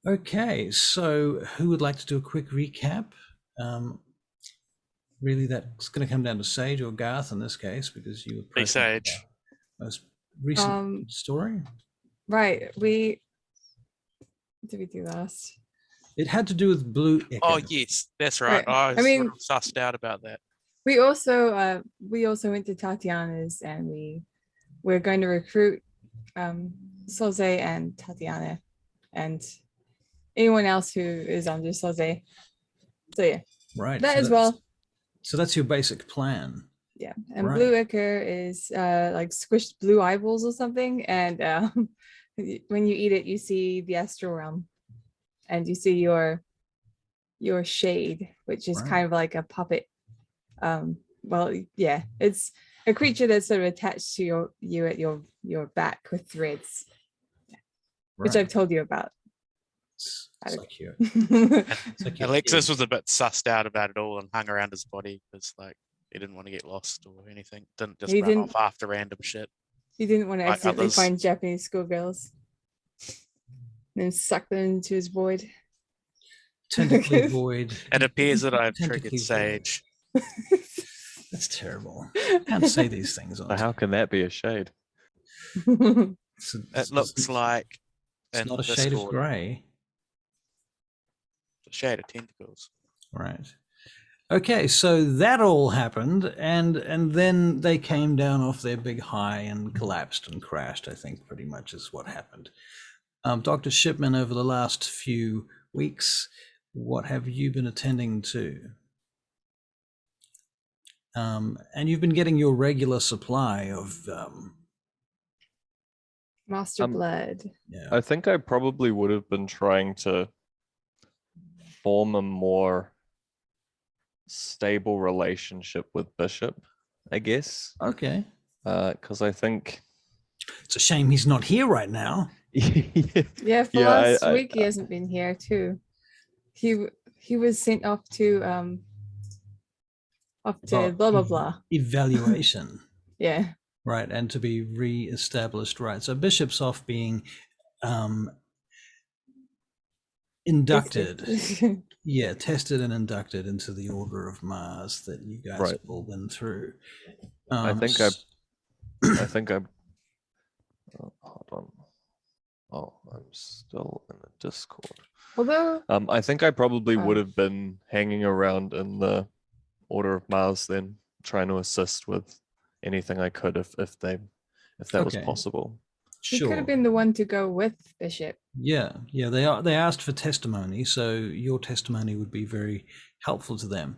Okay, so who would like to do a quick recap? Really, that's going to come down to Sage or Garth in this case, because you were Hey, present for Sage. the most recent Um, story. right. What did we do last? It had to do with Blue Echo. Oh, yes, that's right. Right. I I mean, sort of sussed out about that. we also went to Tatiana's and we're going to recruit Soze and Tatiana and anyone else who is under Soze. So yeah, Right. that as well. So that's your basic plan. Yeah, and Right. Blue Ichor is like squished blue eyeballs or something, and when you eat it, you see the astral realm, and you see your shade, which is kind of like a puppet. Well, yeah, it's a creature that's sort of attached to you at your back with threads, which I've told you about. It's so cute. Alexis was a bit sussed out about it all and hung around his body because, like, he didn't want to get lost or anything. Didn't just run off after random shit. He didn't want to accidentally find Japanese schoolgirls and suck them into his void. Tentacly void. It appears that I've triggered Sage. That's terrible. You can't say these things. So how can that be a shade? It looks like it's not a shade of grey. It's a shade of tentacles. Right. Okay, so that all happened, and then they came down off their big high and collapsed and crashed, I think pretty much is what happened. Dr. Shipman, over the last few weeks, what have you been attending to? And you've been getting your regular supply of Master Blood. Yeah. I think I probably would have been trying to form a more stable relationship with Bishop, I guess. Okay. Because I think it's a shame he's not here right now. Yeah, for last week he hasn't been here too. He was sent off to blah blah blah evaluation. Yeah. Right, and to be re-established. Right, so Bishop's off being inducted. Yeah, tested and inducted into the Order of Mars that you guys have all been through. I think I hold on. Oh, I'm still in the Discord. Although I think I probably would have been hanging around in the Order of Mars then, trying to assist with anything I could if that was possible. He could have been the one to go with Bishop. Yeah, they asked for testimony, so your testimony would be very helpful to them.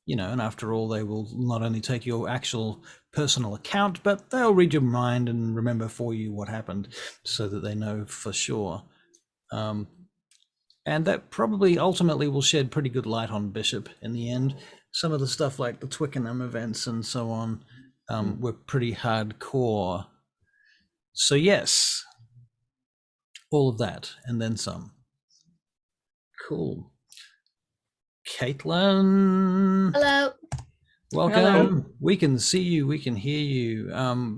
You know, and after all, they will not only take your actual personal account, but they'll read your mind and remember for you what happened, so that they know for sure. And that probably ultimately will shed pretty good light on Bishop in the end. Some of the stuff like the Twickenham events and so on were pretty hardcore. So yes, all of that and then some. Cool. Caitlin. Hello. Welcome. Hello. We can see you, we can hear you.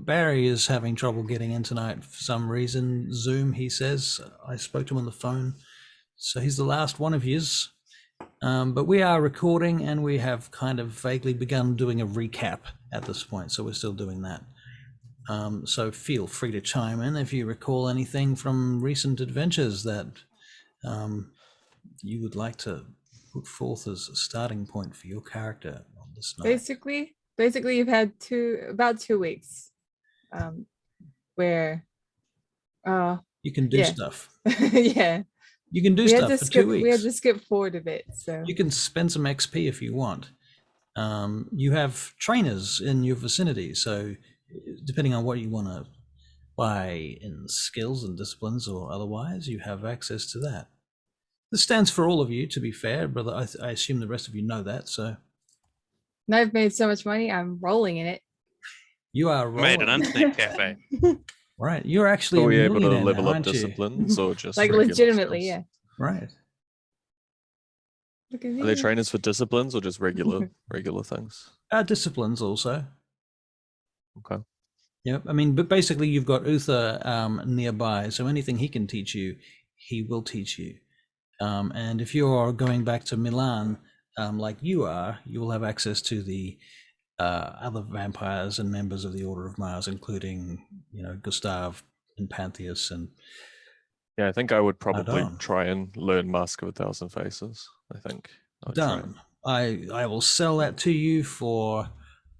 Barry is having trouble getting in tonight for some reason. Zoom, he says. I spoke to him on the phone. So he's the last one of yous. But we are recording and we have kind of vaguely begun doing a recap at this point. So we're still doing that. So feel free to chime in if you recall anything from recent adventures that you would like to put forth as a starting point for your character on this night. Basically, you've had about 2 weeks where you can do stuff. Yeah. You can do stuff for 2 weeks. We had to skip forward a bit, so you can spend some XP if you want. You have trainers in your vicinity, so depending on what you want to buy in skills and disciplines or otherwise, you have access to that. This stands for all of you, to be fair, brother. I assume the rest of you know that, so. Now I've made so much money, I'm rolling in it. You are rolling. Made an internet cafe. Right, you're actually Are we a able to level now, up disciplines or just like legitimately, skills? yeah. Right. Look at Are they trainers for disciplines or just regular things? Disciplines also. Okay. Yep. I mean, but basically you've got Uther nearby, so anything he can teach you he will teach you. And if you're going back to Milan, like you are, you will have access to the other vampires and members of the Order of Mars, including, Gustav and Pantheus and. Yeah, I think I would probably Done. try and learn Mask of 1,000 Faces. I think. Done. I will sell that to you for.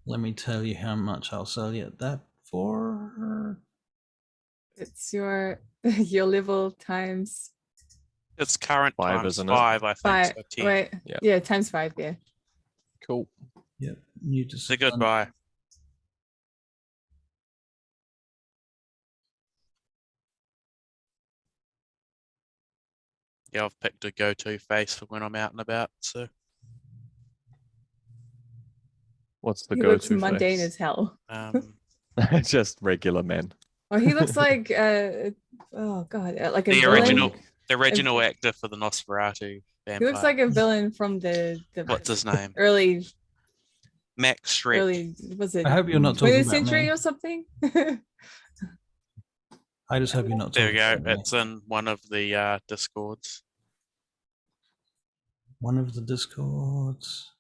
Let me tell you how much I'll sell you that for. It's your level times It's current 5, times isn't it? 5, I think. 5. So 10. Wait, Yep. yeah, times 5. Yeah. Cool. Yep. You just. It's a good buy. Yeah, I've picked a go-to face for when I'm out and about. So What's the He looks go-to mundane face? as hell. Just regular man. Oh, he looks like oh god, like a the villain. original actor for the Nosferatu vampire. He looks like a villain from the What's his name? early Max Shrek. early was it I hope you're not talking 20th about century me. or something? I just hope you're not There talking we go. about me. It's in one of the discords. One of the discords.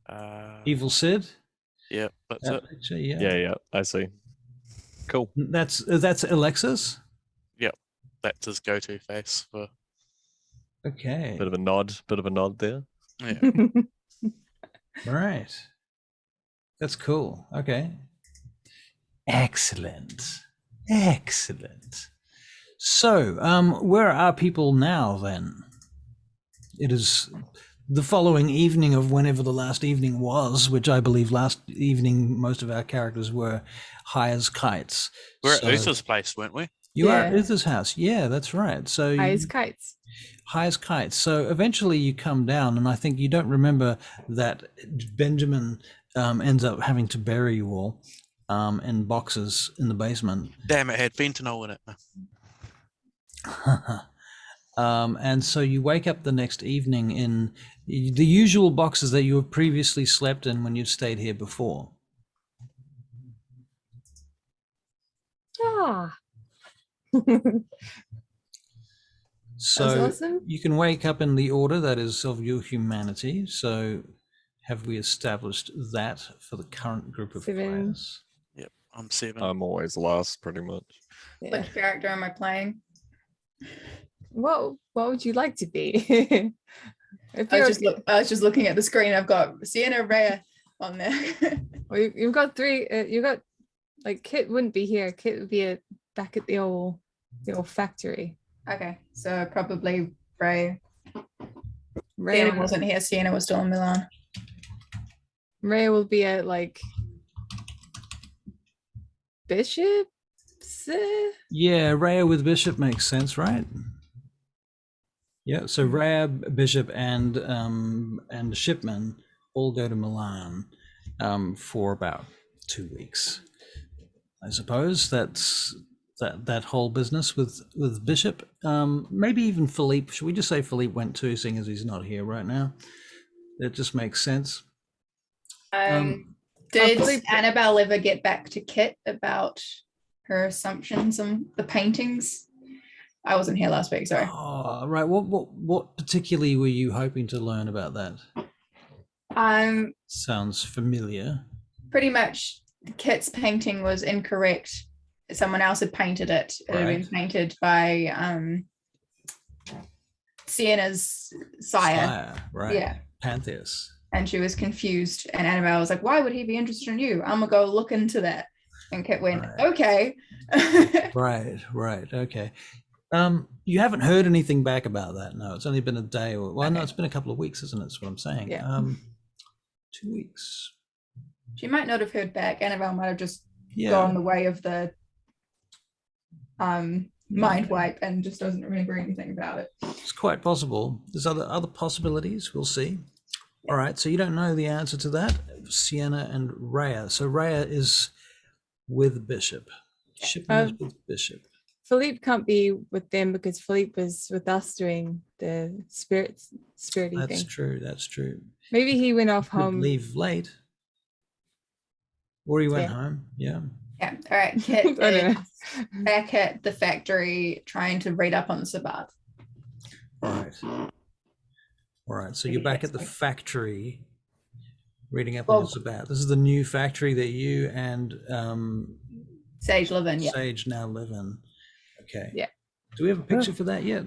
Uh, Evil Sid. Yeah, that's That it. picture, yeah. Yeah, I see. Cool. That's Alexis. Yep, that's his go-to face for. Okay. Bit of a nod there. Yeah. Right. That's cool. Okay. Excellent. So, where are people now then? It is the following evening of whenever the last evening was, which I believe last evening most of our characters were high as kites. We're So- at Uther's place, weren't we? You are Yeah. at Uther's house. Yeah, that's right. So High as kites. high as kites. So eventually you come down, and I think you don't remember that Benjamin ends up having to bury you all in boxes in the basement. Damn, it had fentanyl in it. And so you wake up the next evening in the usual boxes that you have previously slept in when you've stayed here before. Ah. So awesome. you can wake up in the order that is of your humanity. So have we established that for the current group of 7. players? Yep, I'm 7. I'm always last, pretty much. Yeah. Which character am I playing? What would you like to be? If I you're, was just looking at the screen. I've got Sienna Rhea on there. well, you've got 3. You got like Kit wouldn't be here. Kit would be back at the old factory. Okay, so probably Ray. Rhea, Sienna wasn't here. Sienna was still in Milan. Rhea will be at like Bishop. Yeah, Rhea with Bishop makes sense, right? Yeah, so Rhea, Bishop, and Shipman all go to Milan for about 2 weeks. I suppose that's that whole business with Bishop. Maybe even Philippe. Should we just say Philippe went too, seeing as he's not here right now? That just makes sense. Did Philippe- Annabelle ever get back to Kit about her assumptions on the paintings? I wasn't here last week, sorry. Oh, right. What particularly were you hoping to learn about that? Sounds familiar. Pretty much Kit's painting was incorrect. Someone else had painted it. It had been Right. painted by Sienna's sire. Right. Yeah. Pantheus. And she was confused. And Annabelle was like, why would he be interested in you? I'm gonna go look into that. And Kit went, Right. okay. Right. Okay. You haven't heard anything back about that? No, it's only been a day or no, Okay. it's been a couple of weeks, isn't it? That's what I'm saying. Yeah. 2 weeks. She might not have heard back. Annabelle might have just Yeah. gone the way of the mind wipe and just doesn't remember anything about it. It's quite possible. There's other possibilities. We'll see. All right. So you don't know the answer to that, Sienna and Rhea. So Rhea is with Bishop. Shipman is with Bishop. Philippe can't be with them because Philippe was with us during the spirity That's thing. true. That's true. Maybe he went off Could home. leave late. Or he went Yeah. home. Yeah. Yeah. All right. Kit I don't is back at the factory trying to read up on the Sabbat. All right. All right. So you're back at the factory reading up on Well, this about. This is the new factory that you and Sage live in. Yeah. Sage now live in. Okay. Yeah. Do we have a picture for that yet?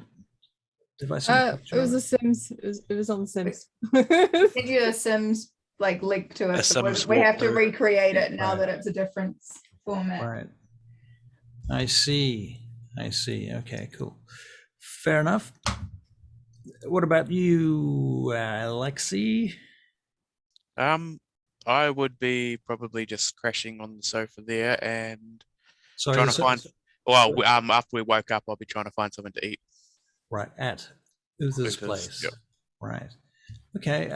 Did I see a It picture was of The Sims. It was on The Sims. Send you a Sims like link to it. A So Sims we have to walkthrough. recreate it now Right. that it's a different format. Right. I see. I see. Okay, cool. Fair enough. What about you, Alexi? I would be probably just crashing on the sofa there and Sorry, trying to find. Well, after we woke up, I'll be trying to find something to eat. right at Uther's Uther's, place. yep. Right. Okay.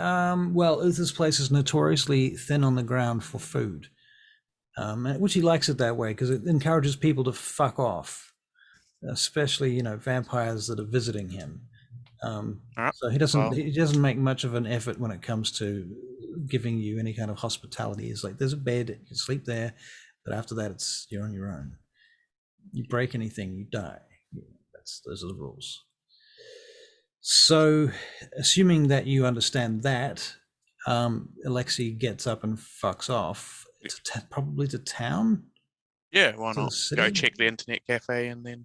Well, Uther's place is notoriously thin on the ground for food, which he likes it that way because it encourages people to fuck off, especially vampires that are visiting him. Alright, So he doesn't well. he doesn't make much of an effort when it comes to giving you any kind of hospitality. It's like there's a bed, you can sleep there, but after that you're on your own. You break anything, you die. Those are the rules. So, assuming that you understand that, Alexi gets up and fucks off, probably to town. Yeah, why To the not? city? Go check the internet cafe and then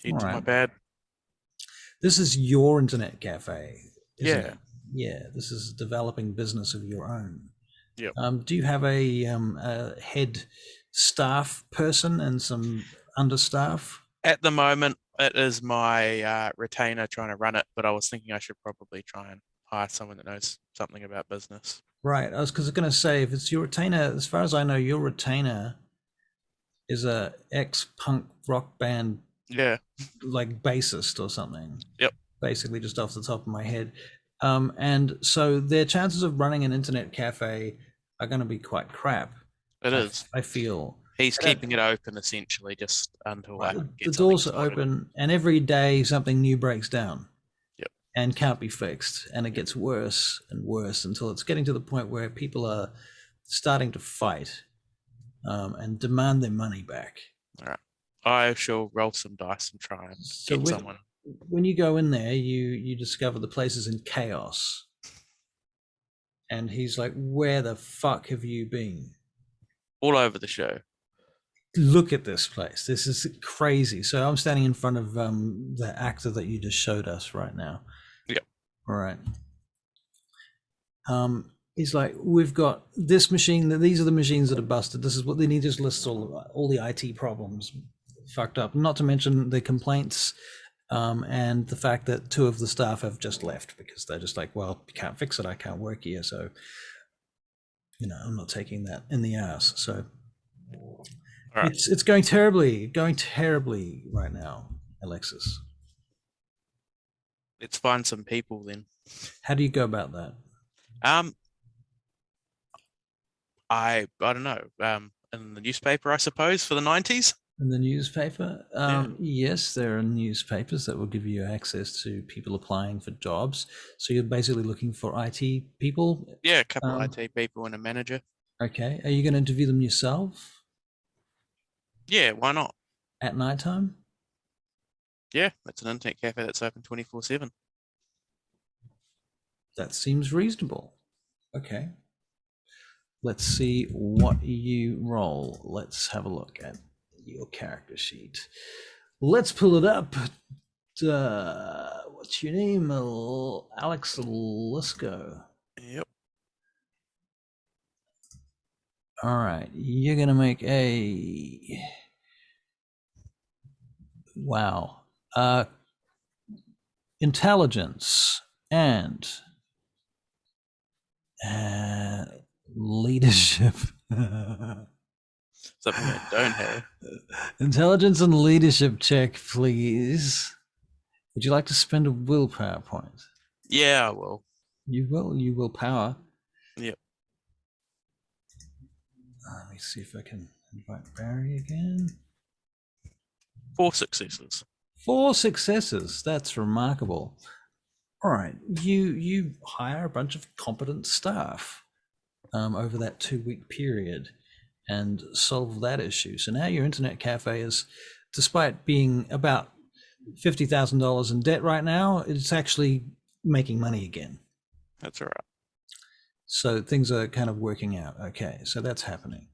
head to my Alright. bed. This is your internet cafe, isn't Yeah. it? Yeah, this is a developing business of your own. Yep. Do you have a head staff person and some understaff? At the moment, it is my retainer trying to run it, but I was thinking I should probably try and hire someone that knows something about business. Right. I was going to say, if it's your retainer, as far as I know, your retainer is a ex-punk rock band, Yeah. like bassist or something. Yep. Basically, just off the top of my head. And so their chances of running an internet cafe are going to be quite crap. It is. I feel. He's keeping it open essentially just until I Right. get The doors are sorted. open, and every day something new breaks down. Yep. And can't be fixed, and it gets worse and worse until it's getting to the point where people are starting to fight and demand their money back. All right. I shall roll some dice and try and get someone. When you go in there, you discover the place is in chaos. And he's like, "Where the fuck have you been?" All over the show. Look at this place. This is crazy. So I'm standing in front of the actor that you just showed us right now. Yep. All right. He's like, "We've got this machine. These are the machines that are busted. This is what they need." Just lists all the IT problems fucked up. Not to mention the complaints and the fact that 2 of the staff have just left because they're just like, "Well, you can't fix it. I can't work here. So, I'm not taking that in the ass." So. Right. It's going terribly right now, Alexis. Let's find some people then. How do you go about that? I don't know. In the newspaper, I suppose, for the 90s. In the newspaper? Yeah. Yes, there are newspapers that will give you access to people applying for jobs. So you're basically looking for IT people? Yeah, a couple of IT people and a manager. Okay. Are you going to interview them yourself? Yeah, why not? At nighttime? Yeah, it's an internet cafe that's open 24/7. That seems reasonable. Okay. Let's see what you roll. Let's have a look at your character sheet. Let's pull it up. What's your name? Alex Lisco. Yep. All right, you're gonna make a intelligence and leadership. Something I don't have. Intelligence and leadership check, please. Would you like to spend a willpower point? Yeah, I will. You will. You will power. Yep. Let me see if I can invite Barry again. 4 successes. 4 successes. That's remarkable. All right, you hire a bunch of competent staff over that 2-week period. and solve that issue. So now your internet cafe is, despite being about $50,000 in debt right now, it's actually making money again. That's all right. So things are kind of working out. Okay, so that's happening.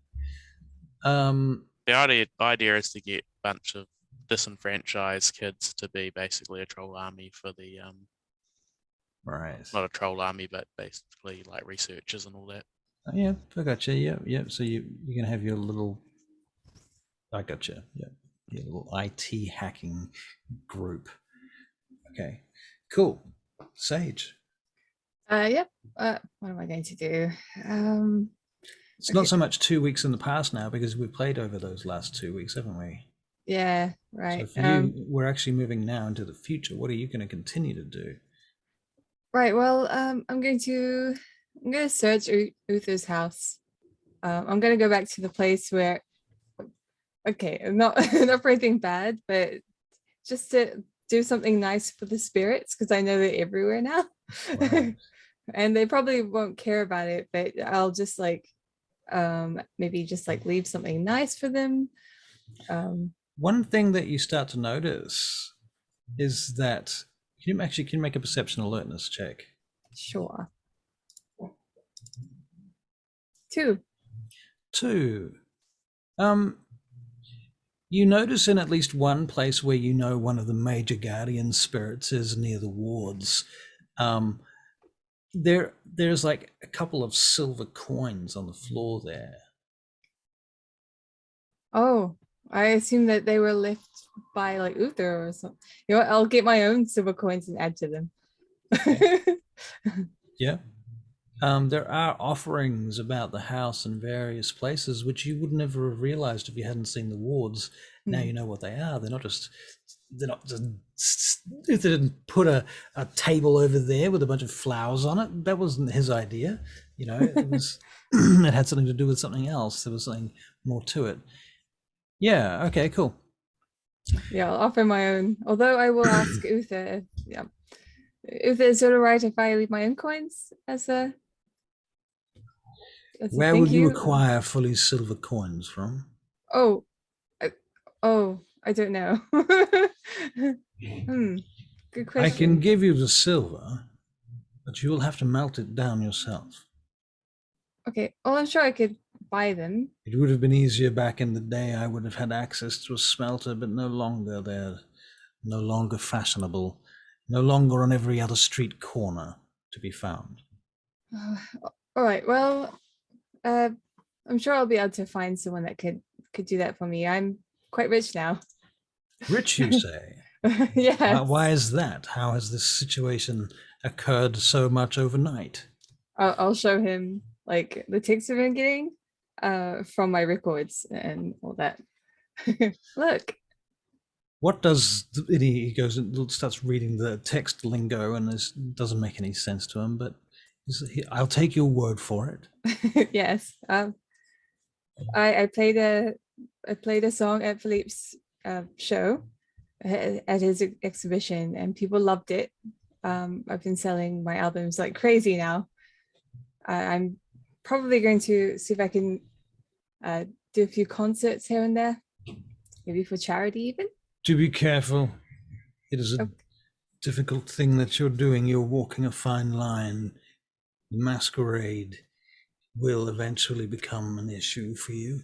The idea is to get a bunch of disenfranchised kids to be basically a troll army for the Right. not a troll army, but basically like researchers and all that. Oh, yeah, I gotcha. Yeah. So you're gonna have your little. I gotcha. Yeah, your little IT hacking group. Okay, cool. Sage. Yeah. What am I going to do? It's Okay. not so much 2 weeks in the past now because we've played over those last 2 weeks, haven't we? Yeah. Right. So for you, we're actually moving now into the future. What are you going to continue to do? Right. Well, I'm going to search Uther's house. I'm going to go back to the place where. Okay, not not for anything bad, but just to do something nice for the spirits because I know they're everywhere now, Right. and they probably won't care about it. But I'll just like, maybe just like leave something nice for them. One thing that you start to notice is that you can make a perception alertness check. Sure. 2. 2. You notice in at least one place where you know one of the major guardian spirits is near the wards. There's like a couple of silver coins on the floor there. Oh, I assume that they were left by like Uther or something. You know what? I'll get my own silver coins and add to them. Okay. Yeah. There are offerings about the house in various places which you would never have realized if you hadn't seen the wards. Now you know what they are. They're not just if they didn't put a table over there with a bunch of flowers on it. That wasn't his idea. You know, it was it had something to do with something else. There was something more to it. Yeah, okay, cool. Yeah, I'll offer my own. Although I will ask Uther. Yeah. Uther, is it all right if I leave my own coins as a Where would you acquire fully silver coins from? Oh, I don't know. Good question. I can give you the silver, but you will have to melt it down yourself. Okay. Well, I'm sure I could buy them. It would have been easier back in the day. I would have had access to a smelter, but no longer. They're no longer fashionable, no longer on every other street corner to be found. All right. Well, I'm sure I'll be able to find someone that could do that for me. I'm quite rich now. Rich, you say? Yes. Why is that? How has this situation occurred so much overnight? I'll show him like the texts I've been getting from my records and all that. Look. What does he goes and starts reading the text lingo, and this doesn't make any sense to him, but I'll take your word for it. Yes. I played a song at Philippe's show at his exhibition, and people loved it. I've been selling my albums like crazy now. I'm probably going to see if I can do a few concerts here and there, maybe for charity even. Do be careful. It is a difficult thing that you're doing. You're walking a fine line. The masquerade will eventually become an issue for you.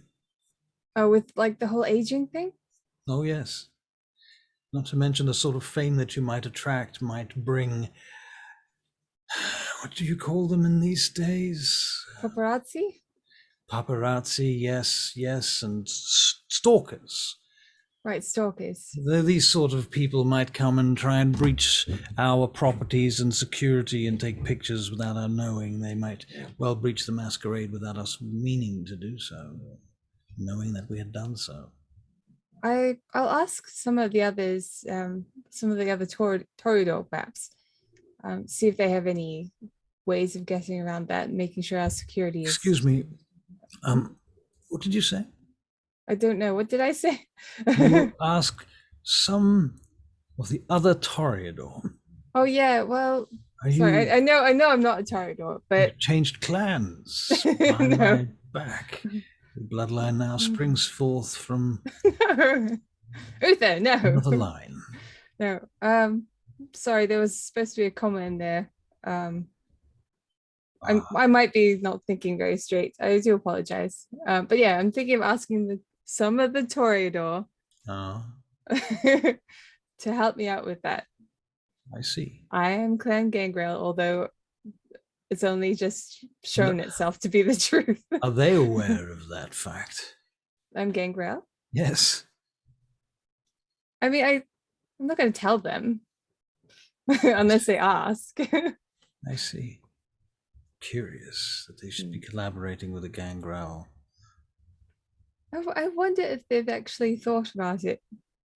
Oh, with like the whole aging thing? Oh, yes. Not to mention the sort of fame that you might attract might bring, what do you call them in these days? Paparazzi? Paparazzi, yes, and stalkers. Right, stalkers. These sort of people might come and try and breach our properties and security and take pictures without our knowing. They might well breach the masquerade without us meaning to do so, knowing that we had done so. I'll ask some of the others, some of the other Toreador perhaps, see if they have any ways of getting around that and making sure our security is... Excuse me, what did you say? I don't know. What did I say? You ask some of the other Toreador. Oh yeah, well, sorry, I know I'm not a Toreador, but changed clans no. behind my back. The bloodline now springs forth from Uther, no. another line. No. Sorry, there was supposed to be a comma in there. I might be not thinking very straight. I do apologize. But yeah, I'm thinking of asking some of the Toreador to help me out with that. I see. I am Clan Gangrel, although it's only just shown itself to be the truth. Are they aware of that fact? I'm Gangrel? Yes. I mean, I'm not going to tell them unless they ask. I see. Curious that they should be collaborating with a Gangrel. I wonder if they've actually thought about it.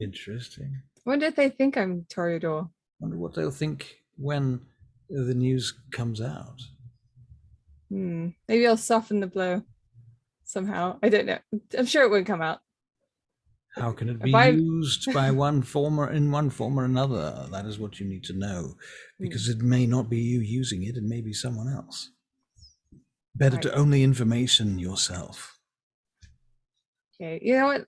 Interesting. I wonder if they think I'm Toreador. Wonder what they'll think when the news comes out. Maybe I'll soften the blow somehow. I don't know. I'm sure it won't come out. How can it be used by one form or another? That is what you need to know, because it may not be you using it, it may be someone else. Better to own the information yourself. Okay, you know what?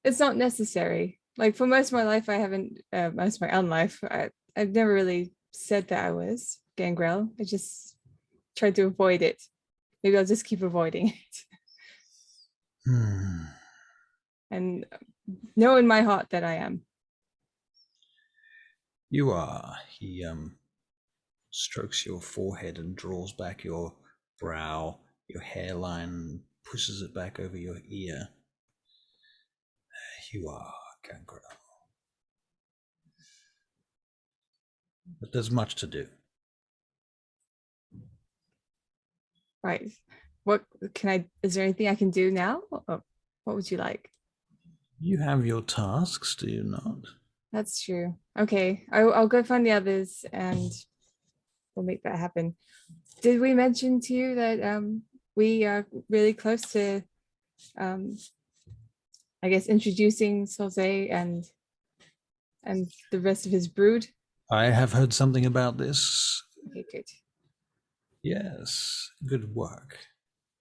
It's not necessary. Like for most of my life, I haven't, most of my own life, I've never really said that I was Gangrel. I just tried to avoid it. Maybe I'll just keep avoiding it. And know in my heart that I am. You are. He strokes your forehead and draws back your brow, your hairline, pushes it back over your ear. You are, Gangrel. But there's much to do. Right. What can I, is there anything I can do now? Or what would you like? You have your tasks, do you not? That's true. Okay, I'll go find the others and we'll make that happen. Did we mention to you that we are really close to, I guess, introducing Sauzet and the rest of his brood? I have heard something about this. Okay, good. Yes, good work.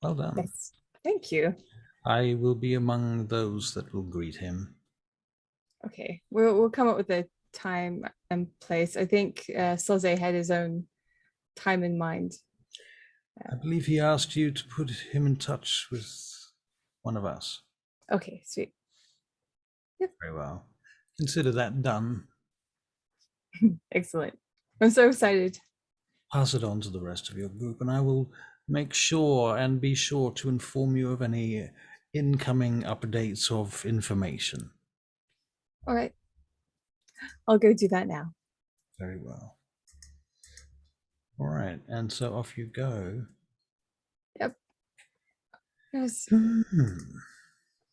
Well done. Yes. Thank you. I will be among those that will greet him. Okay, we'll come up with a time and place. I think Sauzet had his own time in mind. I believe he asked you to put him in touch with one of us. Okay, sweet. Yep. Very well. Consider that done. Excellent. I'm so excited. Pass it on to the rest of your group, and I will make sure and be sure to inform you of any incoming updates of information. All right. I'll go do that now. Very well. All right, and so off you go. Yep. Yes.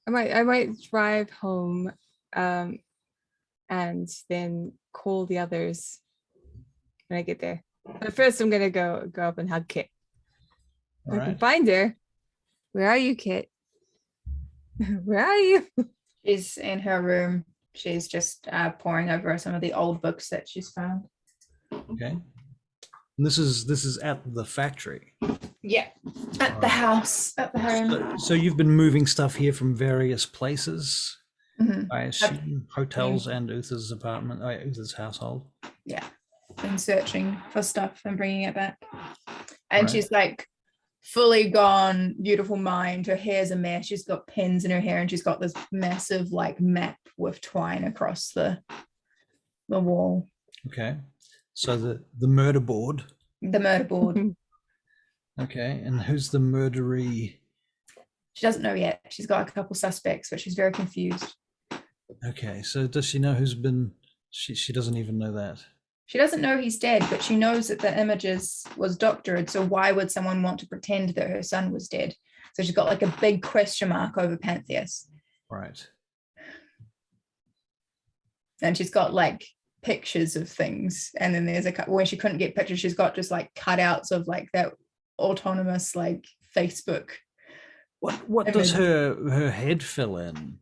I might drive home and then call the others when I get there. But first I'm gonna go up and hug Kit. If I can find her. Where are you, Kit? Where are you? She's in her room. She's just poring over some of the old books that she's found. Okay. And this is at the factory. Yeah, at the house, at the home. So you've been moving stuff here from various places. Mm-hmm. I assume hotels and Uther's apartment, Uther's household. Yeah, been searching for stuff and bringing it back. And Right. she's like fully gone, beautiful mind. Her hair's a mess. She's got pins in her hair, and she's got this massive like map with twine across the wall. Okay. So the murder board. The murder board. Okay, and who's the murderee? She doesn't know yet. She's got a couple suspects, but she's very confused. Okay, so does she know who's been? She doesn't even know that. She doesn't know he's dead, but she knows that the images was doctored. So why would someone want to pretend that her son was dead? So she's got like a big question mark over Pantheus. Right. And she's got like pictures of things. And then there's when she couldn't get pictures, she's got just like cutouts of like that autonomous like Facebook. What does her head fill in?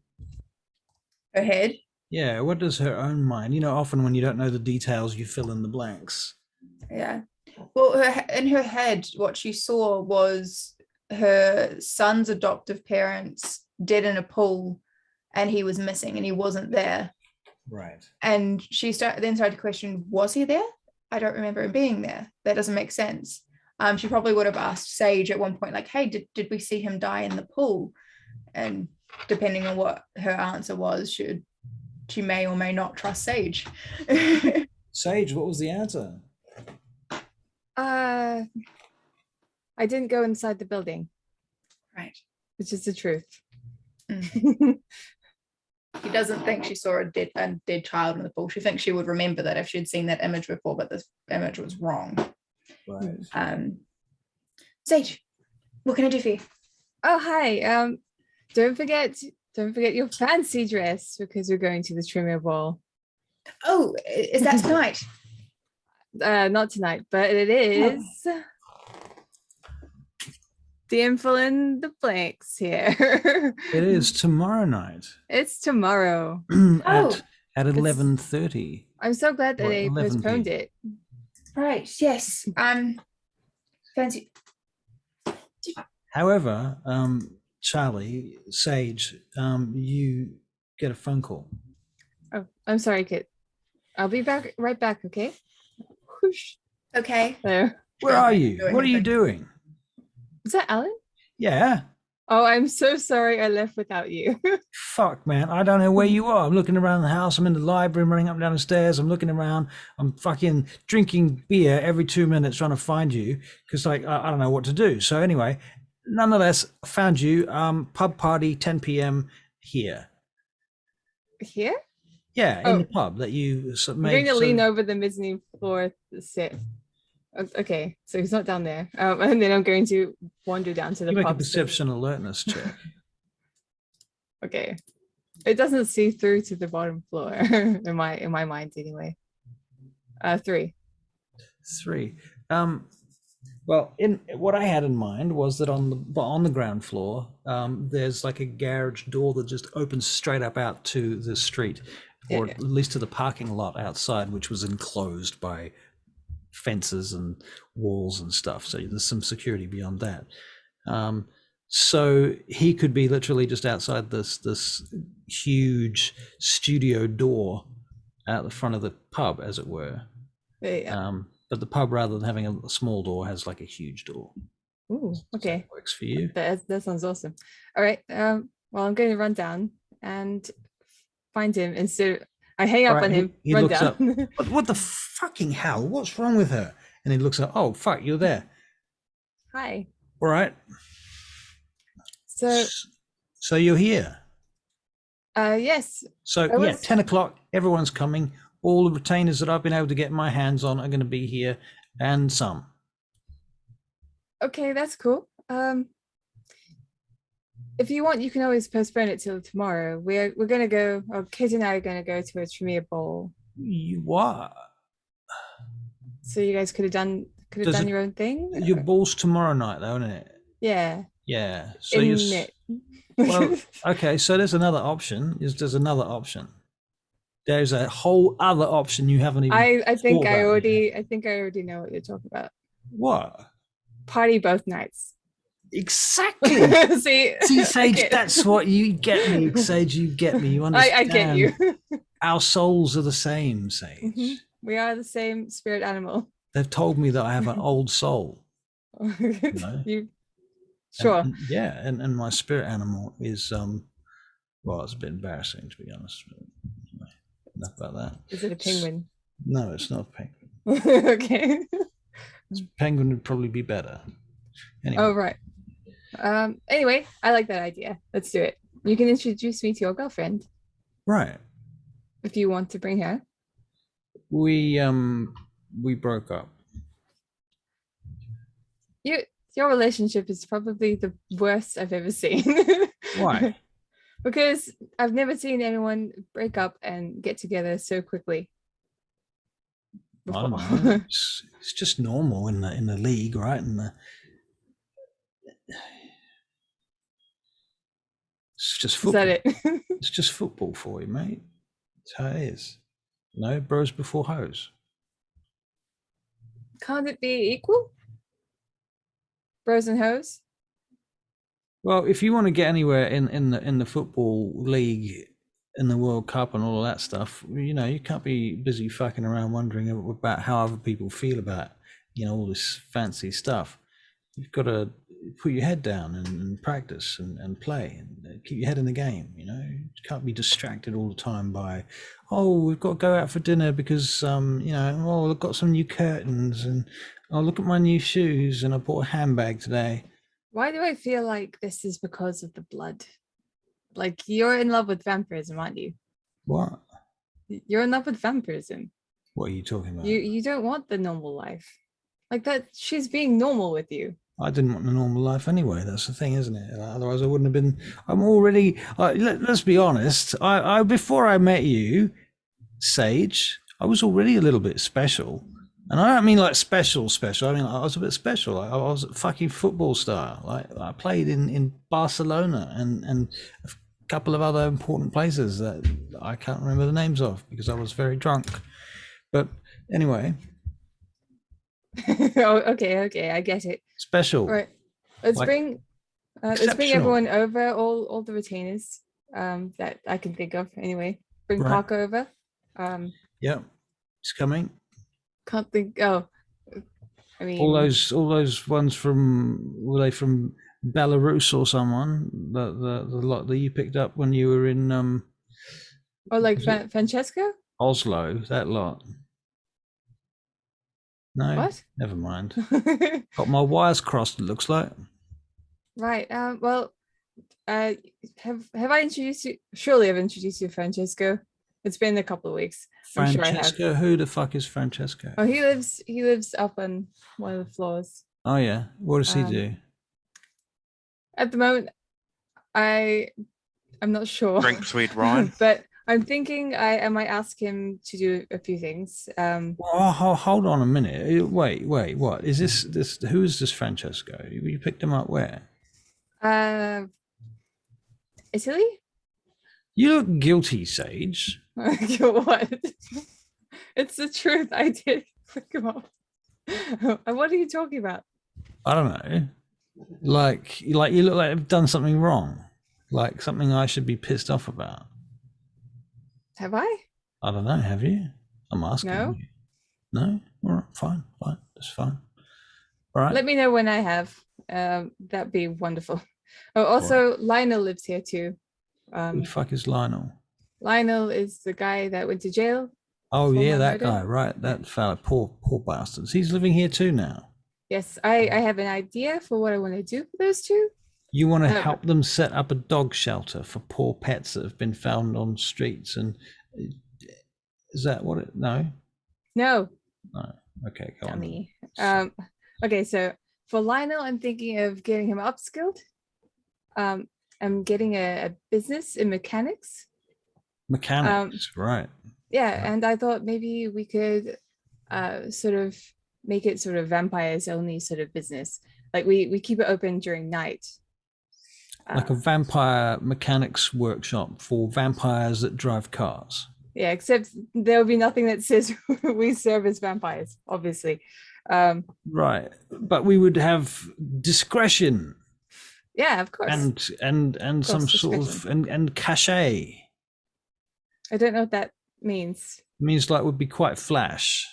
Her head? Yeah, what does her own mind? You know, often when you don't know the details, you fill in the blanks. Yeah. Well, in her head, what she saw was her son's adoptive parents did in a pool, and he was missing and he wasn't there. Right. And she then started to question, was he there? I don't remember him being there. That doesn't make sense. She probably would have asked Sage at one point, like, hey, did we see him die in the pool? And depending on what her answer was, she may or may not trust Sage. Sage, what was the answer? I didn't go inside the building, Right. which is the truth. She doesn't think she saw a dead child in the pool. She thinks she would remember that if she'd seen that image before, but this image was wrong. Right. Sage, what can I do for you? Oh, hi. Don't forget your fancy dress, because we're going to the Tremere Ball. Oh, is that tonight? Not tonight, but it is. DM fill in the blanks here. It is tomorrow night. It's tomorrow. at 11:30. I'm so glad that they 11 postponed p.m. it. Right, yes. Fancy. However, Charlie, Sage, you get a phone call. Oh, I'm sorry, Kit. I'll be right back, okay? Whoosh. Okay. There. Where are you? What are you doing? Is that Alan? Yeah. Oh, I'm so sorry I left without you. Fuck, man. I don't know where you are. I'm looking around the house. I'm in the library. I'm running up and down the stairs. I'm looking around. I'm fucking drinking beer every 2 minutes trying to find you because, like, I don't know what to do. So anyway, nonetheless, I found you. Pub party, 10 p.m. here. Here? Yeah, in the pub that you I'm made. going to lean over the mezzanine floor to sit. Okay, so he's not down there. And then I'm going to wander down to the You make a pub. perception alertness check. Okay. It doesn't see through to the bottom floor in my mind anyway. 3. 3. Well, in what I had in mind was that on the ground floor, there's like a garage door that just opens straight up out to the street, or at least to the parking lot outside, which was enclosed by fences and walls and stuff. So there's some security beyond that. So he could be literally just outside this huge studio door out the front of the pub, as it were. Yeah. But the pub, rather than having a small door, has like a huge door. Ooh, okay. So that works for you. That sounds awesome. All right. Well, I'm going to run down and find him. Instead, I hang up on him. He run looks down. up. What the fucking hell? What's wrong with her? And he looks up. Oh fuck, you're there. Hi. All right. So you're here. Yes. So yeah, 10 o'clock. Everyone's coming. All the retainers that I've been able to get my hands on are going to be here, and some. Okay, that's cool. If you want, you can always postpone it till tomorrow. We're gonna go. Kid and I are gonna go to a Tremere Bowl. You what? So you guys could have done your own thing. Your ball's tomorrow night, though, isn't it? Yeah. Yeah. So you're. Well, okay. So there's another option. There's another option. There's a whole other option you haven't even. I think I already know what you're talking about. What? Party both nights. Exactly. See, Sage, okay. That's what you get me, Sage. You get me. You understand? I get you. Our souls are the same, Sage. Mm-hmm. We are the same spirit animal. They've told me that I have an old soul. You know? Sure. And my spirit animal is well, it's a bit embarrassing, to be honest. Enough about that. Is it a penguin? No, it's not a penguin. Okay. Penguin would probably be better. Anyway. Oh right. Anyway, I like that idea. Let's do it. You can introduce me to your girlfriend. Right. If you want to bring her. We broke up. Your relationship is probably the worst I've ever seen. Why? Because I've never seen anyone break up and get together so quickly. I don't know. It's just normal in the league, right? It's just football. Is that it? It's just football for you, mate. That's how it is. No, bros before hoes. Can't it be equal? Bros and hoes? Well, if you want to get anywhere in the football league, in the World Cup and all of that stuff, you can't be busy fucking around wondering about how other people feel about, all this fancy stuff. You've got to put your head down and practice and play and keep your head in the game. You can't be distracted all the time by, we've got to go out for dinner because I've got some new curtains and look at my new shoes and I bought a handbag today. Why do I feel like this is because of the blood? Like, you're in love with vampirism, aren't you? What? You're in love with vampirism. What are you talking about? You don't want the normal life. Like that, she's being normal with you. I didn't want the normal life anyway. That's the thing, isn't it? Otherwise, I wouldn't have been. I'm already. Let's be honest. I before I met you, Sage, I was already a little bit special, and I don't mean like special. I mean I was a bit special. I was a fucking football star. Like I played in Barcelona and a couple of other important places that I can't remember the names of because I was very drunk. But anyway. Okay, I get it. Special. Right. Let's bring everyone over, all the retainers that I can think of anyway. Bring Parker over. Yeah, he's coming. Can't think. Oh, I mean, all those ones were they from Belarus or someone? The lot that you picked up when you were in like Francesco? Oslo, that lot. No, what? Never mind. Got my wires crossed, it looks like. Right. Well, have I introduced you? Surely I've introduced you to Francesco. It's been a couple of weeks. Francesco? I'm sure I have. Who the fuck is Francesco? Oh, he lives up on one of the floors. Oh yeah. What does he do? At the moment, I'm not sure. Drink sweet wine. But I'm thinking I might ask him to do a few things. Hold on a minute. Wait. What is this? Who is this Francesco? You picked him up where? Italy. You look guilty, Sage. What? It's the truth. I did pick him up. What are you talking about? I don't know. Like you look like I've done something wrong. Like something I should be pissed off about. Have I? I don't know. Have you? I'm asking you. No? All right, fine. That's fine. All right. Let me know when I have. That'd be wonderful. Oh, also, Lionel lives here too. Who the fuck is Lionel? Lionel is the guy that went to jail. Oh yeah, that guy, right? That fella, poor bastards. He's living here too now. Yes, I have an idea for what I want to do for those two. You want to help them set up a dog shelter for poor pets that have been found on streets, and is that what it? No. Okay, go on. Okay, so for Lionel, I'm thinking of getting him upskilled. I'm getting a business in mechanics. Mechanics, right? Yeah, and I thought maybe we could sort of make it sort of vampires only sort of business. Like we keep it open during night. Like a vampire mechanics workshop for vampires that drive cars. Yeah, except there'll be nothing that says we serve as vampires, obviously. Right, but we would have discretion. Yeah, of course. And some sort of and cachet. I don't know what that means. It means like would be quite flash.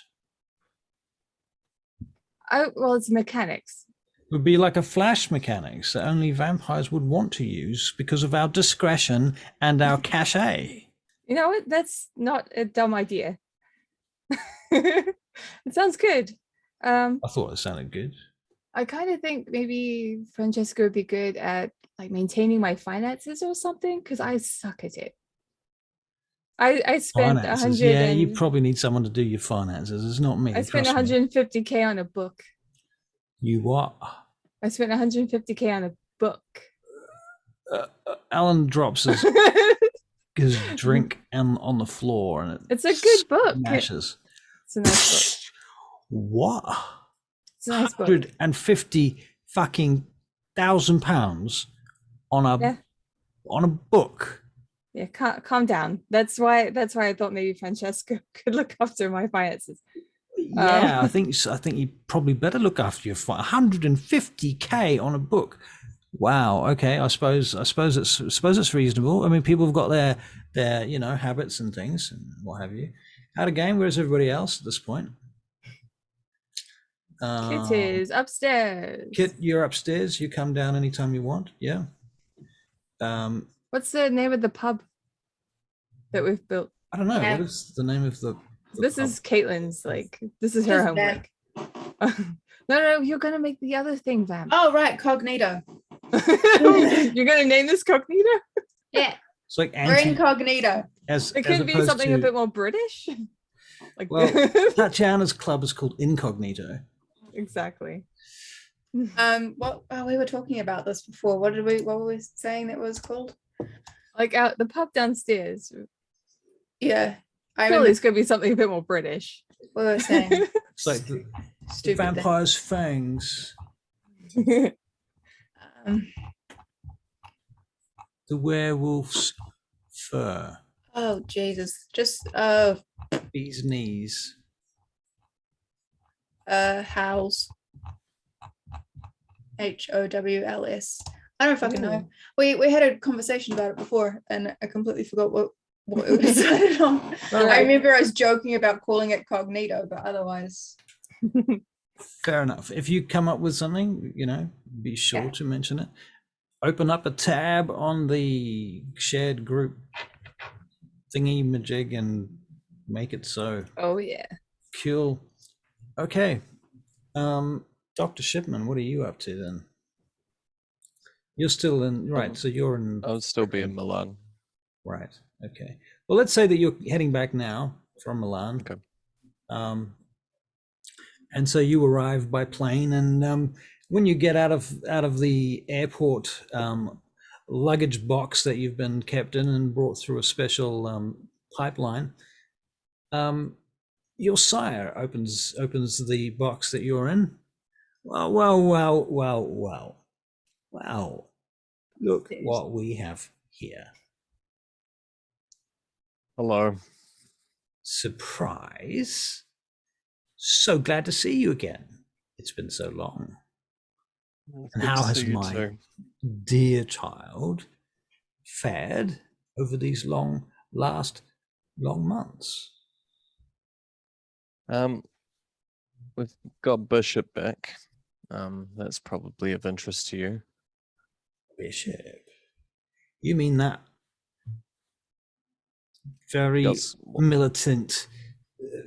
Well, it's mechanics. It would be like a flash mechanics that only vampires would want to use because of our discretion and our cachet. You know what? That's not a dumb idea. It sounds good. I thought it sounded good. I kind of think maybe Francesco would be good at like maintaining my finances or something because I suck at it. I spent finances. 100. Yeah, you probably need someone to do your finances. It's not me. I spent 150K on a book. You what? I spent 150K on a book. Alan drops his drink on the floor and it's a good book. Smashes. It's a nice book. What? It's a nice book. 150 fucking £1,000 on a book. Yeah, calm down. That's why I thought maybe Francesco could look after my finances. Yeah, I think you probably better look after your 150K on a book. Wow. Okay. I suppose it's reasonable. I mean, people have got their habits and things and what have you. Out of game. Where's everybody else at this point? Kit is upstairs. Kit, you're upstairs. You come down anytime you want. Yeah. What's the name of the pub that we've built? I don't know. What is the name of the This pub? is Caitlin's. Like, this is her homework. No, you're gonna make the other thing, Vamp. Oh, right, Cognito. You're gonna name this Cognito? Yeah, It's like we're incognito. It could be something a bit more British. Like, Well, Tatiana's club is called Incognito. exactly. What we were talking about this before. What were we saying that was called? Like out the pub downstairs. Yeah. Surely it's gonna be something a bit more British. What were we saying? It's like the vampire's fangs, the werewolf's fur, Oh Jesus. Just bee's knees. Howls. HOWLS. I don't fucking know. We had a conversation about it before and I completely forgot what it was decided on. I remember us joking about calling it Cognito, but otherwise. Fair enough. If you come up with something, be sure to mention it. Open up a tab on the shared group thingy majig and make it so. Oh yeah. Cool. Okay. Dr. Shipman, what are you up to then? You're still in, right? So you're in. I'll still be in Milan. Right. Okay. Well, let's say that you're heading back now from Milan. Okay. And so you arrive by plane, and when you get out of the airport luggage box that you've been kept in and brought through a special pipeline, your sire opens the box that you're in. Wow. Look what we have here. Hello. Surprise. So glad to see you again. It's been so long. And how has my dear child fared over these last long months? We've got Bishop back. That's probably of interest to you. Bishop? You mean that very militant,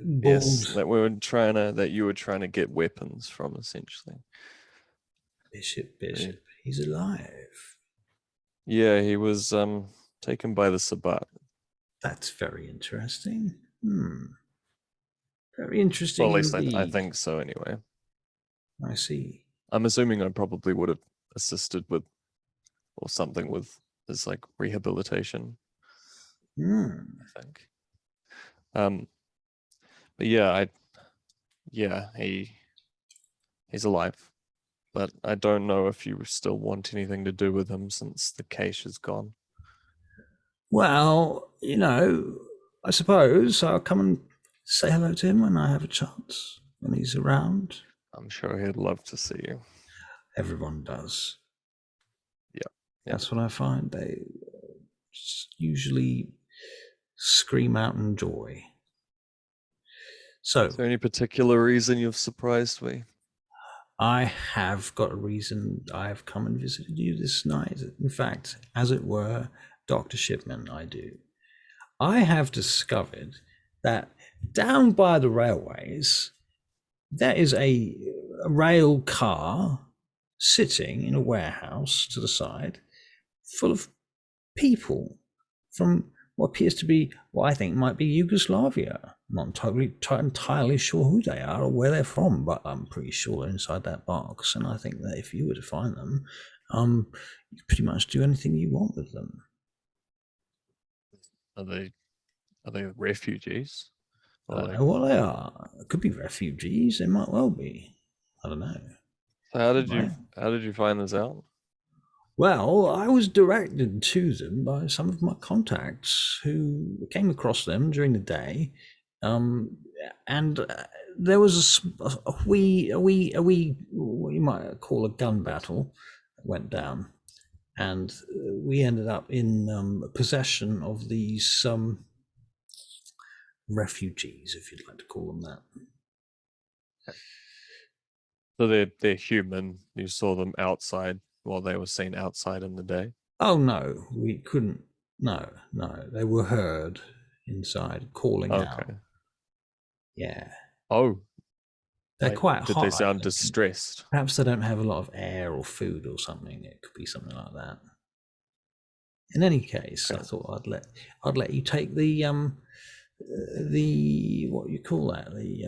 bold... Yes, that you were trying to get weapons from, essentially. Bishop, he's alive. Yeah, he was taken by the Sabbat. That's very interesting. Very interesting. Well, at least I think so anyway. I see. I'm assuming I probably would have assisted with or something with his like rehabilitation. I think. But yeah, he's alive. But I don't know if you still want anything to do with him since the cache is gone. Well, I suppose I'll come and say hello to him when I have a chance, when he's around. I'm sure he'd love to see you. Everyone does. Yeah. That's what I find. They usually scream out in joy. So, is there any particular reason you've surprised me? I have got a reason. I have come and visited you this night. In fact, as it were, Dr. Shipman, I do. I have discovered that down by the railways, there is a rail car sitting in a warehouse to the side, full of people from what appears to be, what I think might be Yugoslavia. I'm not entirely sure who they are or where they're from, but I'm pretty sure they're inside that box. And I think that if you were to find them, you could pretty much do anything you want with them. Are they refugees? I don't know what they are. It could be refugees. They might well be. I don't know. So how did you find this out? Well, I was directed to them by some of my contacts who came across them during the day, and there was a wee, what you might call a gun battle that went down. and we ended up in possession of these refugees, if you'd like to call them that. So they're human. You saw them outside while they were seen outside in the day. Oh no, we couldn't. No, they were heard inside calling out. Yeah. Oh. They're Like, quite did hot. they sound I think. distressed? Perhaps they don't have a lot of air or food or something. It could be something like that. In any case, I thought I'd let you take the what you call that, the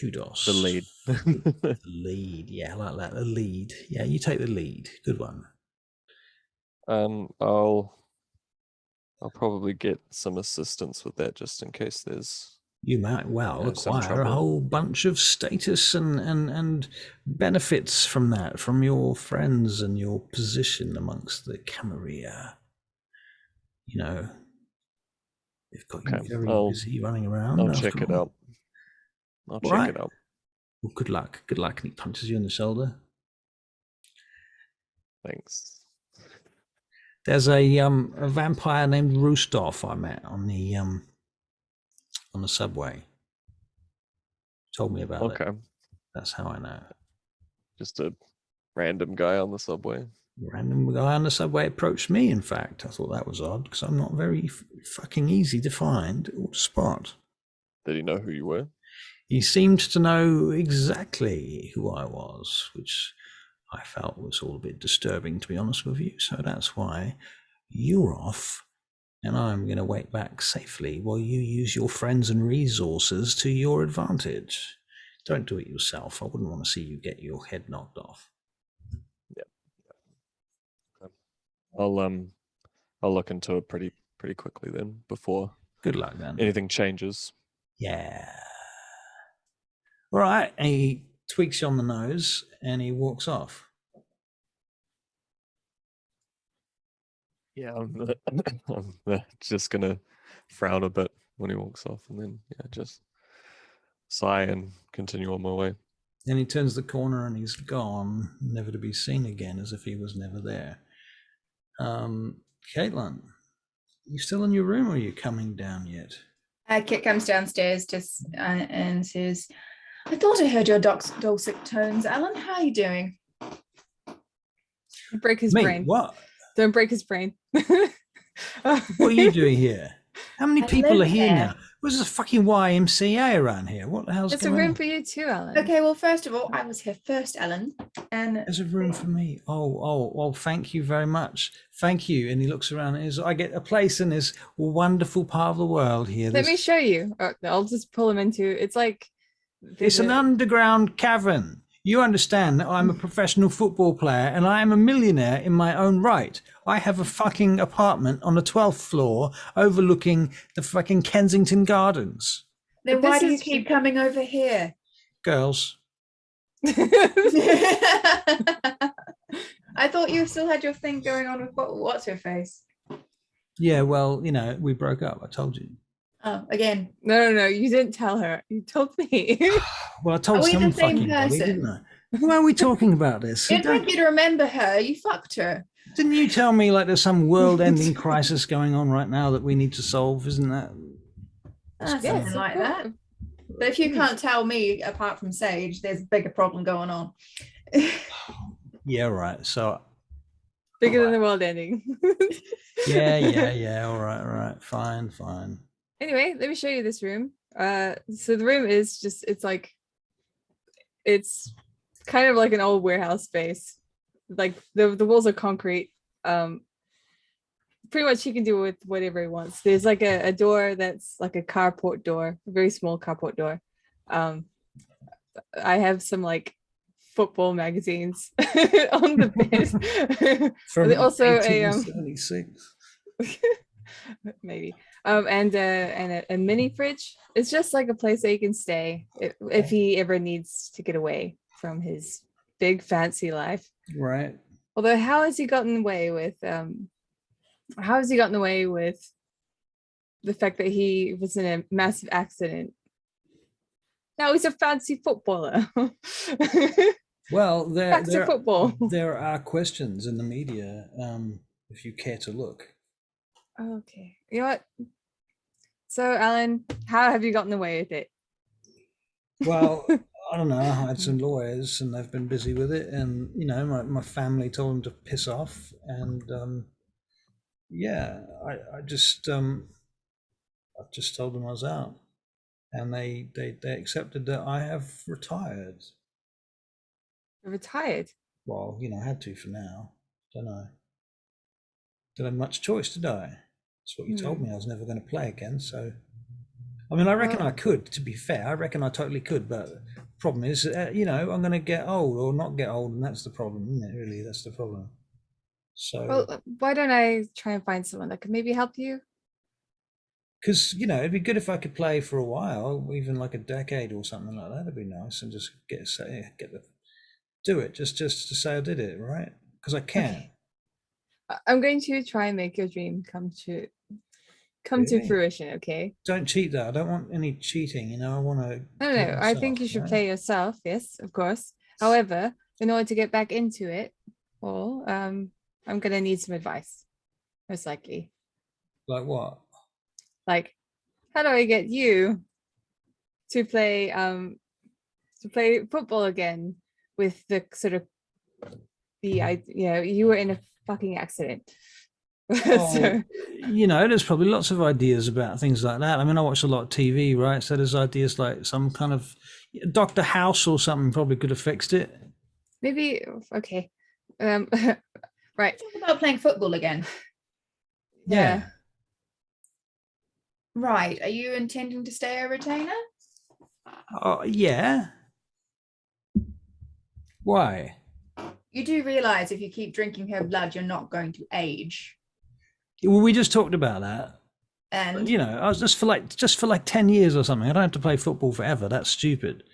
kudos, The lead. the lead, yeah, like that, the lead. Yeah, you take the lead. Good one. I'll probably get some assistance with that just in case there's. You might well some acquire a trouble. whole bunch of status and benefits from that, from your friends and your position amongst the Camarilla. You know, they've got you very busy running around. I'll check it out. I'll check it out. Well, good luck. Good luck. And he punches you in the shoulder. Thanks. There's a vampire named Roostoff I met on the subway. Told me about it. That's how I know. Just a random guy on the subway. Random guy on the subway approached me, in fact. I thought that was odd because I'm not very fucking easy to find or to spot. Did he know who you were? He seemed to know exactly who I was, which I felt was all a bit disturbing, to be honest with you. So that's why you're off, and I'm going to wait back safely while you use your friends and resources to your advantage. Don't do it yourself. I wouldn't want to see you get your head knocked off. Yeah. I'll look into it pretty quickly then before. Good luck then. Anything changes. Yeah. All right. And he tweaks you on the nose and he walks off. Yeah, I'm just gonna frown a bit when he walks off, and then just sigh and continue on my way. Then he turns the corner and he's gone, never to be seen again, as if he was never there. Caitlin, you still in your room, or are you coming down yet? Kit comes downstairs and says, "I thought I heard your dulcet tones, Alan. How are you doing?" Break his brain. What? Don't break his brain. What are you doing here? How many people are here there. now? Where's the fucking YMCA around here? What the hell's It's a going room on? for you too, Alan. Okay, well, first of all, I was here first, Alan, and There's a room for me. Oh, thank you very much. Thank you. And he looks around and I get a place in this wonderful part of the world here. Let me show you. I'll just pull him into. It's like it's an underground cavern. You understand that I'm a professional football player and I am a millionaire in my own right. I have a fucking apartment on the 12th floor overlooking the fucking Kensington Gardens. then why do you keep coming over here? Girls. I thought you still had your thing going on with what's her face. Yeah, well, we broke up. I told you. Oh, again. No, you didn't tell her. You told me. Well, I told some fucking body, didn't I? Why are we talking about this? You'd like you to remember her. You fucked her. Didn't you tell me like there's some world-ending crisis going on right now that we need to solve? Isn't that? Something like that. But if you can't tell me, apart from Sage, there's a bigger problem going on. Yeah, right. So Bigger than the world ending. Yeah. All right. Fine. Anyway, let me show you this room. So the room is just, it's kind of like an old warehouse space. Like the walls are concrete. Pretty much he can do with whatever he wants. There's like a door that's like a carport door, a very small carport door. I have some like football magazines on the bed. From also 1876. Maybe. And a mini fridge. It's just like a place that he can stay if he ever needs to get away from his big fancy life. Right. Although how has he gotten away with the fact that he was in a massive accident? Now he's a fancy footballer. Well, Back to football. there are questions in the media, if you care to look. Okay. You know what? So, Alan, how have you gotten away with it? Well, I don't know. I hired some lawyers, and they've been busy with it. And you know, my family told them to piss off, and yeah, I just told them I was out, and they accepted that I have retired. Retired? Well, you know, I had to for now. Don't know. Didn't have much choice, did I? That's what you told me. I was never going to play again. So, I mean, I reckon I could. To be fair, I reckon I totally could. But problem is, you know, I'm going to get old or not get old, and that's the problem, isn't it? Really, that's the problem. So, well, why don't I try and find someone that could maybe help you? because you know, it'd be good if I could play for a while, even like a decade or something like that. It'd be nice, and just do it just to say I did it, right? Because I can. Okay. I'm going to try and make your dream come to Really? fruition. Okay. Don't cheat though. I don't want any cheating. You know, I want to. No. I think you should play yourself. Yes, of course. However, in order to get back into it, well, I'm gonna need some advice, most likely. Like what? Like, how do I get you to play football again with the sort of you were in a fucking accident. Oh, you know, there's probably lots of ideas about things like that. I mean, I watch a lot of TV, right? So there's ideas like some kind of Dr. House or something probably could have fixed it. Maybe okay. Right. Talk about playing football again. Yeah. Right. Are you intending to stay a retainer? Oh, yeah. Why? You do realize if you keep drinking her blood, you're not going to age. Well, we just talked about that. And you know, I was just for like 10 years or something. I don't have to play football forever. That's stupid.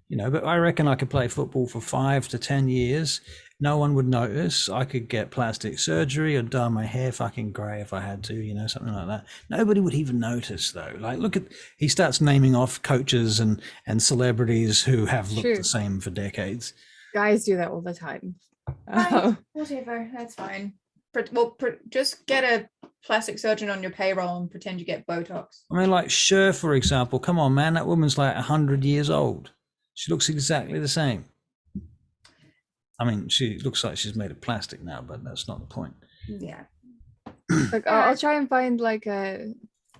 You know, but I reckon I could play football for 5 to 10 years. No one would notice. I could get plastic surgery or dye my hair fucking grey if I had to, you know, something like that. Nobody would even notice though. Like, look at, he starts naming off coaches and celebrities who have looked the same for decades. Guys do that all the time. Fine, whatever, that's fine. Just get a plastic surgeon on your payroll and pretend you get Botox. I mean, like Cher, for example. Come on, man, that woman's like 100 years old. She looks exactly the same. I mean, she looks like she's made of plastic now, but that's not the point. Yeah. Like, I'll try and find like a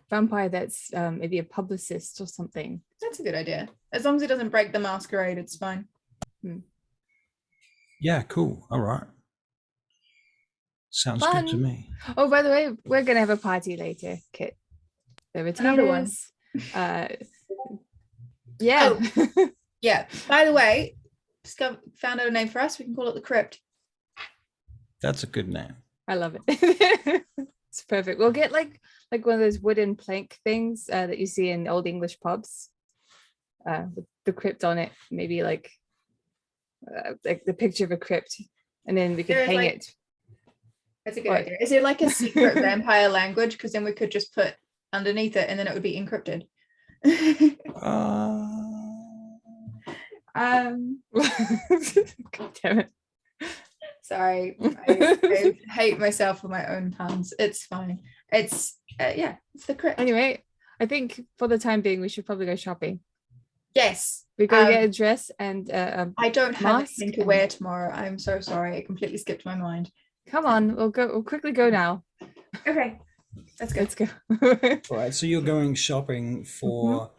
vampire that's maybe a publicist or something. That's a good idea. As long as it doesn't break the masquerade, it's fine. Yeah, cool. All right. Sounds good to me. Oh, by the way, we're gonna have a party later, Kit. The retainers. Yeah. Oh, yeah. By the way, found out a name for us. We can call it the Crypt. That's a good name. I love it. It's perfect. We'll get like one of those wooden plank things that you see in old English pubs, with the crypt on it. Maybe like the picture of a crypt, and then we could hang it. That's a good idea. Is it like a secret vampire language? Because then we could just put underneath it, and then it would be encrypted. God damn it. Sorry, I hate myself for my own puns. It's fine. It's it's the Crypt. Anyway, I think for the time being we should probably go shopping. Yes, we go get a dress and I don't have anything to wear tomorrow. I'm so sorry, it completely skipped my mind. Come on, we'll quickly go now. Okay, let's go. All right, so you're going shopping for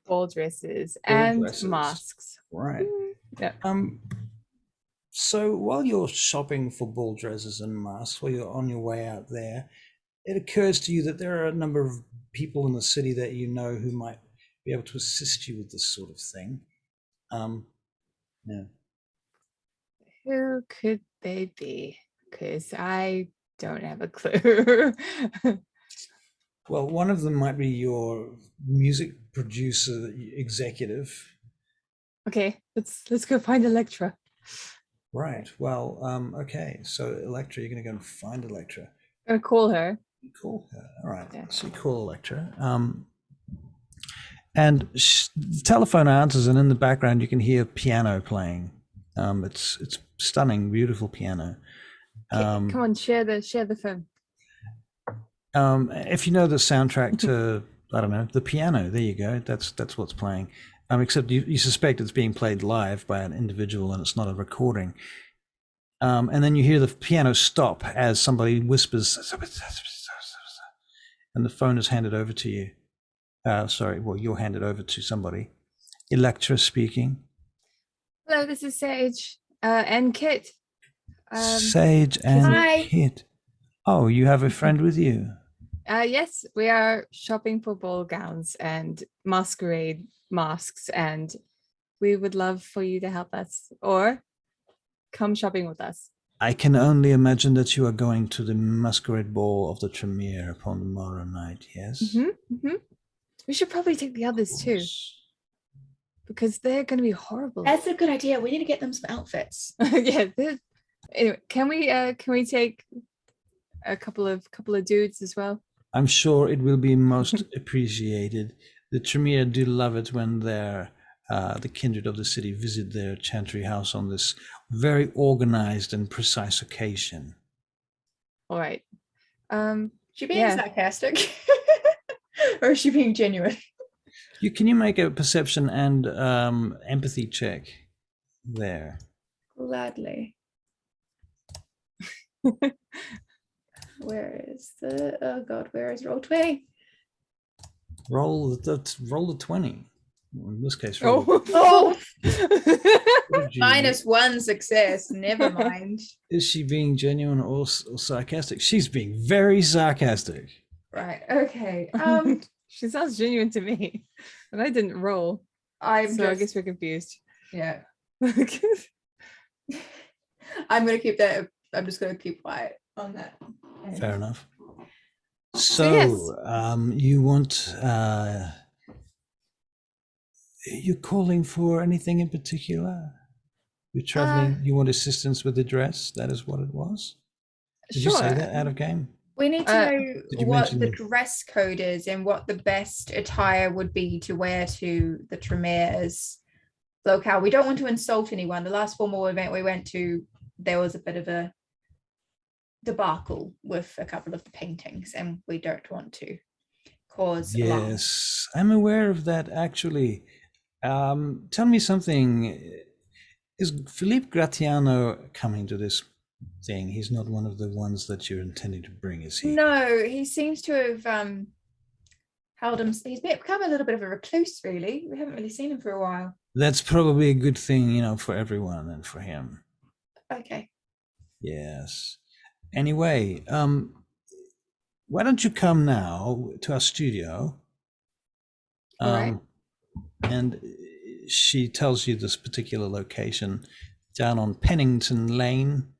ball dresses and masks. Right. Yeah. So while you're shopping for ball dresses and masks, while you're on your way out there, it occurs to you that there are a number of people in the city that you know who might be able to assist you with this sort of thing. Yeah. Who could they be? Because I don't have a clue. Well, one of them might be your music producer executive. Okay, let's go find Electra. Right. Well, okay. So Electra, you're going to go and find Electra. I'm going to call her. Call her. All right. Yeah. So you call Electra. And the telephone answers, and in the background you can hear piano playing. It's stunning, beautiful piano. Come on, share the phone. If you know the soundtrack to, I don't know, the piano, there you go. That's what's playing. Except you suspect it's being played live by an individual and it's not a recording. And then you hear the piano stop as somebody whispers, and the phone is handed over to you. You're handed over to somebody. Electra speaking. Hello, this is Sage and Kit. Sage and Hi. Kit. Oh, you have a friend with you. Yes, we are shopping for ball gowns and masquerade masks, and we would love for you to help us or come shopping with us. I can only imagine that you are going to the masquerade ball of the Tremere upon the morrow night, yes? We should probably take the others too, because they're going to be horrible. That's a good idea. We need to get them some outfits. Yeah. Anyway, can we take a couple of dudes as well? I'm sure it will be most appreciated. The Tremere do love it when the kindred of the city visit their chantry house on this very organized and precise occasion. All right. She being sarcastic, or is she being genuine? Can you make a perception and empathy check there? Gladly. Where is Roll20? Roll the 20. In this case, -1 success. Never mind. Is she being genuine or sarcastic? She's being very sarcastic. Right. Okay. She sounds genuine to me, and I didn't roll. I guess we're confused. Yeah. I'm gonna keep that. I'm just gonna keep quiet on that. Fair enough. So you want you're calling for anything in particular? You're traveling, you want assistance with the dress? That is what it was? Did you say that out of game? We need to know what the dress code is and what the best attire would be to wear to the Tremere's locale. We don't want to insult anyone. The last formal event we went to, there was a bit of a debacle with a couple of the paintings, and we don't want to cause alarm. Yes, I'm aware of that actually. Tell me something. Is Philippe Gratiano coming to this thing? He's not one of the ones that you're intending to bring, is he? No, he seems to have held him. He's become a little bit of a recluse, really. We haven't really seen him for a while. That's probably a good thing, for everyone and for him. Okay. Yes. Anyway, why don't you come now to our studio? All right. And she tells you this particular location down on Pennington Lane.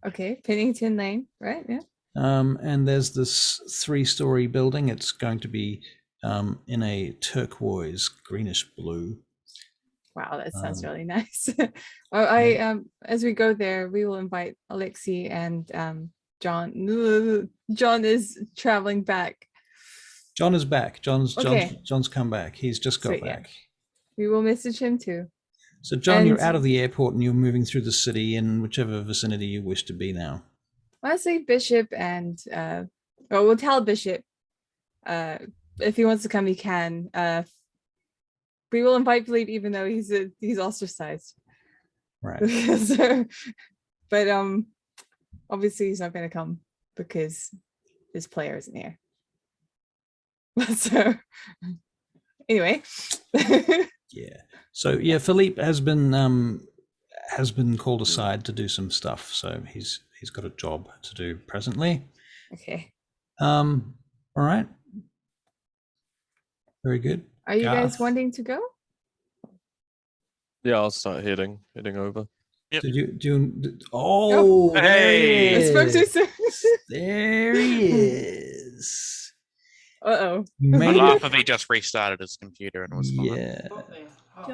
Okay, Pennington Lane, right? Yeah. And there's this 3-story building. It's going to be in a turquoise greenish blue. Wow, that sounds really nice. Well, as we go there, we will invite Alexi and John. John is traveling back. John is back. John's come back. He's just got back. Yeah. We will message him too. So John, you're out of the airport and you're moving through the city in whichever vicinity you wish to be now. I say Bishop, and we'll tell Bishop if he wants to come, he can. We will invite Philippe, even though he's ostracized. Right. But obviously he's not going to come because this player isn't here. So anyway. Yeah. So yeah, Philippe has been called aside to do some stuff. So he's got a job to do presently. Okay. All right. Very good. Are you guys wanting to go? Yeah, I'll start heading over. Yep. Oh, hey! There I spoke too soon. There he is. Uh-oh. Half of he just restarted his computer and it was fine. Yeah.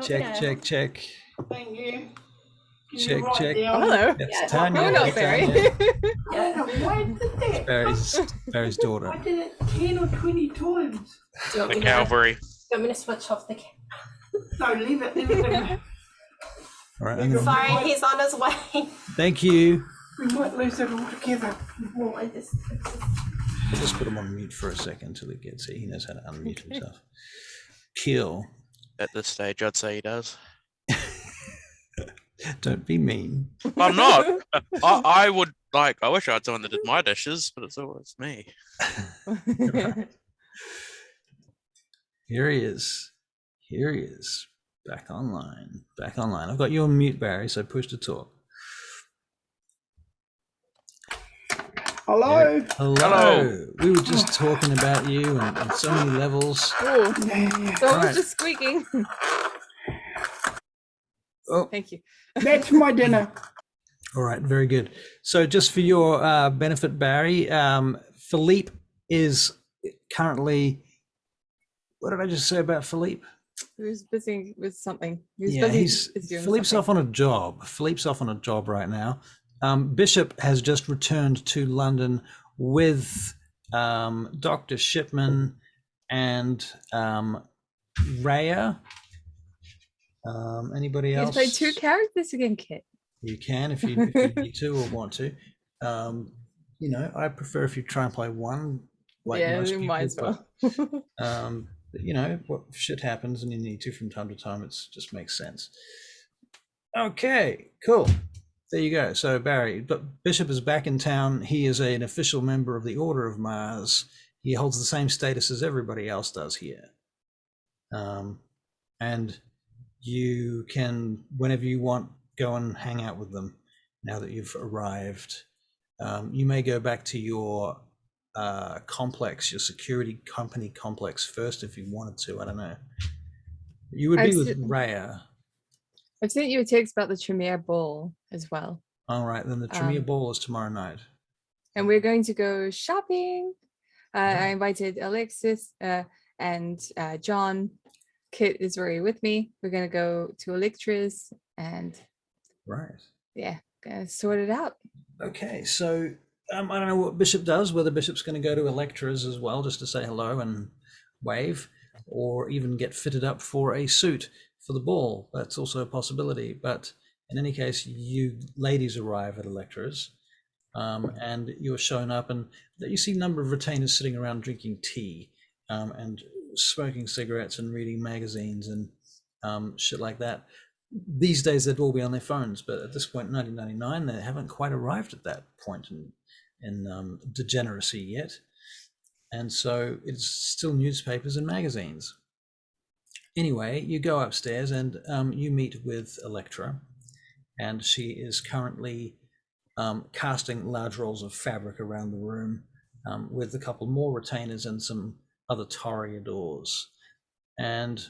Check. Thank you. Check. Oh, hello. That's Tanya. Oh, no, Barry. Barry's daughter. I did it 10 or 20 times. The cavalry. Do you want me to switch off the camera? No, leave it. All right. I'm gonna, Sorry, he's on his way. thank you. We might lose it altogether. No, I just I'll just put him on mute for a second until he gets here. He knows how to unmute himself. Kill. At this stage, I'd say he does. Don't be mean. I'm not. I would like. I wish I had someone that did my dishes, but it's always me. Here he is. Here he is. Back online. Back online. I've got you on mute, Barry, so push to talk. Hello. Hello. We were just talking about you and so many levels. Oh, Yeah. someone's Right. just squeaking. Oh, Thank you. That's my dinner. all right. Very good. So just for your benefit, Barry, Philippe is currently, what did I just say about Philippe? He was busy with something. He was Yeah, busy doing Philippe's something. off on a job. Philippe's off on a job right now. Bishop has just returned to London with Dr. Shipman and Raya. Anybody You else? play 2 characters again, Kit. You can if you need to or want to. You know, I prefer if you try and play one. Like Yeah, most you people, might as well. but, you know, what shit happens and you need to from time to time. It just makes sense. Okay, cool. There you go. So Barry, but Bishop is back in town. He is an official member of the Order of Mars. He holds the same status as everybody else does here. And you can, whenever you want, go and hang out with them now that you've arrived. You may go back to your complex, your security company complex first if you wanted to. I don't know. You would be with Raya. I've sent you a text about the Tremere Ball as well. All right, then the Tremere Ball is tomorrow night. And we're going to go shopping. I invited Alexis and John. Kit is already with me. We're going to go to Electra's and Right. yeah, gonna sort it out. Okay, so I don't know what Bishop does, whether Bishop's going to go to Electra's as well, just to say hello and wave, or even get fitted up for a suit for the ball. That's also a possibility. But in any case, you ladies arrive at Electra's, and you're shown up, and you see a number of retainers sitting around drinking tea and smoking cigarettes and reading magazines and shit like that. These days, they'd all be on their phones, but at this point in 1999, they haven't quite arrived at that point in degeneracy yet. And so it's still newspapers and magazines. Anyway, you go upstairs and you meet with Electra, and she is currently casting large rolls of fabric around the room with a couple more retainers and some other toreadors. And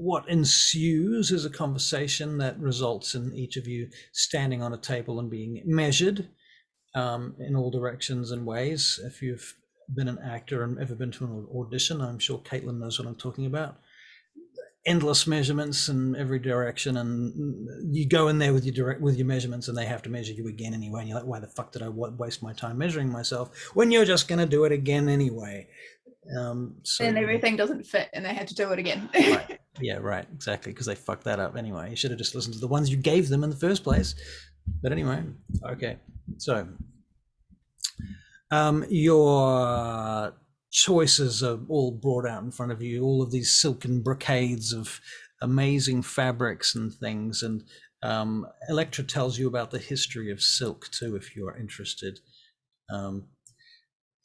what ensues is a conversation that results in each of you standing on a table and being measured in all directions and ways. If you've been an actor and ever been to an audition, I'm sure Caitlin knows what I'm talking about. Endless measurements in every direction, and you go in there with your measurements, and they have to measure you again anyway. And you're like, why the fuck did I waste my time measuring myself when you're just going to do it again anyway? So, and everything doesn't fit and they had to do it again. Right. Yeah, right, exactly, because they fucked that up anyway. You should have just listened to the ones you gave them in the first place. But anyway, okay, so your choices are all brought out in front of you, all of these silken brocades of amazing fabrics and things, and Electra tells you about the history of silk too, if you are interested.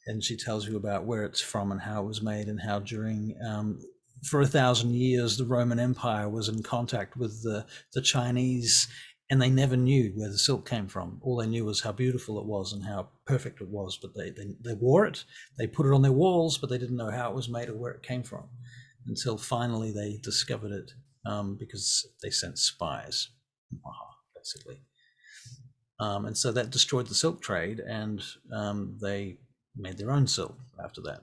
And she tells you about where it's from and how it was made, and how during for 1,000 years the Roman Empire was in contact with the Chinese, and they never knew where the silk came from. All they knew was how beautiful it was and how perfect it was, but they wore it, they put it on their walls, but they didn't know how it was made or where it came from, until finally they discovered it because they sent spies, basically. And so that destroyed the silk trade, and they made their own silk after that.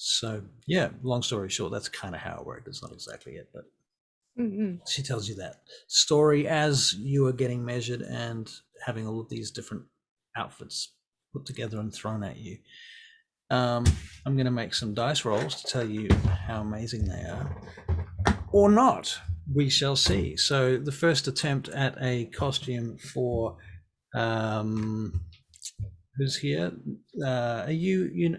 So yeah, long story short, that's kind of how it worked. It's not exactly it, but she tells you that story as you are getting measured and having all of these different outfits put together and thrown at you. I'm going to make some dice rolls to tell you how amazing they are, or not. we shall see. So the first attempt at a costume for who's here? Are you know,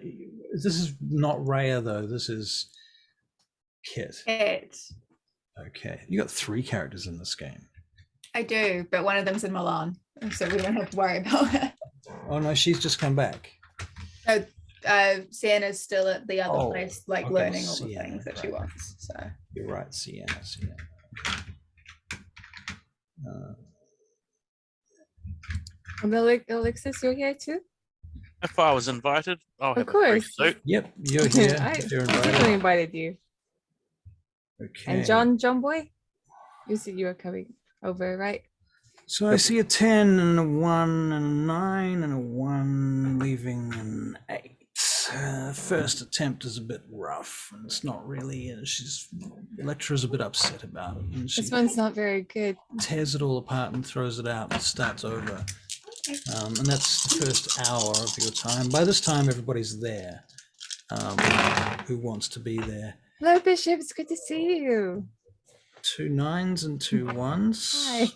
this is not Rhea though. This is Kit. Okay, you got 3 characters in this game. I do, but one of them's in Milan, so we don't have to worry about it. Oh no, she's just come back. So Sienna's still at the other place, like okay, learning all the Sienna, things that she right. wants. So You're right, Sienna. And Alexis, you're here too? If I was invited, I'll have Of course. a free suit. Yep, you're here. You're Definitely invited. invited you. Okay. And John Boy, you said you were coming over, right? So I see a 10 and a 1 and a 9 and a 1, leaving an 8. First attempt is a bit rough, and it's not really. Electra's a bit upset about it, and she This one's not very good. tears it all apart and throws it out and starts over. And that's the first hour of your time. By this time, everybody's there who wants to be there. Hello, Bishop. It's good to see you. 2 9s and 2 1s. Hi.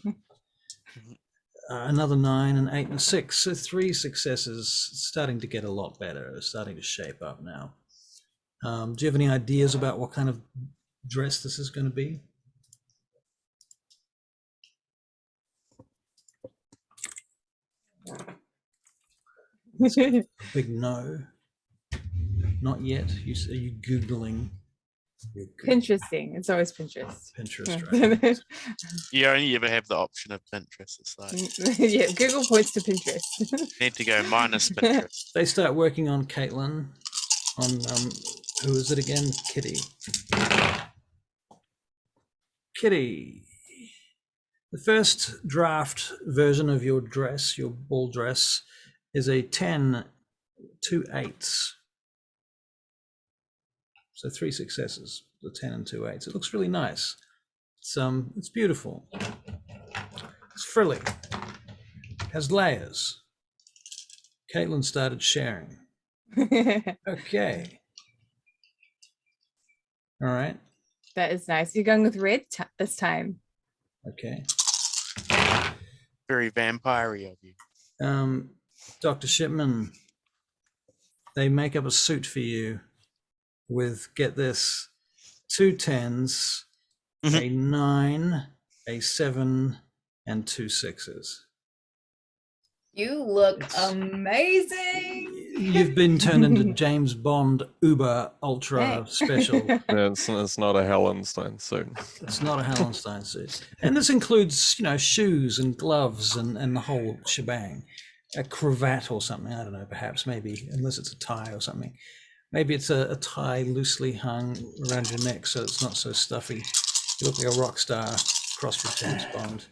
Another 9, an 8, and a 6. So 3 successes. Starting to get a lot better. Starting to shape up now. Do you have any ideas about what kind of dress this is going to be? Big no. Not yet. Are you Googling? Pinteresting. It's always Pinterest. Pinterest, right? You only ever have the option of Pinterest. It's like Yeah, Google points to Pinterest. need to go minus Pinterest. They start working on Caitlin. On who is it again? Kitty. Kitty. The first draft version of your dress, your ball dress, is a 10, 2 8s. So 3 successes, the 10 and 2 8s. It looks really nice. It's beautiful. It's frilly. It has layers. Caitlin started sharing. Okay. All right. That is nice. You're going with red this time. Okay. Very vampire-y of you. Dr. Shipman, they make up a suit for you with, get this, 2 10s, a 9, a 7, and 2 6s. you look It's- amazing. You've been turned into James Bond Uber Ultra Hey. Special. Yeah, it's not a Hellenstein suit. It's not a Hallenstein suit. And this includes, shoes and gloves and the whole shebang. A cravat or something, I don't know, perhaps, maybe, unless it's a tie or something. Maybe it's a tie loosely hung around your neck so it's not so stuffy. You look like a rock star crossed with James Bond.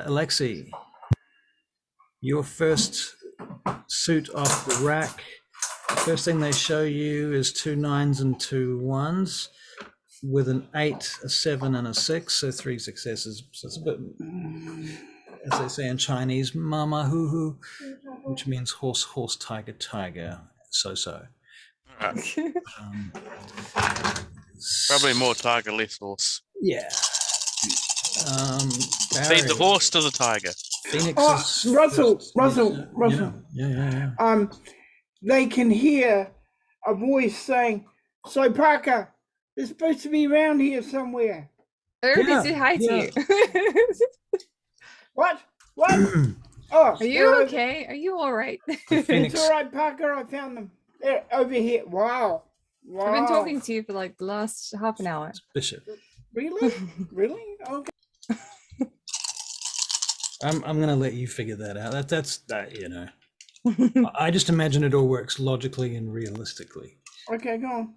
Alexei, your first suit off the rack. First thing they show you is 2 9s and 2 1s with an 8, a 7, and a 6, so 3 successes. So it's a bit, as they say in Chinese, mama hoo hoo, which means horse, horse, tiger, tiger, so. Alright. Um, Probably more tiger, less horse. Yeah. Feed the horse to the tiger. Phoenix Oh, is Russell, first. Russell. Yeah. They can hear a voice saying, "So Parker, they're supposed to be around here somewhere." Everybody Yeah, say hi to yeah. you. What? Oh, Are you okay? Are you all right? The Phoenix, It's all right, Parker. I found them. They're over here. Wow. I've been talking to you for like the last half an hour. Bishop. Really? Really? Okay. I'm gonna let you figure that out. That's I just imagine it all works logically and realistically. Okay, go on.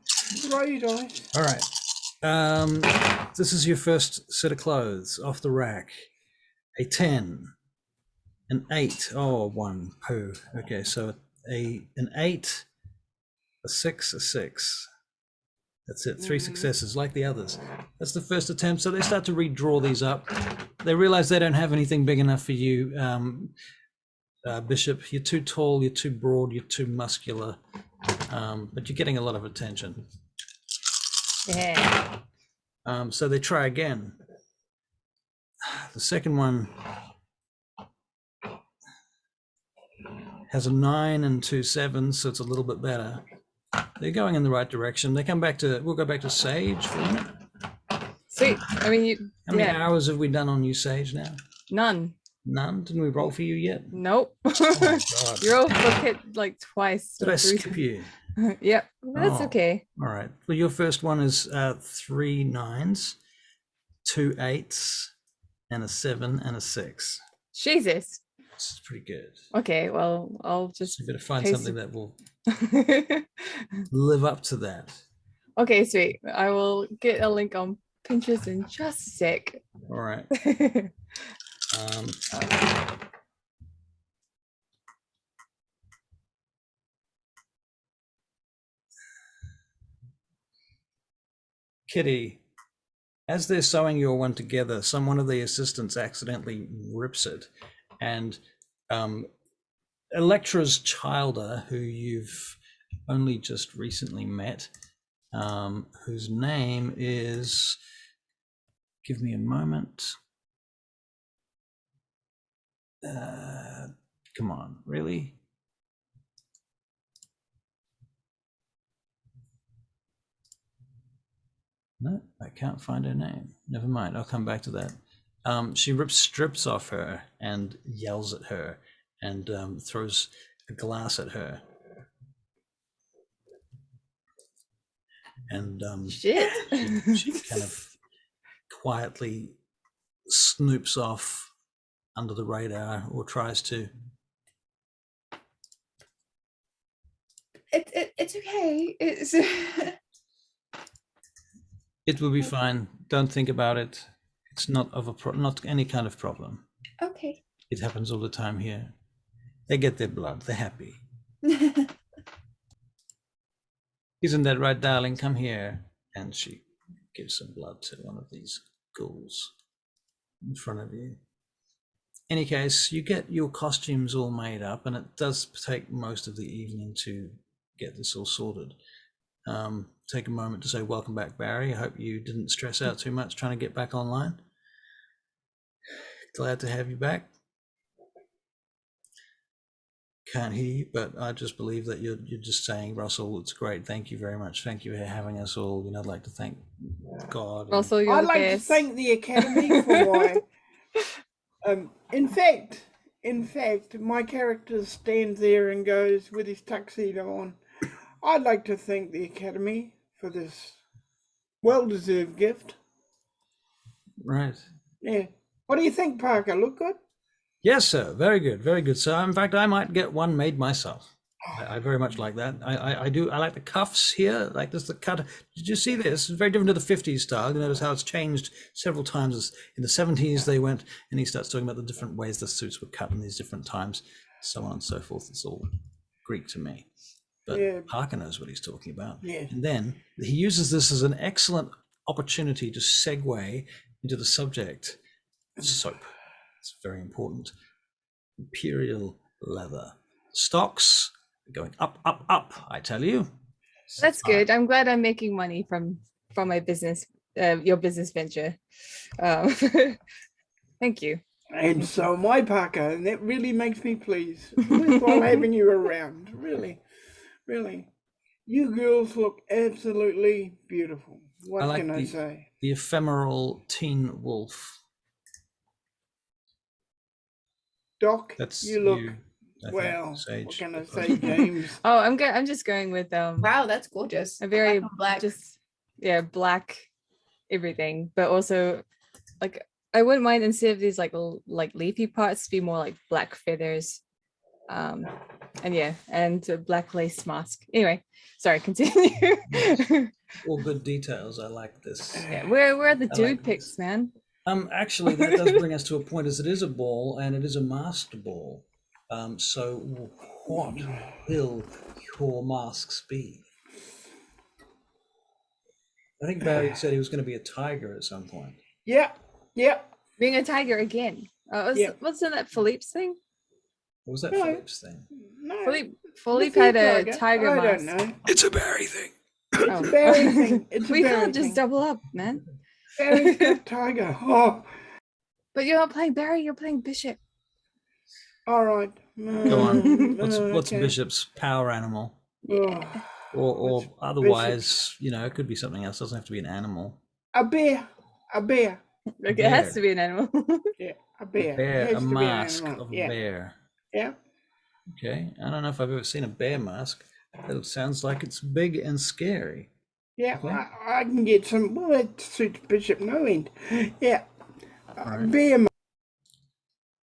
What are you doing? All right. This is your first set of clothes off the rack. A 10, an 8. Oh, 1 poo. Okay, so an 8, a 6, a 6. That's it. 3 successes, like the others. That's the first attempt. So they start to redraw these up. They realize they don't have anything big enough for you, Bishop. You're too tall. You're too broad. You're too muscular. But you're getting a lot of attention. Yeah. So they try again. The second one has a 9 and 2 7s, so it's a little bit better. They're going in the right direction. They come back to, we'll go back to Sage for a minute. Sweet. I mean, How many hours have we done on you, Sage, now? None. None? Didn't we roll for you yet? Nope. Oh, God. You're all hit like twice. Did I skip you? Yep, that's Oh. okay. All right. Well, your first one is 3 9s, 2 8s, and a 7 and a 6. Jesus. This is pretty good. Okay, well, I'll So just you better find Taste- something that will live up to that. Okay, sweet. I will get a link on Pinterest in just a sec. All right. Kitty, as they're sewing your one together, one of the assistants accidentally rips it, and Electra's Childer, who you've only just recently met, whose name is, give me a moment. Come on, really? No, I can't find her name. Never mind, I'll come back to that. She rips strips off her and yells at her and throws a glass at her. And Shit. she kind of quietly snoops off under the radar, or tries to. It's okay. It's It will be fine. Don't think about it. It's not not any kind of problem. okay. It happens all the time here. They get their blood. They're happy. Isn't that right, darling? Come here. And she gives some blood to one of these ghouls in front of you. Any case, you get your costumes all made up, and it does take most of the evening to get this all sorted. Take a moment to say welcome back, Barry. I hope you didn't stress out too much trying to get back online. Glad to have you back. Can't hear you, but I just believe that you're just saying, Russell, it's great. Thank you very much. Thank you for having us all. You know, I'd like to thank God. Also, you're I'd the like best. to thank the Academy for why. In fact, my character stands there and goes with his tuxedo on. I'd like to thank the Academy for this well-deserved gift. Right. Yeah. What do you think, Parker? Look good? Yes, sir. Very good. Very good, sir. In fact, I might get one made myself. I very much like that. I do. I like the cuffs here, like this, the cut. Did you see this? It's very different to the 50s style. You notice how it's changed several times. In the 70s, they went, and he starts talking about the different ways the suits were cut in these different times, so on and so forth. It's all Greek to me. But Yeah. Parker knows what he's talking about. Yeah. And then he uses this as an excellent opportunity to segue into the subject of soap. It's very important. Imperial leather. Stocks are going up, up, up, I tell you. That's good. I'm glad I'm making money from my business, your business venture. Thank you. And so am I, Parker, and that really makes me pleased. While having you around, really, really. You girls look absolutely beautiful. What can I say? The ephemeral teen wolf. Doc, That's you look you, I think, well. Sage. What can I say, James? Oh, I'm just going with Wow, that's gorgeous. a very Black. just black everything, but also like I wouldn't mind instead of these like leafy parts be more like black feathers, and a black lace mask. Anyway, sorry, continue. All good details. I like this. Yeah, where are the I dude like pics, this. man? Actually, that does bring us to a point, as it is a ball and it is a masked ball. So what will your masks be? I think Barry said he was going to be a tiger at some point. Yeah. Being a tiger again. What's in that Philippe's thing? What was that No. Philippe's thing? No. Philippe Is he had a tiger I mask. don't know. It's a Barry thing. It's a Barry thing. It's a We Barry can't just thing. double up, man. Barry's got tiger. Oh, But you're not playing Barry, you're playing Bishop. all right. Go on. What's okay. Bishop's power animal? Yeah. Or What's otherwise, you know, it could be something else. It doesn't have to be an animal. A bear. A bear. Like, it has to be an animal. Yeah, a bear. Bear, It has a to be an mask animal. of a Yeah. bear. Yeah. Okay, I don't know if I've ever seen a bear mask. It sounds like it's big and scary. Yeah, Okay. I can get some. Well, that suits Bishop no end. Yeah. Right. Bear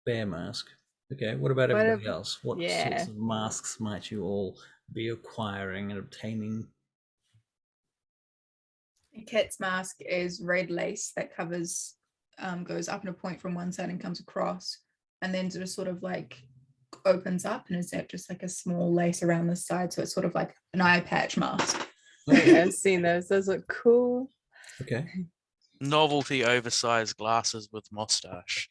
Bear mask. Okay, what about What everybody ab- else? What yeah. sorts of masks might you all be acquiring and obtaining? Kit's mask is red lace that covers, goes up in a point from one side and comes across, and then just sort of like opens up, and is that just like a small lace around the side, so it's sort of like an eye patch mask. Yeah, I've seen those. Those look cool. Okay. Novelty oversized glasses with mustache.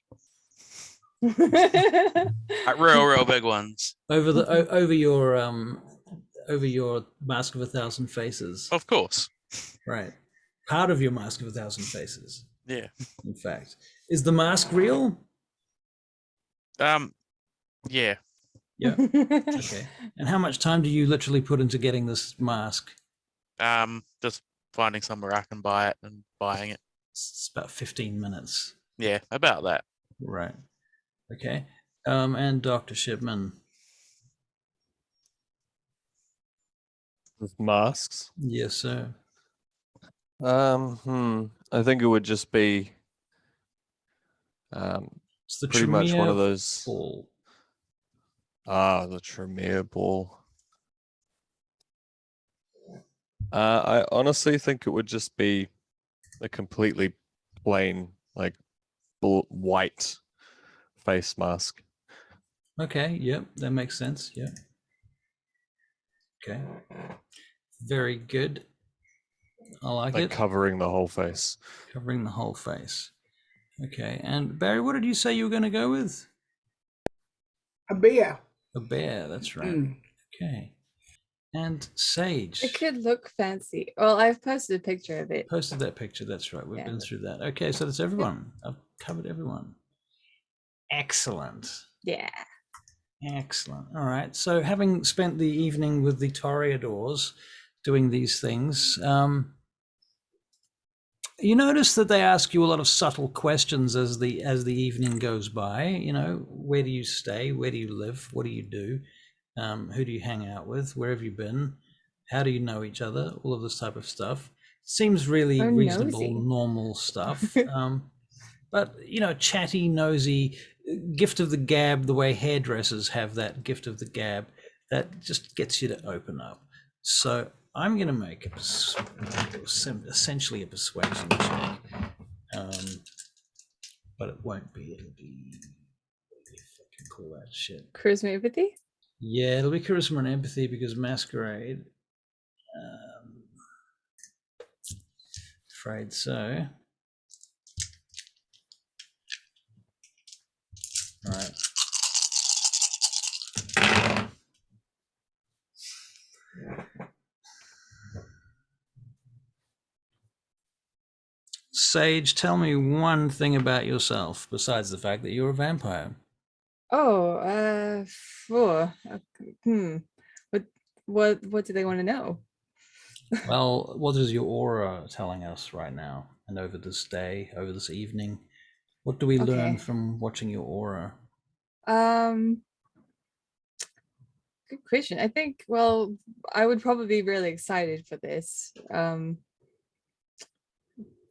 That's Like real big ones. Over your mask of 1,000 faces. Of course. Right. Part of your mask of 1,000 faces. Yeah. In fact, is the mask real? Yeah. Yeah. Okay. And how much time do you literally put into getting this mask? Just finding somewhere I can buy it and buying it. It's about 15 minutes. Yeah, about that. Right. Okay. And Dr. Shipman. With masks. Yes, sir. I think it would just be It's the pretty much one of Tremere those. ball. The Tremere ball. I honestly think it would just be a completely plain, like white face mask. Okay, yep, that makes sense. Yeah. Okay. Very good. I like Like it. covering the whole face. Covering the whole face. Okay. And Barry, what did you say you were going to go with? A bear. A bear, that's right. Mm. Okay. And Sage. It could look fancy. Well, I've posted a picture of it. Posted that picture, that's right. We've Yeah. been through that. Okay, so that's everyone. I've covered everyone. Excellent. Yeah. Excellent. All right. So having spent the evening with the Toreadors doing these things, you notice that they ask you a lot of subtle questions as the evening goes by. You know, where do you stay? Where do you live? What do you do? Who do you hang out with? Where have you been? How do you know each other? All of this type of stuff. Seems really Oh, reasonable, nosy. normal stuff. But, you know, chatty, nosy, gift of the gab, the way hairdressers have that gift of the gab, that just gets you to open up. So I'm going to make essentially a persuasion check. But it won't be. It'll be, if I can call that shit. Charisma empathy? Yeah, it'll be charisma and empathy because Masquerade. Afraid so. All right. Sage, tell me one thing about yourself besides the fact that you're a vampire. Oh, what do they want to know? Well, what is your aura telling us right now and over this day, over this evening? What do we learn Okay. from watching your aura? Good question. I think, well, I would probably be really excited for this. Probably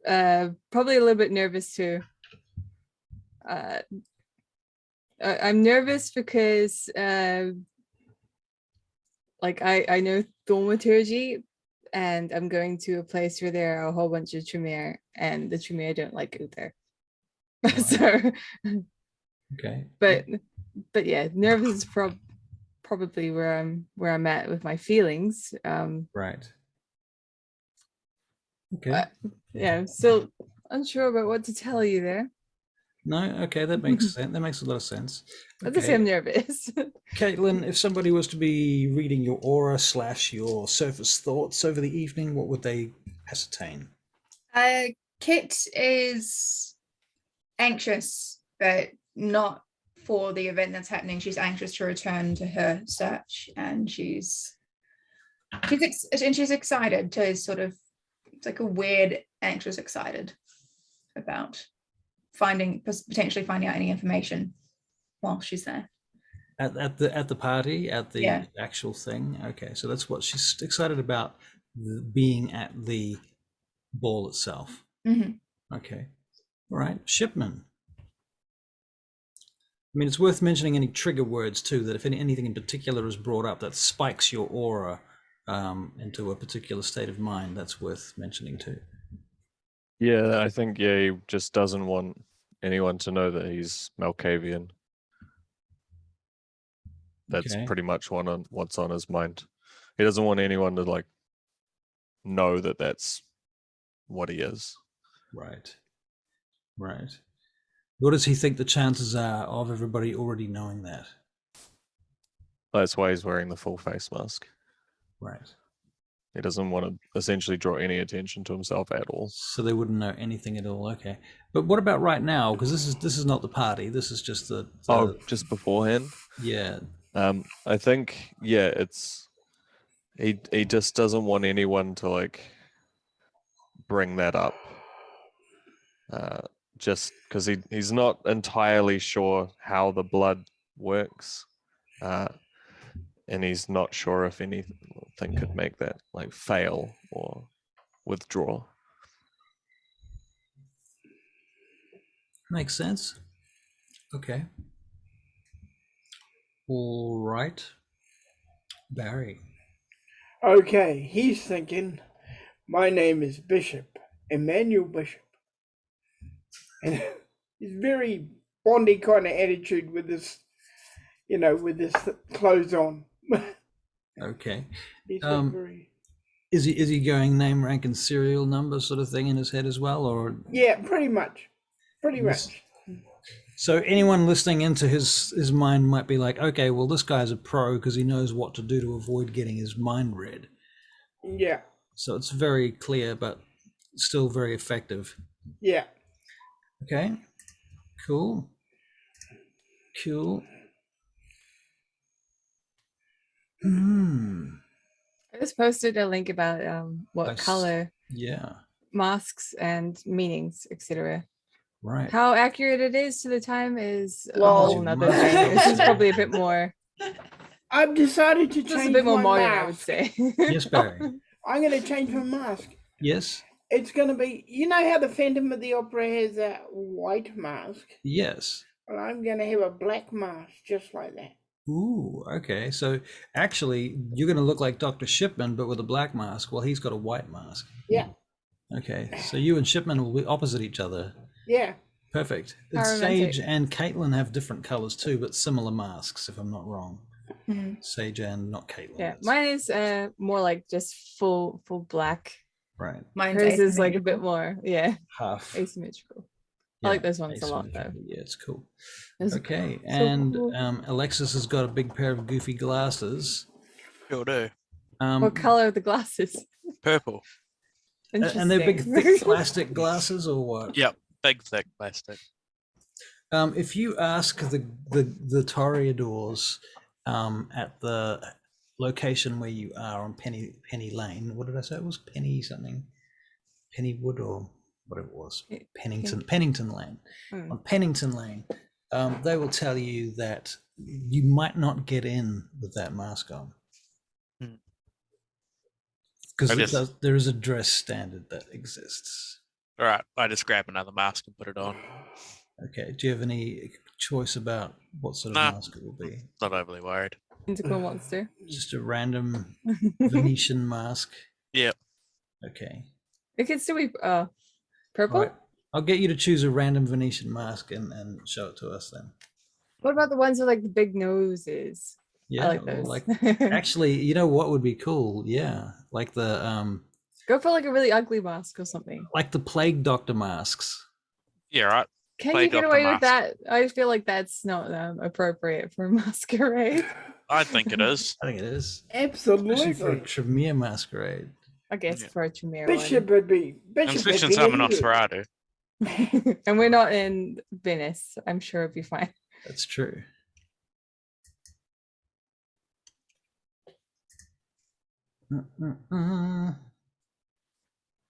a little bit nervous too. I'm nervous because like I know thaumaturgy, and I'm going to a place where there are a whole bunch of Tremere, and the Tremere don't like Uther. Right. So Okay. but yeah, nervous is probably where I'm at with my feelings. Right. Okay. Yeah, I'm still unsure about what to tell you there. No, okay, that makes sense. That makes a lot of sense. At the same, I'm nervous. Caitlin, if somebody was to be reading your aura / your surface thoughts over the evening, what would they ascertain? Kit is anxious, but not for the event that's happening. She's anxious to return to her search, and she's excited to sort of, it's like a weird, anxious, excited about potentially finding out any information while she's there. At the party, at the actual thing. Okay, so that's what she's excited about, being at the ball itself. Okay, all right, Shipman. I mean, it's worth mentioning any trigger words too, that if anything in particular is brought up that spikes your aura into a particular state of mind, that's worth mentioning too. Yeah, I think he just doesn't want anyone to know that he's Malkavian. That's pretty much what's on his mind. He doesn't want anyone to like know that that's what he is. Right. What does he think the chances are of everybody already knowing that? That's why he's wearing the full face mask. Right. He doesn't want to essentially draw any attention to himself at all. So they wouldn't know anything at all. Okay. But what about right now? Because this is not the party. This is just the just beforehand. Yeah. I think it's he just doesn't want anyone to like bring that up. Just because he's not entirely sure how the blood works, and he's not sure if anything could make that like fail or withdraw. Makes sense. Okay. All right. Barry. Okay, he's thinking, my name is Bishop, Emmanuel Bishop. And he's very Bondy kind of attitude with this, with this clothes on. Okay. He's very... Is he going name, rank, and serial number sort of thing in his head as well, or? Yeah, pretty much. So anyone listening into his mind might be like, okay, well, this guy's a pro because he knows what to do to avoid getting his mind read. Yeah. So it's very clear, but still very effective. Yeah. Okay. Cool. I just posted a link about what color masks and meanings, etc. Right. How accurate it is to the time is a Well, whole nother thing. This is probably a bit more. I've decided to change Just a bit more my modern, mask. I would say. Yes, Barry. I'm going to change my mask. Yes. It's going to be, you know how the Phantom of the Opera has that white mask? Yes. Well, I'm going to have a black mask just like that. Ooh, okay. So actually, you're going to look like Dr. Shipman, but with a black mask. Well, he's got a white mask. Yeah. Okay. So you and Shipman will be opposite each other. Yeah. Perfect. Sage and Caitlin have different colors too, but similar masks, if I'm not wrong. Sage and not Caitlin. Yeah, mine is more like just full black. Right. Hers is like a bit more, half asymmetrical. Yeah, I like those ones a lot though. Yeah, it's cool. Those okay, so and cool. Alexis has got a big pair of goofy glasses. Sure do. What color are the glasses? Purple. And they're big, thick plastic glasses, or what? Yep, big, thick plastic. If you ask the Toreadors at the location where you are on Penny Lane, what did I say? It was Penny something, Pennywood or what it was, Pennington Lane. On Pennington Lane, they will tell you that you might not get in with that mask on. Because there is a dress standard that exists. All right, I just grab another mask and put it on. Okay, do you have any choice about what sort of mask it will be? Not overly worried. Tentacle monster. Just a random Venetian mask? Yep. Okay. It can still be purple? Right. I'll get you to choose a random Venetian mask and show it to us then. What about the ones with like the big noses? Yeah, I like those. Actually, you know what would be cool? Yeah, like the go for like a really ugly mask or something. Like the plague doctor masks. Yeah, right. Can you get away with that? I feel like that's not appropriate for Masquerade. I think it is. I think it is. Absolutely. Especially for a Tremere Masquerade. I guess Yeah. for a Tremere Bishop would be. And Bishop would Fiction be summon into it. Nosferatu. one. And we're not in Venice. I'm sure it'll be fine. That's true.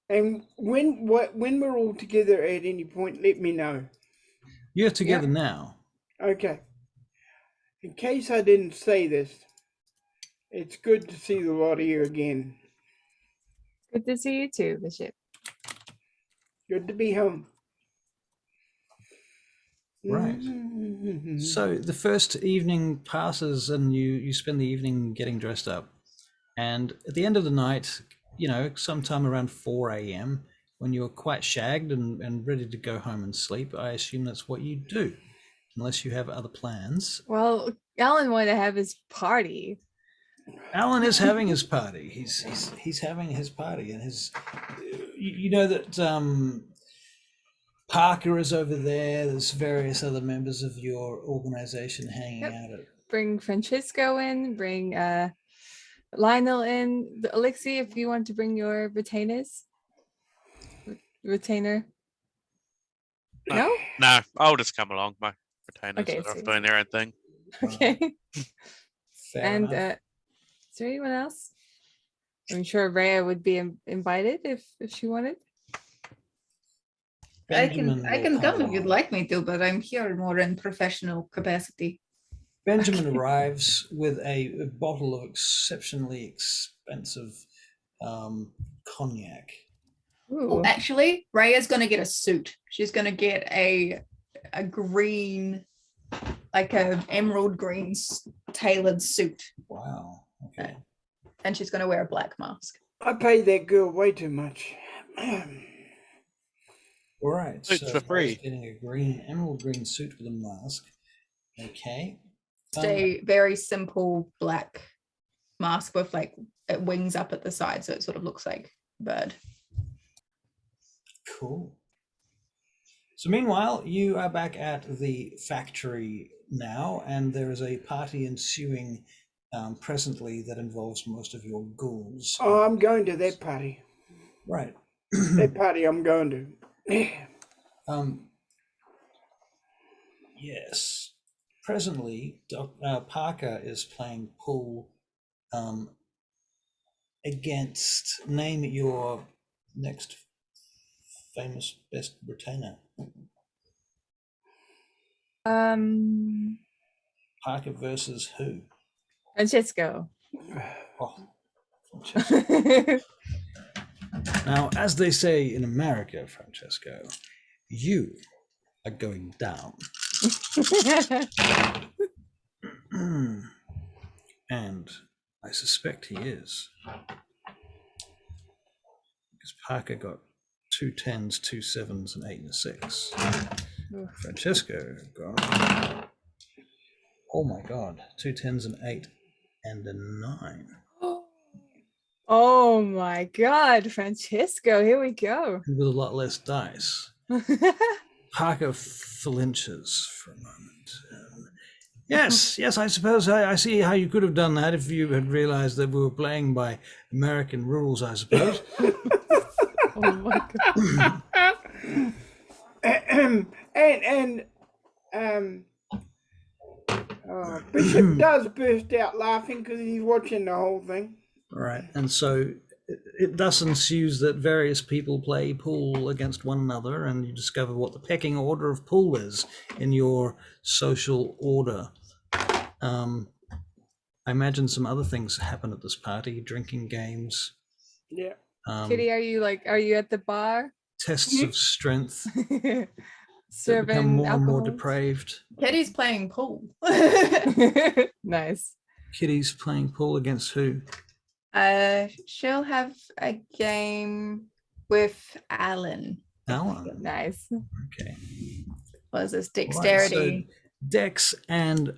And when we're all together at any point, let me know. You're together now. Okay. In case I didn't say this, it's good to see the lot of you again. Good to see you too, Bishop. Good to be home. Right. So the first evening passes and you spend the evening getting dressed up. And at the end of the night, you know, sometime around 4 a.m., when you're quite shagged and ready to go home and sleep, I assume that's what you do, unless you have other plans. Well, Alan wanted to have his party. Alan is having his party. He's having his party, and his, you know that Parker is over there. There's various other members of your organization hanging out at. Bring Francisco in. Bring Lionel in. Alexi, if you want to bring your retainers. Retainer. No? No, I'll just come along. My retainers Okay, are off sweet. doing their own thing. Okay. Fair And enough. is there anyone else? I'm sure Rhea would be invited if she wanted. I Benjamin can will come if you'd along. like me to, but I'm here more in professional capacity. Benjamin arrives with a bottle of exceptionally expensive cognac. Ooh. Well, actually, Rhea's gonna get a suit. She's gonna get a green, like a emerald green tailored suit, Wow. Okay. and she's gonna wear a black mask. I paid that girl way too much. All right. Suits So for free. Paul's getting a emerald green suit with a mask. Okay. Just a very simple black mask with like wings up at the side, so it sort of looks like a bird. Cool. So meanwhile, you are back at the factory now, and there is a party ensuing presently that involves most of your ghouls. Oh, I'm going to that party. Right. That party I'm going to. Yes. Presently, Parker is playing pool against, name your next famous best retainer. Parker versus who? Francesco. Oh, Francesco. Now, as they say in America, Francesco, you are going down. And I suspect he is. Because Parker got 2 10s, 2 7s, and 8 and a 6. Francesco got, oh my God, 2 10s, and 8 and a 9. Oh my God, Francesco, here we go. With a lot less dice. Parker flinches for a moment. Yes, I suppose I see how you could have done that if you had realized that we were playing by American rules, I suppose. Oh my God. Bishop does burst out laughing because he's watching the whole thing. All right, and so it thus ensues that various people play pool against one another, and you discover what the pecking order of pool is in your social order. I imagine some other things happen at this party, drinking games. Yeah. Kitty, are you at the bar? Tests of strength that Serving become more and more alcohol? depraved. Kitty's playing pool. Nice. Kitty's playing pool against who? She'll have a game with Alan. Alan. Nice. Okay. What is this? Right, Dexterity. so Dex and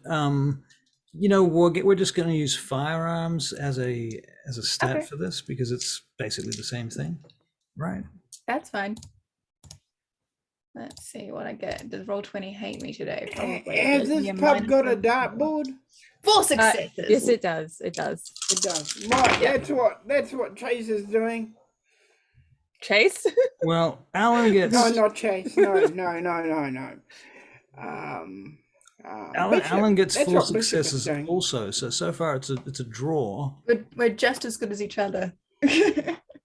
we're just going to use firearms as a stat Okay. for this because it's basically the same thing, right? That's fine. Let's see what I get. Does Roll20 hate me today? Probably. Has this pub got a dartboard? 4 successes. Yes, it does. It does. It does. Right, Yeah. that's what Chase is doing. Chase? Well, Alan gets No, not Chase. No. Bishop. Alan gets That's 4 what Bishop is successes doing. also. So far it's a draw. We're just as good as each other.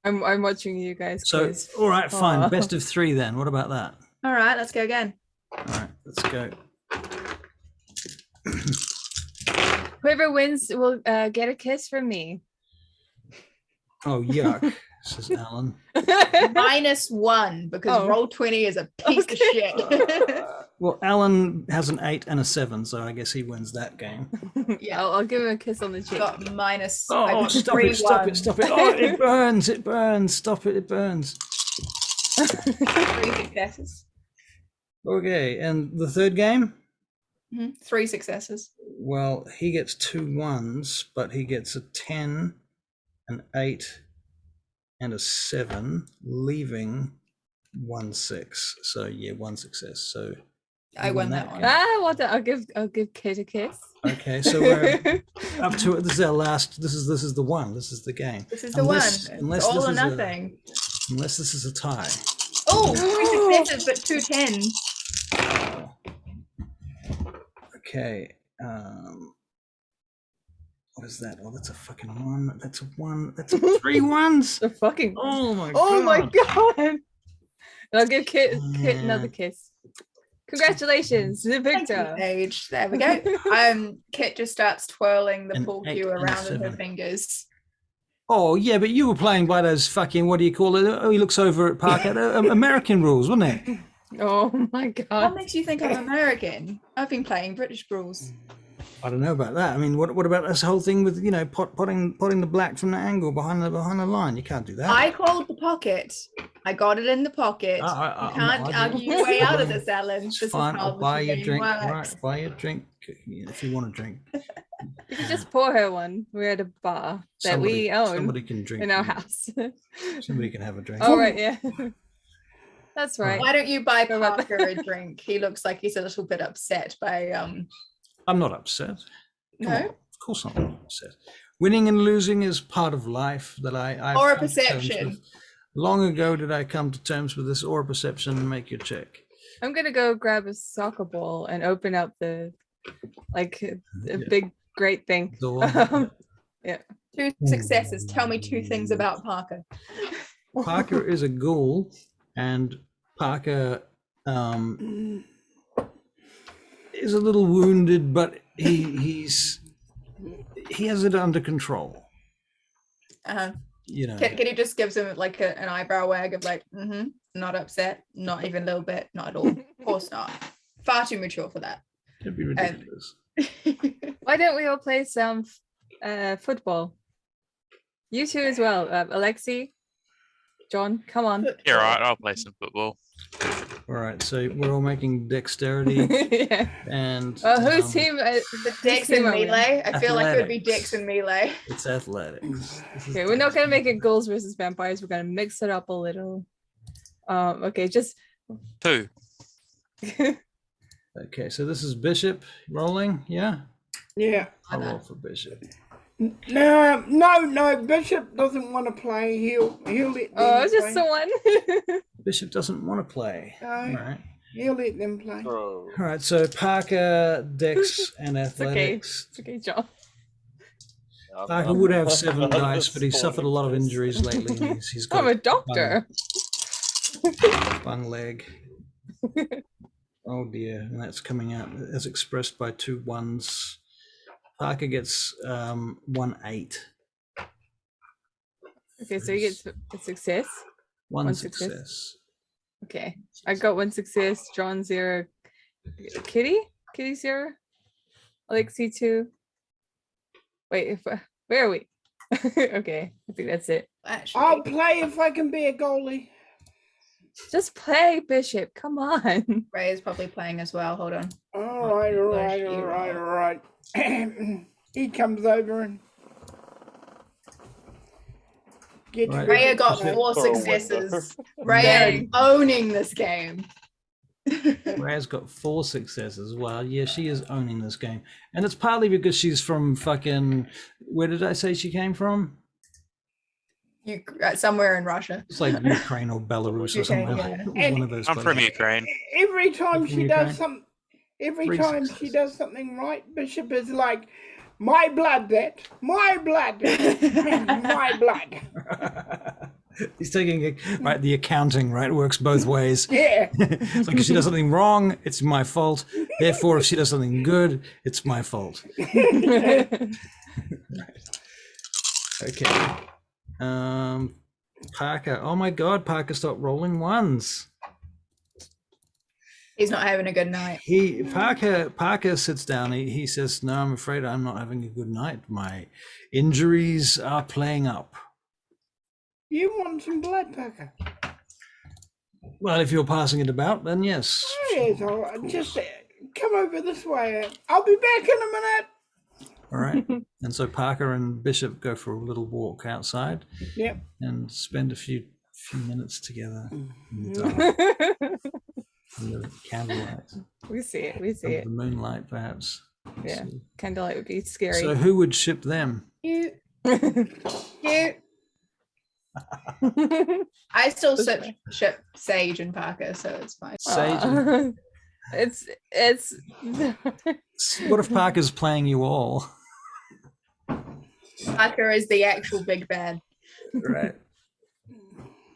I'm watching you guys. So quiz. all right, fine. Aw. Best of 3 then. What about that? All right, let's go again. All right, let's go. Whoever wins will get a kiss from me. Oh yuck, says Alan. -1 because Oh. Roll20 is a piece of shit. Well, Alan has an 8 and a 7, so I guess he wins that game. Yeah. I'll give him a kiss on the cheek. Got minus. Oh, I got stop 3 it, stop it, ones. stop it. Oh, it burns, it burns. Stop it, it burns. 3 successes. Okay, and the third game? 3 successes. Well, he gets 2 1s, but he gets a 10, an 8, and a 7, leaving 1 6. So yeah, 1 success. So I you won that one. Well done. I'll give Kit a kiss. okay, so we're up to it. This is our last. This is the one. This is the game. This is the Unless- one. unless It's all this or is a- nothing. Unless this is a tie. Oh, 3 successes, but 2 10s. Okay. What is that? Oh, that's a fucking 1. That's a 1. That's a 3 1s. The fucking. Oh my god. Oh my god! And I'll give Kit another Yeah. kiss. Congratulations, the Thank you, victor. Sage. There we go. Kit just starts twirling the An pool 8 cue and a around in her 7. fingers. Oh yeah, but you were playing by those fucking, what do you call it? Oh, he looks over at Parker. American rules, wasn't it? Oh my What god. makes you think I'm American? I've been playing British rules. I don't know about that. I mean, what about this whole thing with, you know, potting the black from the angle behind the line? You can't do that. I called the pocket. I got it in the pocket. I- You I'm can't not argue arguing. your way out of this, Ellen. It's This fine. is how I'll buy you a game drink. works. Right, buy you a drink if you want a drink. You can just pour her one. We're at a bar that we own Somebody can drink in our from it. house. Somebody can have a drink. Oh right, yeah. That's right. Why don't you buy Go about Parker a drink? He looks like he's a little bit upset by I'm not upset. Come on. no Of course I'm not upset. Winning and losing is part of life that I've or a come to terms perception. with. Long ago did I come to terms with this aura perception and make your check. I'm gonna go grab a soccer ball and open up the big great thing. Door. 2 successes. Tell me 2 things about Parker. Parker is a ghoul, and Parker is a little wounded, but he has it under control. You know. Kitty just gives him like an eyebrow wag of like, not upset, not even a little bit, not at all. Of course not. Far too mature for that. It'd be ridiculous. Why don't we all play some football? You two as well, Alexi, John. Come on. Yeah, right. I'll play some football. All right, so we're all making dexterity Yeah. and Whose team? The Dex team and are we? melee. I feel like it would be Athletics. Dex and melee. it's athletics. This is Okay, we're not gonna make it ghouls versus vampires. We're gonna mix it up a little. Okay, just 2. Okay, so this is Bishop rolling, yeah? Yeah. I'll roll for Bishop. No, Bishop doesn't want to play. He'll let them it's just play. someone. Bishop doesn't want to play. No. All right. He'll let them play. Bro. All right, so Parker, Dex, and okay. athletics. It's okay, John. Parker would have 7 dice, but he's Spawn suffered a lot of interest. injuries lately. and He's got I'm a doctor. bung leg. Oh dear, and that's coming out as expressed by 2 1s. Parker gets 1 8. Okay, so he gets a success. 1 One success. success. Okay, I got 1 success. John 0. Kitty 0. Alexi 2. Wait, where are we? Okay, I think that's it. I'll play if I can be a goalie. Just play, Bishop. Come on. Ray is probably playing as well. Hold on. All right. He comes over and gets Right. Raya got Bishop. 4 For a successes. winner. Raya owning this game. Raz got 4 successes. Wow, yeah, she is owning this game. And it's partly because she's from fucking, where did I say she came from? Somewhere in Russia. It's like Ukraine or Belarus or Ukraine, something. yeah. It was And one of those I'm from places. Ukraine. Every time From she Ukraine? does some, every 3 time she successes. does something right, Bishop is like, my blood, that, my blood, my blood. He's taking right the accounting, right? It works both ways. Yeah. It's like if she does something wrong, it's my fault. Therefore, if she does something good, it's my fault. Okay. Parker. Oh my God, Parker stopped rolling ones. He's not having a good night. Parker sits down. He says, "No, I'm afraid I'm not having a good night. My injuries are playing up." You want some blood, Parker? Well, if you're passing it about, then yes. Yes, all right. Just come over this way. I'll be back in a minute. All right. And so Parker and Bishop go for a little walk outside. Yep. And spend a few minutes together in the dark, in the candlelight, We see it. We see under it. the moonlight, perhaps. Yeah. So- Candlelight would be scary. So who would ship them? Cute. Cute. I still ship Sage and Parker, so it's fine. Sage. and- It's What if Parker's playing you all? Parker is the actual big bad. Right.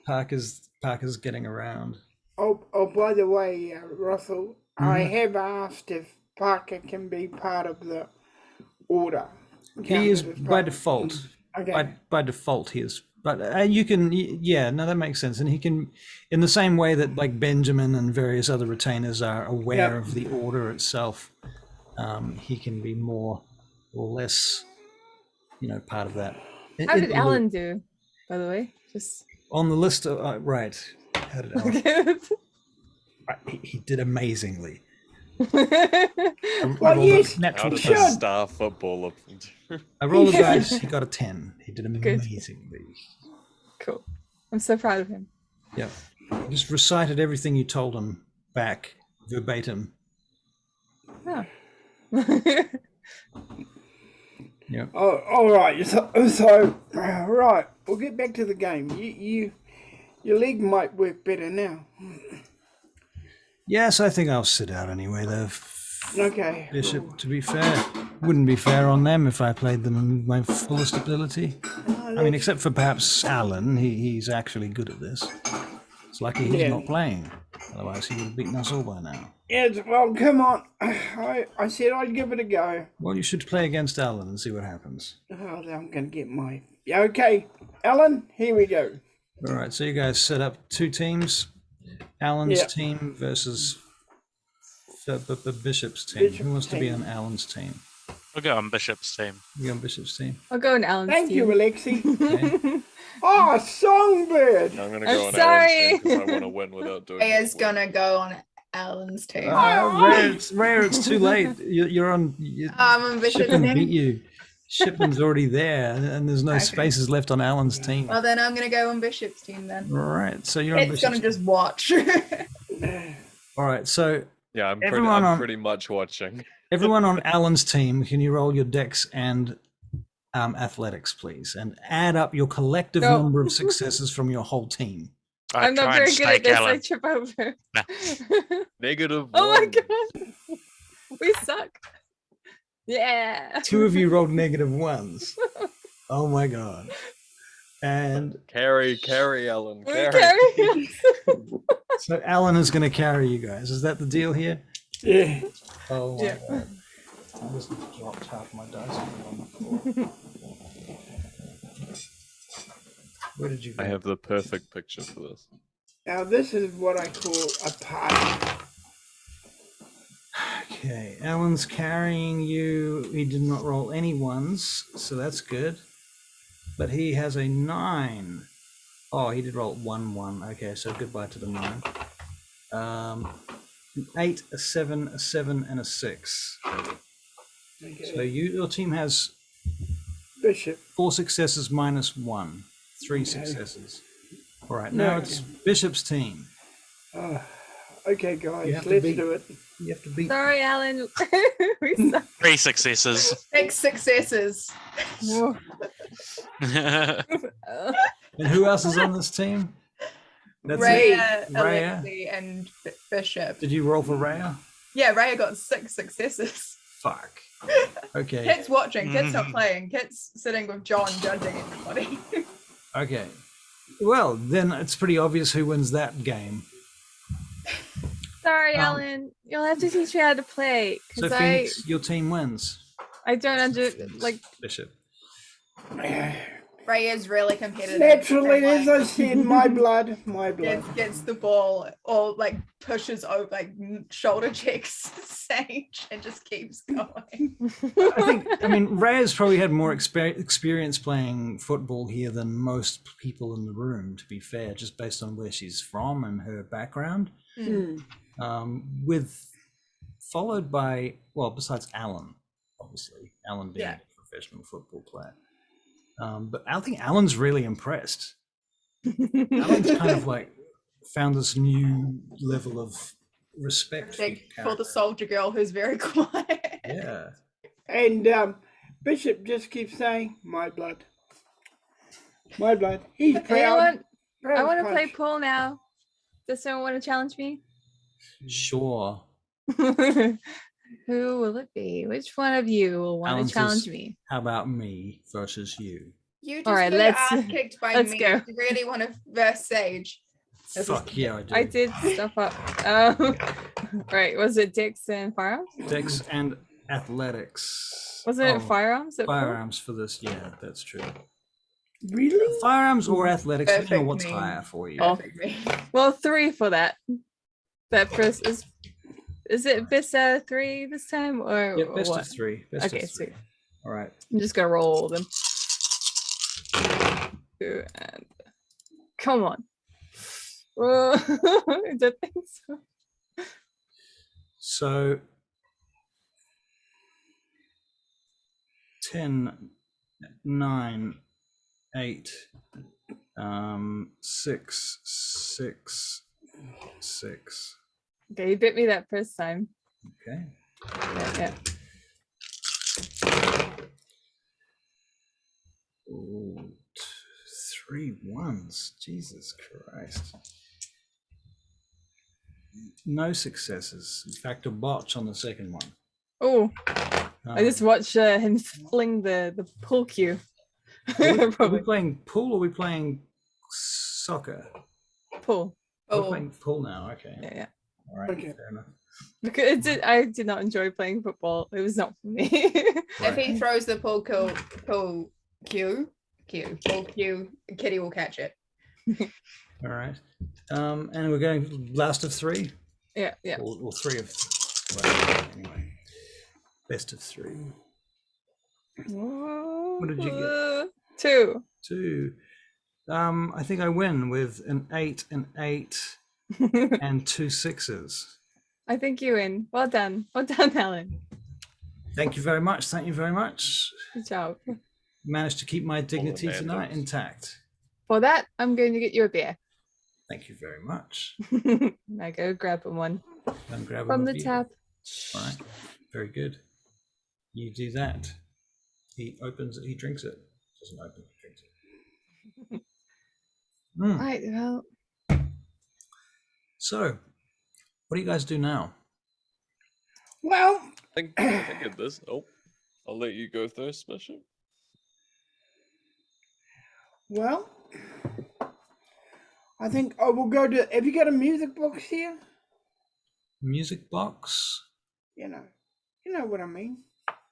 Parker's getting around. Oh, by the way, Russell, I Mhm. have asked if Parker can be part of the order. He is Counted as by part- default. Okay. By default, he is. But you can, yeah, no, that makes sense. And he can, in the same way that like Benjamin and various other retainers are aware Yep. of the order itself, he can be more or less, part of that. how did Alan do, by the way? Just On the list of, right. How did Alan? good. He did amazingly. Well, yes, Natural Out of Sure. a 10. star footballer. I rolled the dice, he got a 10. He did amazingly. Cool. I'm so proud of him. Yeah. He just recited everything you told him back verbatim. Oh. Yeah. Oh, all right. So, right, we'll get back to the game. Your leg might work better now. Yes, I think I'll sit out anyway, though. Okay. Bishop, to be fair, wouldn't be fair on them if I played them in my fullest ability. I mean, except for perhaps Alan, he's actually good at this. It's lucky he's Yeah. not playing. Otherwise, he would have beaten us all by now. Yes, well, come on. I said I'd give it a go. Well, you should play against Alan and see what happens. Oh, I'm going to get my... Okay, Alan, here we go. All right, so you guys set up 2 teams. Alan's Yeah. team versus Bishop's team. Who wants to be team. on Alan's team? We'll go on Bishop's team. You on Bishop's team? I'll go in Alan's Thank you, team. Alexi. Okay. Oh, Songbird. I'm gonna I'm go on sorry. because I want to win without doing Is it. gonna go on Alan's team. Rare, it's too late. You're on. I'm on Bishop's Shipman team. beat you. Shipman's already there, and there's no Okay. spaces left on Alan's team. Well, then I'm gonna go on Bishop's team then. All right, so you're on It's Bishop's. gonna just watch. All right, so Yeah, Everyone on- I'm pretty much watching. everyone on Alan's team, can you roll your dex and athletics, please, and add up your collective No. number of successes from your whole team. I'm not try very and good at snake this. I Alan. trip over. No. Negative Oh my 1. god. We suck. Yeah. 2 of you rolled -1s. Oh my god! And Carry, Alan. We Carry. carry. so Alan is going to carry you guys. Is that the deal here? Yeah. Oh my Yeah. god! I just dropped half my dice on the floor. Where did you go? I have the perfect picture for this. Now, this is what I call a party. Okay, Alan's carrying you. He did not roll any 1s, so that's good. But he has a 9. Oh, he did roll 1. Okay, so goodbye to the 9. An 8, a 7, a 7, and a 6. Okay. So your team has Bishop. 4 successes minus 1. 3 Okay. successes. All right, now No. it's Bishop's team. Okay, guys, You have to let's beat- do it. You have to beat. Sorry, Alan. We suck. 3 successes. 6 successes. Whoa. And who else is on this team? That's Raya, it. Raya. Alexi, and Bishop. Did you roll for Raya? Yeah, Raya got 6 successes. Fuck. Okay. Kit's watching. Kit's not playing. Kit's sitting with John judging everybody. Okay. Well, then it's pretty obvious who wins that game. Sorry, Alan. You'll have to teach me how to play So because Phoenix, your team wins. I don't Bishop. Raya's really competitive. Naturally, and, as I said, my blood, my blood. gets the ball or like pushes over, like shoulder checks Sage and just keeps going. I mean, Raya's probably had more experience playing football here than most people in the room, to be fair, just based on where she's from and her background. Followed by, well, besides Alan, obviously, Alan being a professional football player. But I think Alan's really impressed. Alan's kind of like found this new level of respect for the soldier girl who's very quiet. Yeah. And Bishop just keeps saying, my blood. My blood. He's proud. I want to play pool now. Does someone want to challenge me? Sure. Who will it be? Which one of you will want to challenge me? How about me versus you? You just all right, got let's ass kicked by let's me. go. You really want to verse Sage? Fuck yeah, I do. I did stuff up. Right, was it Dex and firearms? Dex and athletics. Wasn't it firearms? Firearms for this, yeah, that's true. Really? Firearms or athletics? I don't know Perfect what's me. higher for you. Oh. Well, 3 for that. That first is it best out of 3 this time or Yeah, best what? of 3. Best Okay, of 3. sweet. All right. I'm just gonna roll them. 2 and come on. I don't think so. So 10, 9, 8, 6, 6, 6. Okay, you bit me that first time. Okay. Yeah. Ooh, 3 1s. Jesus Christ. No successes. In fact, a botch on the second one. Oh, I just watched him fling the pool cue. Are we playing pool or are we playing soccer? Pool. We're playing pool now. Okay. Yeah. All right. Okay. Fair enough. Because I did not enjoy playing football. It was not for me. If he throws the pool cue, Kitty will catch it. All right. And we're going last of 3? Yeah. Or 3 of, well, anyway. Best of 3. What did you get? 2. 2. I think I win with an 8, an 8, and 2 6s. I think you win. Well done, Alan. Thank you very much. Thank you very much. Good job. Managed to keep my dignity tonight intact. For that, I'm going to get you a beer. Thank you very much. I go grab one I'm grabbing from a the beer. tap. All right. Very good. You do that. He opens it. He drinks it. Doesn't open it. He drinks it. Right. Well, So, what do you guys do now? Well, I think it does. Oh, I'll let you go first, Bishop. well, I think I will go to. Have you got a music box here? Music box. You know what I mean.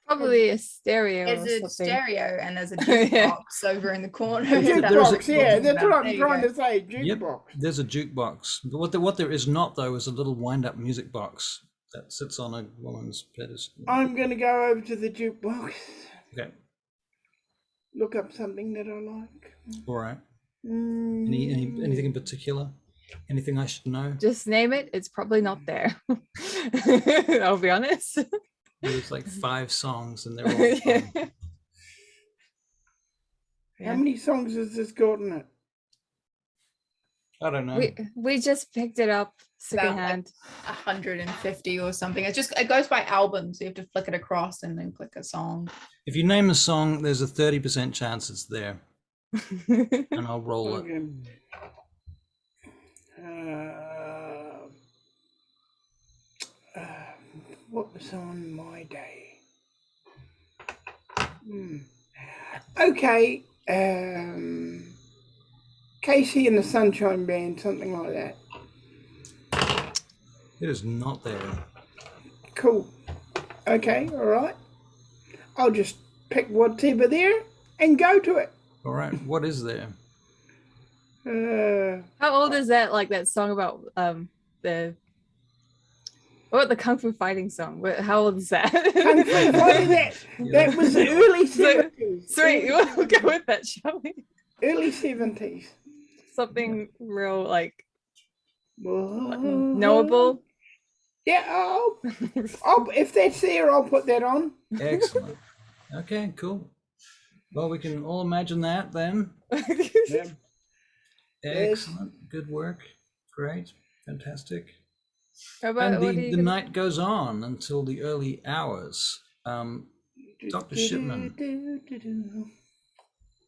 probably a stereo. There's or a something. stereo and there's a jukebox over in the corner. Jukebox, yeah, that's what There I'm you trying go. to say. Yep. Jukebox. There's a jukebox. But what there is not, though, is a little wind-up music box that sits on a woman's pedestal. I'm going to go over to the jukebox. Okay. Look up something that I like. All right. Mm, Anything in particular? Anything I should know? Just name it. It's probably not there. I'll be honest. There's like 5 songs and they're all fun. How Yeah. many songs has this got in it? I don't know. We just picked it up About, secondhand. 150 or something. It goes by albums. So you have to flick it across and then click a song. If you name a song, there's a 30% chance it's there, and I'll roll it. Okay. What was on my day? Okay. Casey and the Sunshine Band, something like that. It is not there. Cool. Okay, all right. I'll just pick whatever there and go to it. All right, what is there? How old is that? Like that song about the Kung Fu fighting song? How old is that? Kung Fu fighting, that was the early 70s. Sorry, we'll go with that, shall we? Early 70s. Something real like Whoa. knowable. Yeah, I'll if that's there, I'll put that on. Excellent. Okay, cool. Well, we can all imagine that then. Yeah. Excellent. Good work. Great. Fantastic. How about, And what are the you gonna- night goes on until the early hours. Dr. Shipman.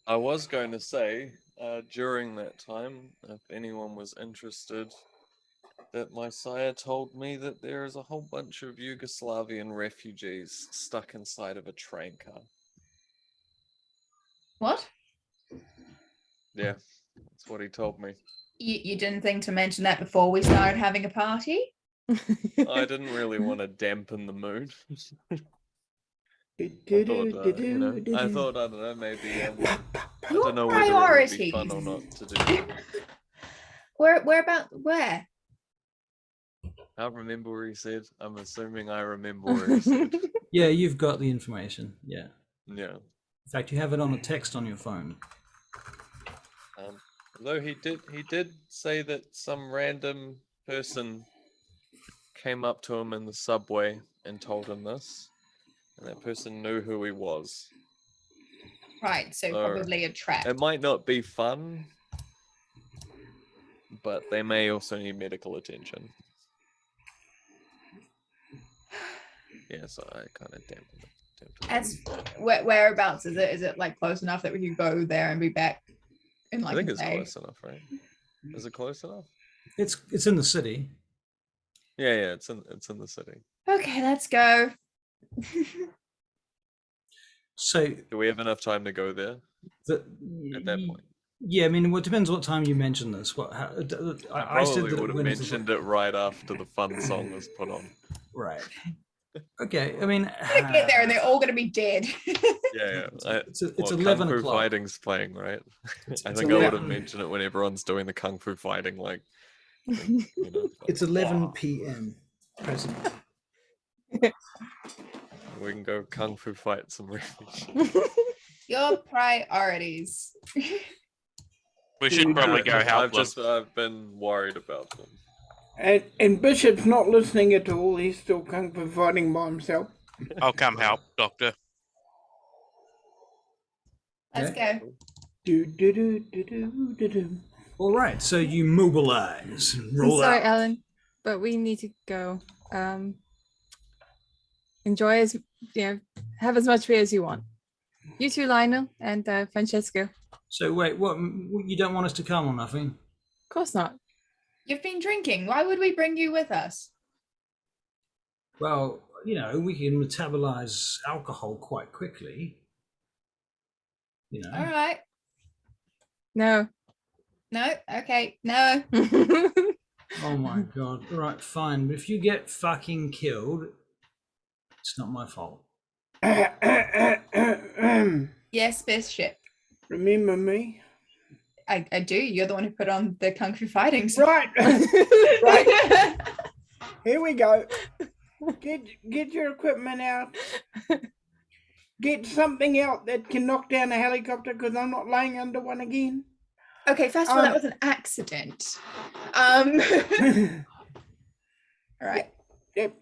I was going to say, during that time, if anyone was interested, that my sire told me that there is a whole bunch of Yugoslavian refugees stuck inside of a train car. What? Yeah, that's what he told me. You didn't think to mention that before we started having a party? I didn't really want to dampen the mood. I thought, I don't know, maybe I don't know whether it would be fun or not to do. Where? I can't remember where he said. I'm assuming I remember where he said. Yeah, you've got the information. Yeah. Yeah. In fact, you have it on a text on your phone. Although he did say that some random person came up to him in the subway and told him this, and that person knew who he was. Right, so probably a trap. It might not be fun, but they may also need medical attention. Yeah, so I kind of dampened it. As whereabouts is it? Is it like close enough that we could go there and be back in like I think a it's day? close enough, right? Is it close enough? It's in the city. Yeah, it's in the city. Okay, let's go. So Do we have enough time to go there at that point? Yeah, I mean, it depends what time you mention this. I said Probably that would have mentioned it right after the fun song was put on. Right. Okay, I mean, We're gonna get there and they're all gonna be dead. Yeah. it's 11 Kung Fu o'clock. Fighting's playing, right? I think 11. I would have mentioned it when everyone's doing the Kung Fu Fighting, like, you know. It's 11 p.m. present. We can go Kung Fu fight some refugees. Your priorities. We should probably go help them. I've been worried about them. And Bishop's not listening at all. He's still Kung Fu fighting by himself. I'll come help, Doctor. Let's go. All right, so you mobilize and I'm roll sorry, out. Alan, but we need to go. Enjoy have as much beer as you want. You too, Lionel and Francesco. So wait, what? You don't want us to come or nothing? Of course not. You've been drinking. Why would we bring you with us? Well, we can metabolize alcohol quite quickly. All right. No. No. Okay. No. Oh my god. All right, fine. But if you get fucking killed, it's not my fault. Yes, Bishop. Remember me? I do. You're the one who put on the Kung Fu fighting. Right. Right. Here we go. Get your equipment out. Get something out that can knock down a helicopter, because I'm not laying under one again. Okay, first of all, that was an accident. All right. Yep.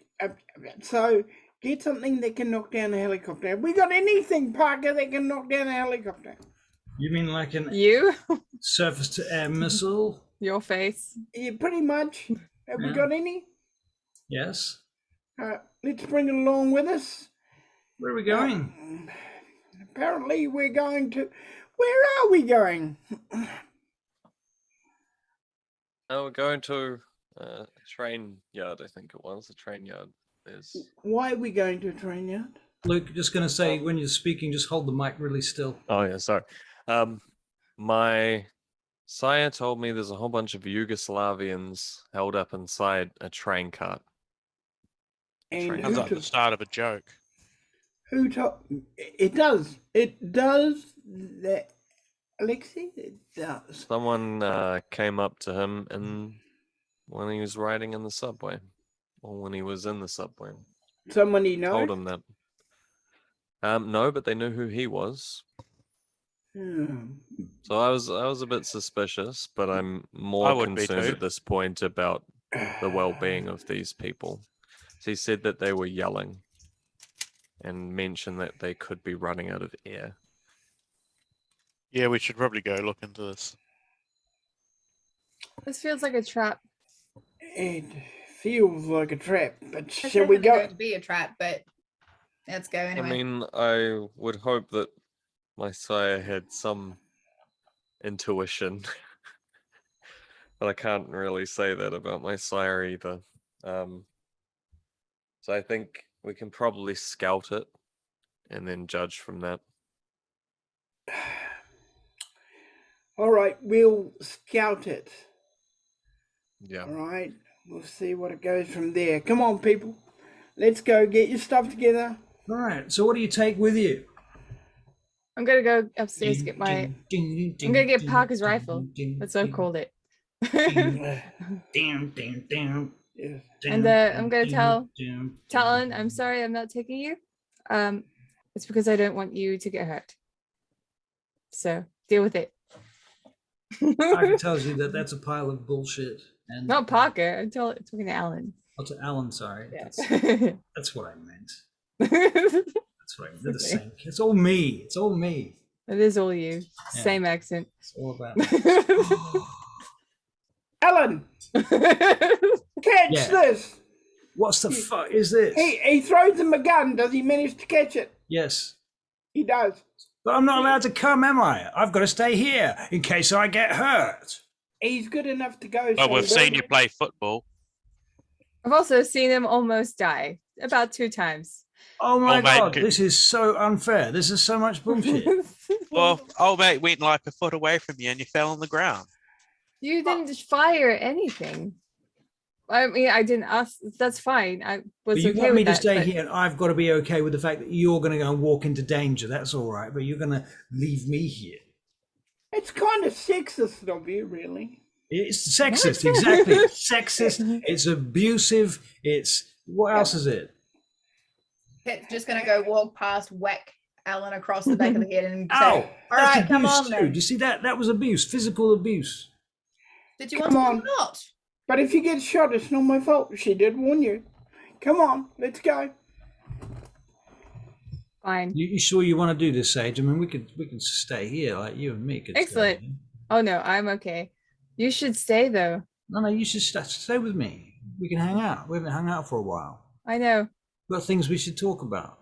So get something that can knock down a helicopter. Have we got anything, Parker, that can knock down a helicopter? You mean like an You? surface-to-air missile? Your face. Yeah, pretty much. Have we Yeah. got any? Yes. Let's bring it along with us. Where are we going? Apparently we're going to... Where are we going? We're going to a train yard, I think it was. A train yard. Why are we going to a train yard? Luke, just going to say, when you're speaking, just hold the mic really still. Oh, yeah, sorry. My sire told me there's a whole bunch of Yugoslavians held up inside a train cart. And Sounds like the start of a joke. who told... It does. It does that. Alexei, it does. Someone came up to him and when he was riding in the subway, or when he was in the subway, Someone he knows? told him that. No, but they knew who he was. So I was a bit suspicious, but I'm more concerned at this point about the well-being of these people. So he said that they were yelling and mentioned that they could be running out of air. Yeah, we should probably go look into this. This feels like a trap. It feels like a trap, but It's shall we definitely go? going to be a trap, but let's go anyway. I mean, I would hope that my sire had some intuition, but I can't really say that about my sire either. So I think we can probably scout it and then judge from that. All right, we'll scout it. Yeah. All right, we'll see what it goes from there. Come on, people. Let's go. Get your stuff together. All right. So what do you take with you? I'm gonna go upstairs to get my. I'm gonna get Parker's rifle. That's what I called it. Damn. Yes. And I'm gonna tell Talon, I'm sorry, I'm not taking you. It's because I don't want you to get hurt. So deal with it. Parker tells you that that's a pile of bullshit. And Not Parker. I'm talking to Alan. Oh, to Alan, sorry. Yeah. That's what I meant. That's what I meant. They're the same. It's all me. It's all me. It is all you. Yeah. Same accent. It's all about Alan, catch Yeah. this. What's the fuck is this? He throws him a gun. Does he manage to catch it? Yes. He does. But I'm not allowed to come, am I? I've got to stay here in case I get hurt. He's good enough to go. Well, so we've he seen you doesn't- play football. I've also seen him almost die about 2 times. Oh my Oh, mate, god, good. this is so unfair. This is so much bullshit. Well, old mate went like a foot away from you and you fell on the ground. You didn't fire anything. I mean, I didn't ask. That's fine. I But was you okay want me with to that, stay but- here and I've got to be okay with the fact that you're going to go and walk into danger. That's all right. But you're going to leave me here. It's kind of sexist of you, really. It's sexist, exactly. Sexist. It's abusive. It's what else is it? Kit's just gonna go walk past, whack Alan across the back of the head, and say, Ow! "All That's right, come abuse on too. then." Do you see that? That was abuse, physical abuse. Did you want Come to on. or not? But if you get shot, it's not my fault. She did warn you. Come on, let's go. Fine. You sure you want to do this, Sage? I mean, we could stay here, like you and me could. Excellent. Stay here. Oh no, I'm okay. You should stay though. No, you should stay with me. We can hang out. We haven't hung out for a while. I know. We've got things we should talk about.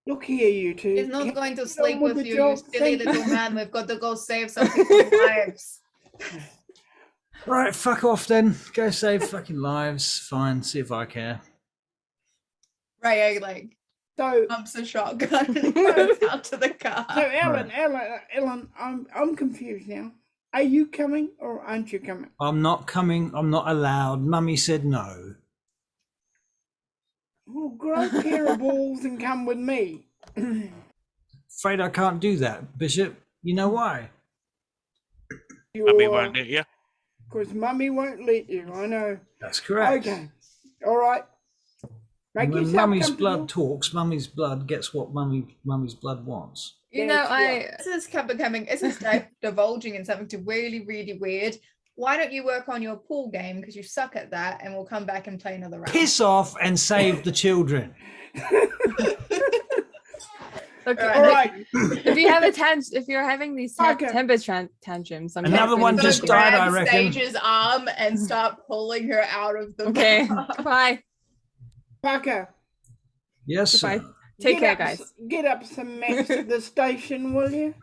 Look here, you two. He's not Get going to on sleep with the you, you job. silly Thank- little man. We've got to go save some people's lives. Right, fuck off then. Go save fucking lives. Fine. See if I care. Ray, like, So, pumps a shotgun and goes out to the car. so Ellen, I'm confused now. Are you coming or aren't you coming? I'm not coming. I'm not allowed. Mummy said no. Well, grow a pair of balls and come with me. Afraid I can't do that, Bishop. You know why? Mummy won't let you. Because Mummy won't let you, I know. That's correct. Okay, all right. Make And when yourself Mummy's comfortable. blood talks, Mummy's blood gets what Mummy's blood wants. You know, This is becoming, this is divulging in something to really, really weird. Why don't you work on your pool game because you suck at that, and we'll come back and play another round. Piss off and save the children. Okay. All right. If you have if you're having these Okay. temper tantrums, I'm Another not one gonna just do it. died, I grab reckon. Sage's arm and start pulling her out of the Okay. bar. Goodbye. Parker, Yes, Goodbye. sir. Take care, up, guys. Get up some maps of the station, will you?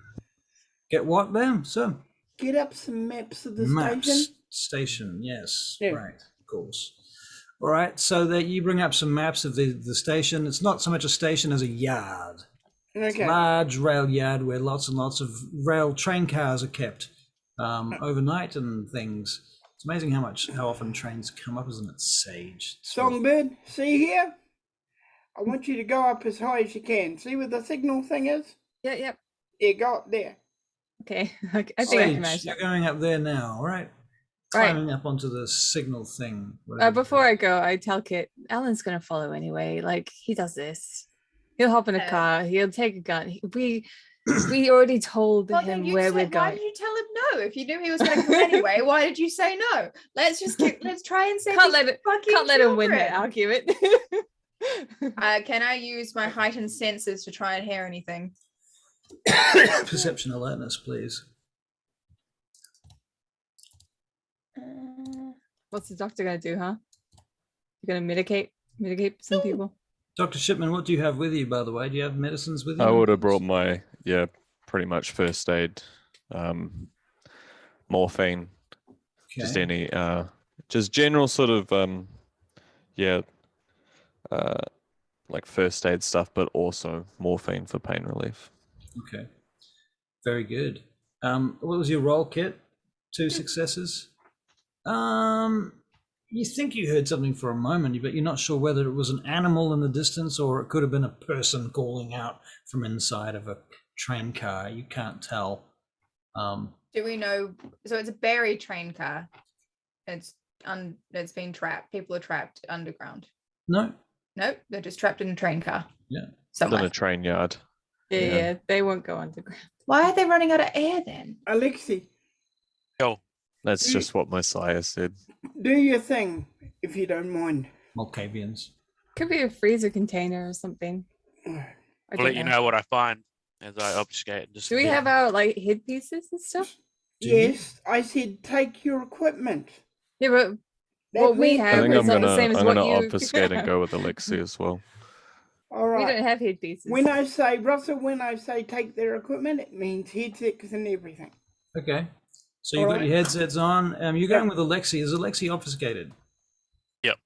Get what then, sir? Get up some maps of the Maps. station. Station, yes. Yeah. Right, of course. All right, so that you bring up some maps of the station. It's not so much a station as a yard. Okay. Large rail yard where lots and lots of rail train cars are kept overnight and things. It's amazing how often trains come up, isn't it, Sage? Songbird, see here? I want you to go up as high as you can. See where the signal thing is? Yep. Yeah, go up there. Okay. I think I Sage, can manage you're that. going up there now, all right? Right. Climbing up onto the signal thing. whatever Before it I go, I tell Kit, Alan's gonna follow anyway. Like he does this. He'll hop in a Yeah. car. He'll take a gun. We already told Well, then him you where said, we're why going. did you tell him no? If you knew he was going to come anyway, why did you say no? Let's try and save Can't these let it. fucking Can't let him win that children. argument. Can I use my heightened senses to try and hear anything? is. Perception alertness, please. What's the doctor gonna do, huh? You're gonna mitigate some people. Dr. Shipman, what do you have with you, by the way? Do you have medicines with you? I would have brought my pretty much first aid, morphine, just Okay. any just general sort of like first aid stuff, but also morphine for pain relief. Okay. Very good. What was your roll, Kit? 2 successes. You think you heard something for a moment, but you're not sure whether it was an animal in the distance or it could have been a person calling out from inside of a train car. You can't tell. Do we know? So it's a buried train car. It's been trapped. People are trapped underground. No. Nope, they're just trapped in a train car. Yeah. In Somewhere. a train yard. Yeah, they won't go underground. Why are they running out of air then? Alexi, That's just what my sire said. do your thing, if you don't mind. Malkavians. Could be a freezer container or something. I I'll don't let you know what I find as I obfuscate. And just Do we have our like headpieces and stuff? Yes, I said take your equipment. Yeah, but That what we means- I have think is I'm not the gonna same as I'm what gonna you. obfuscate and go with Alexi as well. All We right. don't have headpieces. When I say, Russell, when I say take their equipment, it means headsets and everything. Okay. So you've got Alright. your headsets on. You're going with Alexi. Is Alexi obfuscated? Yep.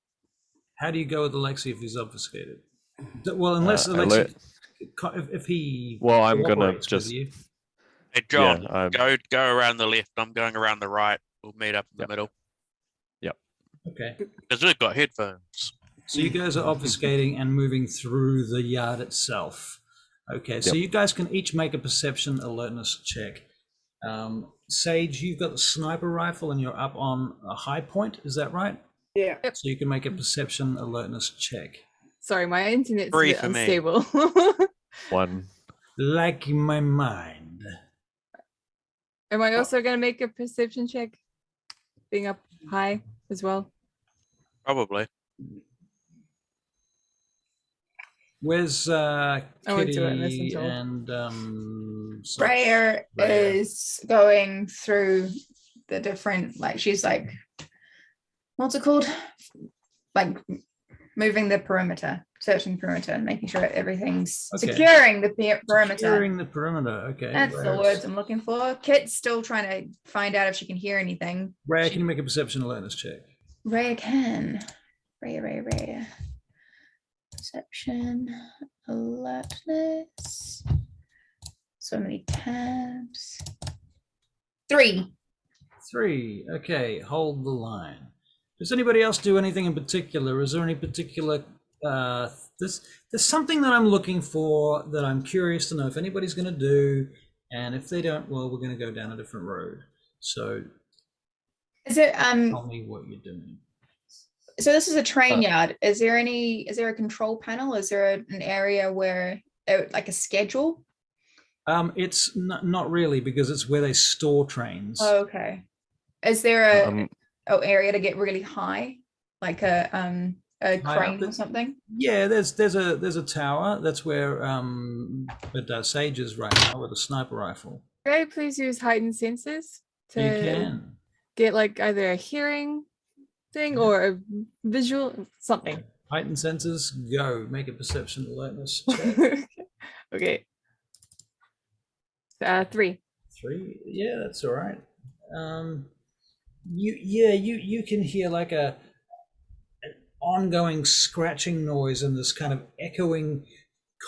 How do you go with Alexi if he's obfuscated? Well, unless I Alexi, if he. Well, I'm gonna cooperates with just you. Hey, John, Yeah, go around the left. I'm going around the right. We'll meet up in the middle Okay. because we've got headphones. So you guys are obfuscating and moving through the yard itself. Okay, so Yep. you guys can each make a perception alertness check. Sage, you've got the sniper rifle and you're up on a high point, is that right? Yeah. So you can make a perception alertness check. Sorry, my internet's a 3 bit for me. unstable. 1. Like my mind. Am I also gonna make a perception check? Being up high as well. Probably. Where's won't do it unless I'm Kitty told. and such? Rhea Rhea. is going through the different, like she's like, what's it called? Like moving the perimeter, searching perimeter, and making sure everything's Okay. securing the perimeter. Securing the perimeter. Okay. That's the Rhea's- words I'm looking for. Kit's still trying to find out if she can hear anything. Rhea, can you make a perception alertness check? Rhea can. Rhea. Perception, alertness. So many tabs. 3. 3. Okay, hold the line. Does anybody else do anything in particular? Is there any particular there's something that I'm looking for that I'm curious to know if anybody's going to do, and if they don't, well, we're going to go down a different road. So Is it tell me what you're doing. so this is a train yard. Is there a control panel? Is there an area where like a schedule? It's not really, because it's where they store trains. Oh, okay. Is there a Um, area to get really high? Like a A High crane up? or something? Yeah, there's a tower. That's where Sage is right now with a sniper rifle. Could I please use heightened senses You to can. get like either a hearing thing or a visual something? Heightened senses, go. Make a perception alertness check. Okay. 3. 3. Yeah, that's all right. You can hear like an ongoing scratching noise and this kind of echoing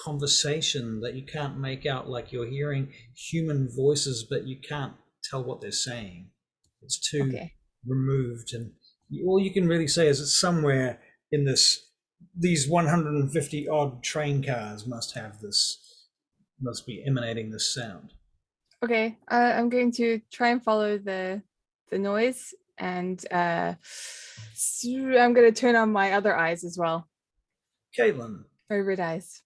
conversation that you can't make out, like you're hearing human voices, but you can't tell what they're saying. It's too removed, and all you can really say is it's somewhere in these 150 odd train cars must be emanating this sound. Okay, I'm going to try and follow the noise, and I'm going to turn on my other eyes as well. Caitlin, My red eyes.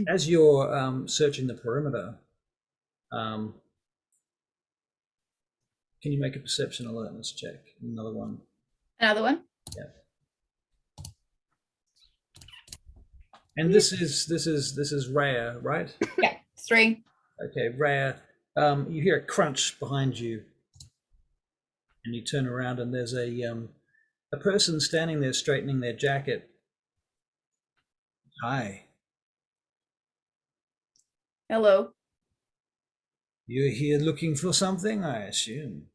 as you're searching the perimeter, can you make a perception alertness check? Another one. Another one? Yeah. And this is rare, right? Yeah, 3. Okay, rare. You hear a crunch behind you, and you turn around, and there's a person standing there straightening their jacket. Hi. Hello. You're here looking for something, I assume.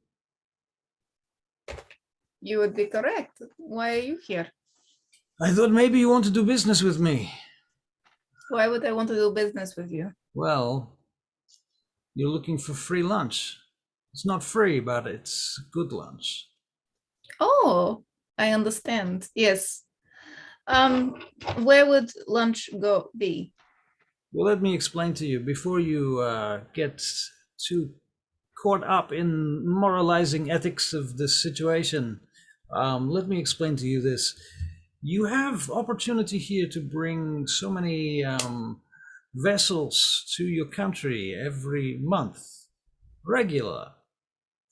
You would be correct. Why are you here? I thought maybe you want to do business with me. Why would I want to do business with you? Well, you're looking for free lunch. It's not free, but it's good lunch. Oh, I understand. Yes. Where would lunch be? Well, let me explain to you before you get too caught up in moralizing ethics of this situation. Let me explain to you this. You have opportunity here to bring so many vessels to your country every month, regular,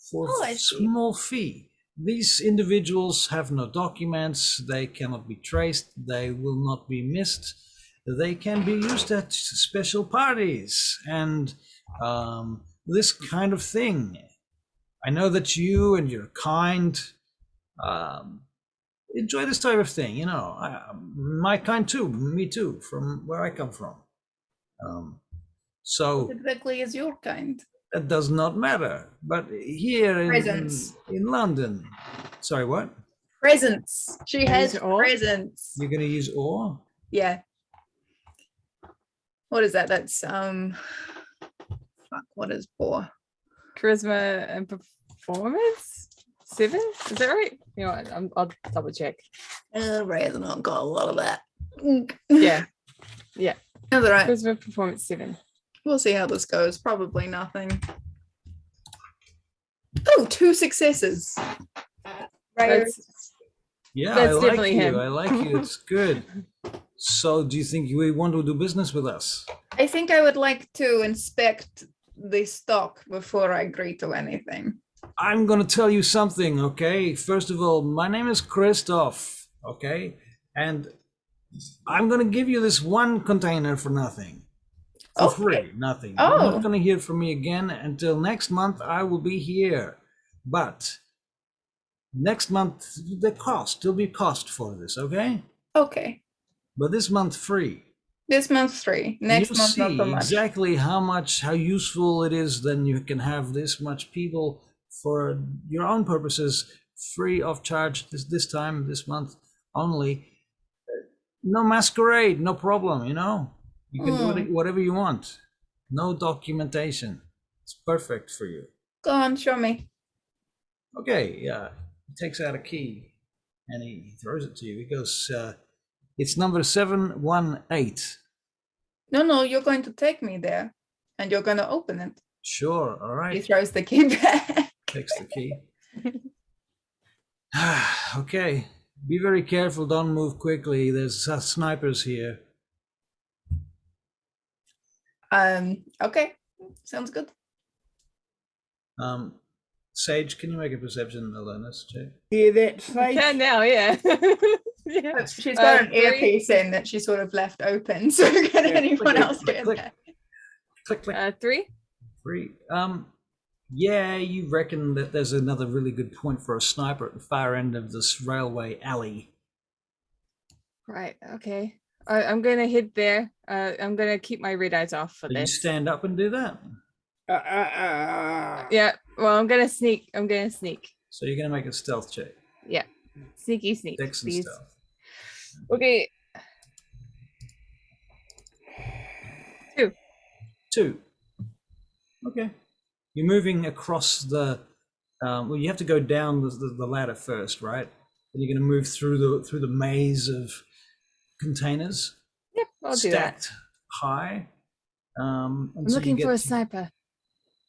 for a small fee. These individuals have no documents, they cannot be traced, they will not be missed. They can be used at special parties and this kind of thing. I know that you and your kind enjoy this type of thing, you know. My kind too, me too, from where I come from. So what exactly is your kind? That does not matter. But here in London, sorry, what? Presents. She has presents. You're going to use ore? Yeah. What is that? That's fuck. What is ore? Charisma and performance 7. Is that right? You know what? I'll double check. Ray's not got a lot of that. Yeah. That's all right. Charisma performance 7. We'll see how this goes. Probably nothing. Oh, 2 successes. Yeah, that's I like definitely you. him. I like you. It's good. So, do you think you want to do business with us? I think I would like to inspect the stock before I agree to anything. I'm going to tell you something, okay? First of all, my name is Christoph, okay? And I'm going to give you this one container for nothing. For free, nothing. You're not going to hear from me again until next month. I will be here. But next month, there'll be cost for this, okay? Okay. But this month, free. This month, free. Next month, not so much. Exactly how useful it is. Then you can have this much people for your own purposes, free of charge this month only. No masquerade, no problem, you know? You can do whatever you want. No documentation. It's perfect for you. Go on, show me. Okay, yeah. He takes out a key and he throws it to you. He goes, it's number 718. No, you're going to take me there and you're going to open it. Sure, all right. He throws the key back. Takes the key. Okay, be very careful. Don't move quickly. There's snipers here. Okay, sounds good. Sage, can you make a perception awareness check? Yeah, that Sage. Can now, yeah. Yeah. She's got an 3. earpiece in that she sort of left open. So can anyone else hear that? Click, click. 3. 3. Yeah, you reckon that there's another really good point for a sniper at the far end of this railway alley. Right. Okay. I'm gonna hit there. I'm gonna keep my red eyes off for So you this. stand up and do that. Yeah. Well, I'm gonna sneak. I'm gonna sneak. So you're going to make a stealth check. Yeah. Sneaky sneak. Dex and Please. stealth. Okay. 2. 2. Okay. You're moving across the. Well, you have to go down the ladder first, right? And you're going to move through the maze of containers. Yep, I'll do that. Stacked high. I'm looking for a sniper.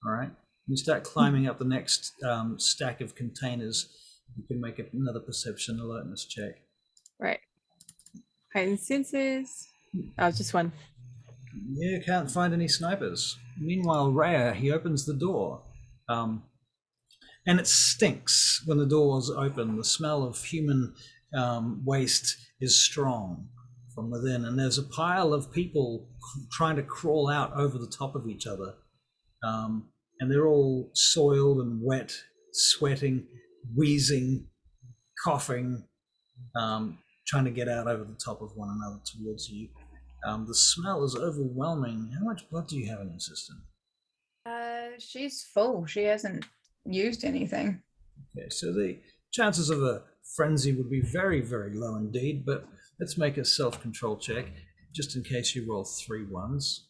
All right. You start climbing up the next stack of containers. You can make another perception alertness check. Right. Heightened senses. Oh, just 1. You can't find any snipers. Meanwhile, Rhea, he opens the door. And it stinks when the doors open. The smell of human waste is strong from within. And there's a pile of people trying to crawl out over the top of each other. And they're all soiled and wet, sweating, wheezing, coughing, trying to get out over the top of one another towards you. The smell is overwhelming. How much blood do you have in your system? She's full. She hasn't used anything. Okay, so the chances of a frenzy would be very, very low indeed, but let's make a self-control check, just in case you roll 3 1s.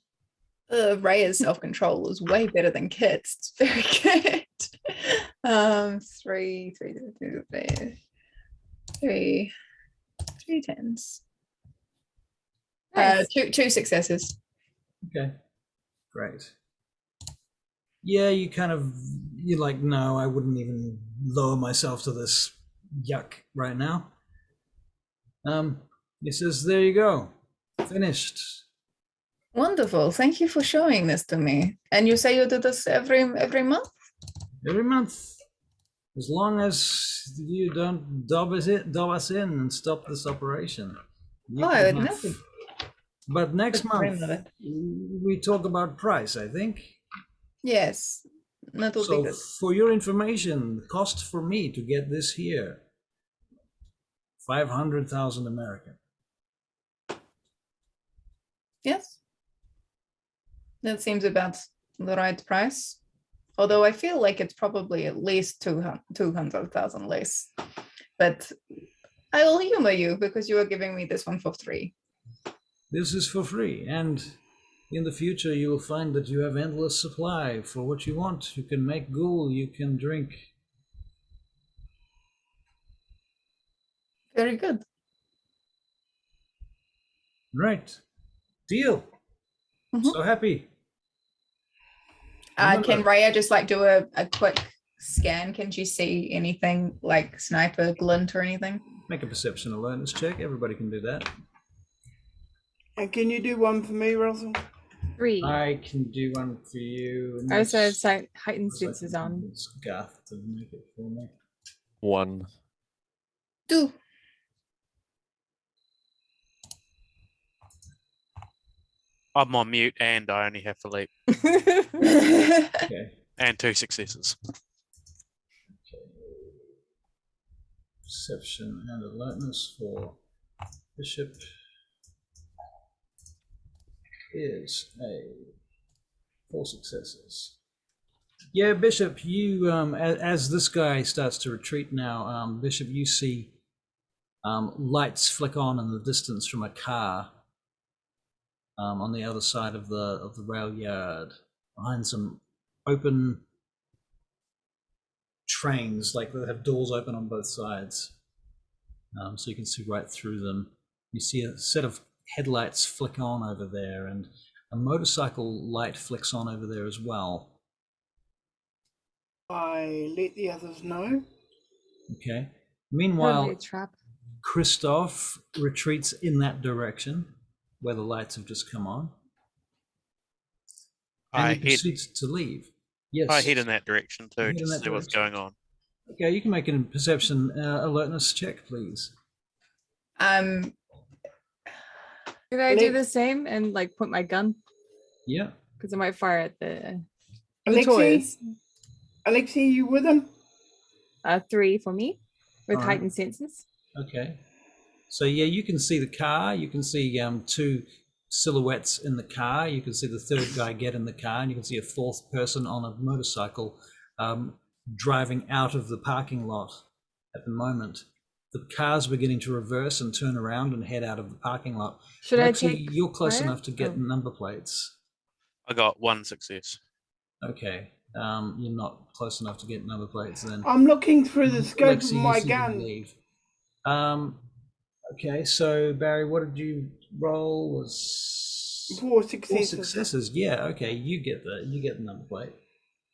Raya's self-control is way better than Kit's. It's very good. 3 10s. Nice. 2 successes. Okay, great. Yeah, you're like, no, I wouldn't even lower myself to this yuck right now. He says, there you go, finished. Wonderful. Thank you for showing this to me. And you say you do this every month? Every month. As long as you don't dob us in and stop this operation. Oh, I would never. But next Good dream month, of it. we talk about price, I think. Yes. That will be good. For your information, the cost for me to get this here, 500,000 American. Yes. That seems about the right price. Although I feel like it's probably at least 200,000 less. But I will humor you because you are giving me this one for free. This is for free, and in the future you will find that you have endless supply for what you want. You can make ghoul, you can drink. Very good. Right. Deal. Mhm. So happy. Can Raya just like do a quick scan? Can she see anything like sniper glint or anything? Make a perception alertness check. Everybody can do that. And can you do one for me, Russell? 3. I can do one for you. and I also have that's- heightened that's like senses on. it's Garth to make it for me. 1. 2. I'm on mute and I only have Philippe Okay. and 2 successes. Perception and alertness for Bishop is a 4 successes. Yeah, Bishop, you as this guy starts to retreat now, Bishop, you see lights flick on in the distance from a car on the other side of the rail yard, behind some open trains, like they have doors open on both sides, so you can see right through them. You see a set of headlights flick on over there, and a motorcycle light flicks on over there as well. I let the others know. Okay. Probably Meanwhile, a trap. Christoph retreats in that direction where the lights have just come on, and I he head, proceeds to leave. Yes. I head in that direction too, Head in just that to see what's direction. going on. Okay, you can make a perception alertness check, please. Could I do the same and like put my gun? Yeah. Because I might fire at the Alexei, toys. Alexei, you with him? 3 for me with All right. heightened senses. Okay. So yeah, you can see the car. You can see 2 silhouettes in the car. You can see the third guy get in the car, and you can see a 4th person on a motorcycle driving out of the parking lot at the moment. The car's beginning to reverse and turn around and head out of the parking lot. Should I Actually, take you're close fire? enough to get Oh. number plates. I got 1 success. Okay. You're not close enough to get number plates then. I'm looking through the scope Lexi, of you my seem to gun. leave. Okay, so Barry, what did you roll? Was 4 4 successes. successes. Yeah, okay, you get the number plate.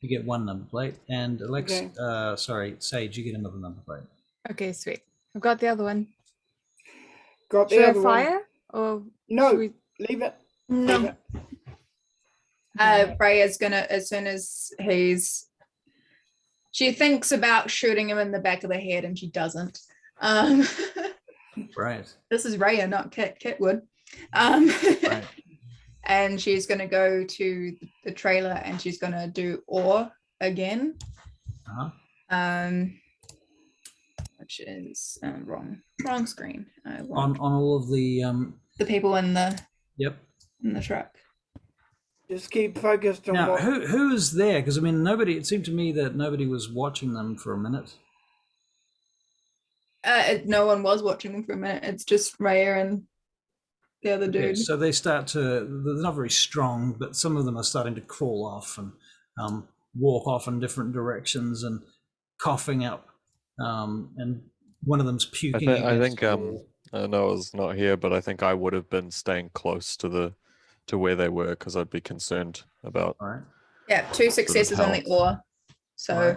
You get 1 number plate, and Alex, Okay. sorry, Sage, you get another number plate. Okay, sweet. I've got the other one. Got the Should I other one. fire? Or No, should we... leave it. No. Leave it. Freya's gonna, as soon as she thinks about shooting him in the back of the head, and she doesn't. Right. This is Raya, not Kit would. Right. And she's gonna go to the trailer, and she's gonna do ore again. Which is wrong screen. I want On all of the the people in the truck. Just keep focused on now what. who is there? Because I mean, nobody. It seemed to me that nobody was watching them for a minute. No one was watching them for a minute. It's just Raya and the other dude. So they start to. They're not very strong, but some of them are starting to crawl off and walk off in different directions and coughing up. And one of them's puking. I think I know I was not here, but I think I would have been staying close to where they were because I'd be concerned about. All right. Yeah, 2 successes on the ore. So.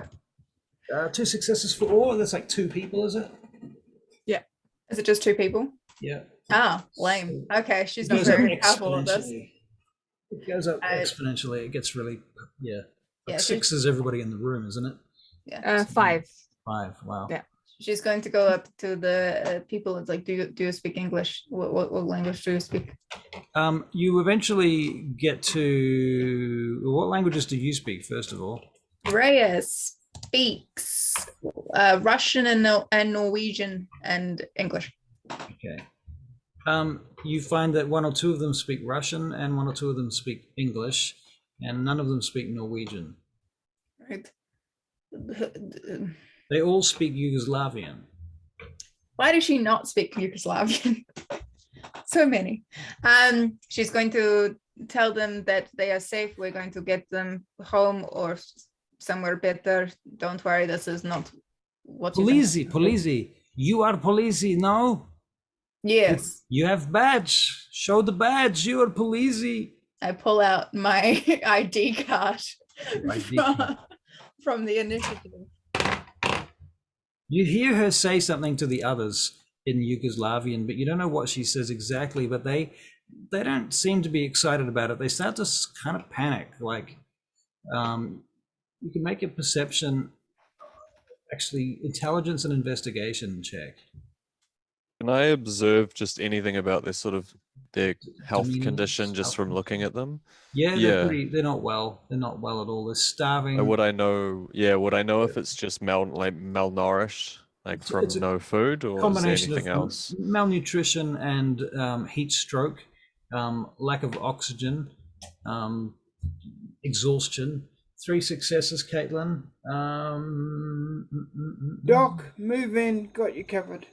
Right. 2 successes for ore. That's like 2 people, is it? Yeah. Is it just 2 people? Yeah. Ah, lame. Okay, she's It not goes up very powerful at this. exponentially. It goes up exponentially. It gets really, Yeah, 6 is everybody in the room, isn't it? Yeah. 5. 5. Wow. Yeah. She's going to go up to the people. It's like, do you speak English? What language do you speak? You eventually get to what languages do you speak first of all? Raya speaks Russian and Norwegian and English. Okay. You find that 1 or 2 of them speak Russian and 1 or 2 of them speak English, and none of them speak Norwegian. Right. They all speak Yugoslavian. Why does she not speak Yugoslavian? So many. She's going to tell them that they are safe. We're going to get them home or somewhere better. Don't worry, this is not what Polisi, you are Polisi, no? Yes. You have badge. Show the badge. You are Polisi. I pull out my ID card from the initiative. You hear her say something to the others in Yugoslavian, but you don't know what she says exactly, but they don't seem to be excited about it. They start to kind of panic. Like, you can make a perception, actually, intelligence and investigation check. Can I observe just anything about their health condition just from looking at them? Yeah, they're not well. They're not well at all. They're starving. Would I know if it's just malnourished, like from no food, or is there anything else? Malnutrition and heat stroke, lack of oxygen, exhaustion. 3 successes, Caitlin. Doc, move in. Got you covered.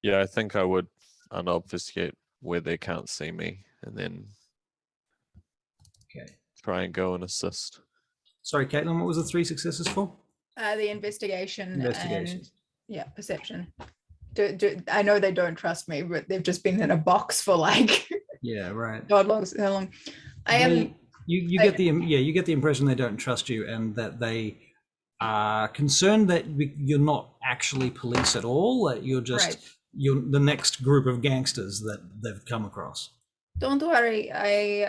Yeah, I think I would unobfuscate where they can't see me, and then try and go and assist. Sorry, Caitlin, what was the 3 successes for? The investigation and perception. I know they don't trust me, but they've just been in a box for like God knows how long. You get the impression they don't trust you, and that they are concerned that you're not actually police at all. That you're just you're the next group of gangsters that they've come across. Don't worry, I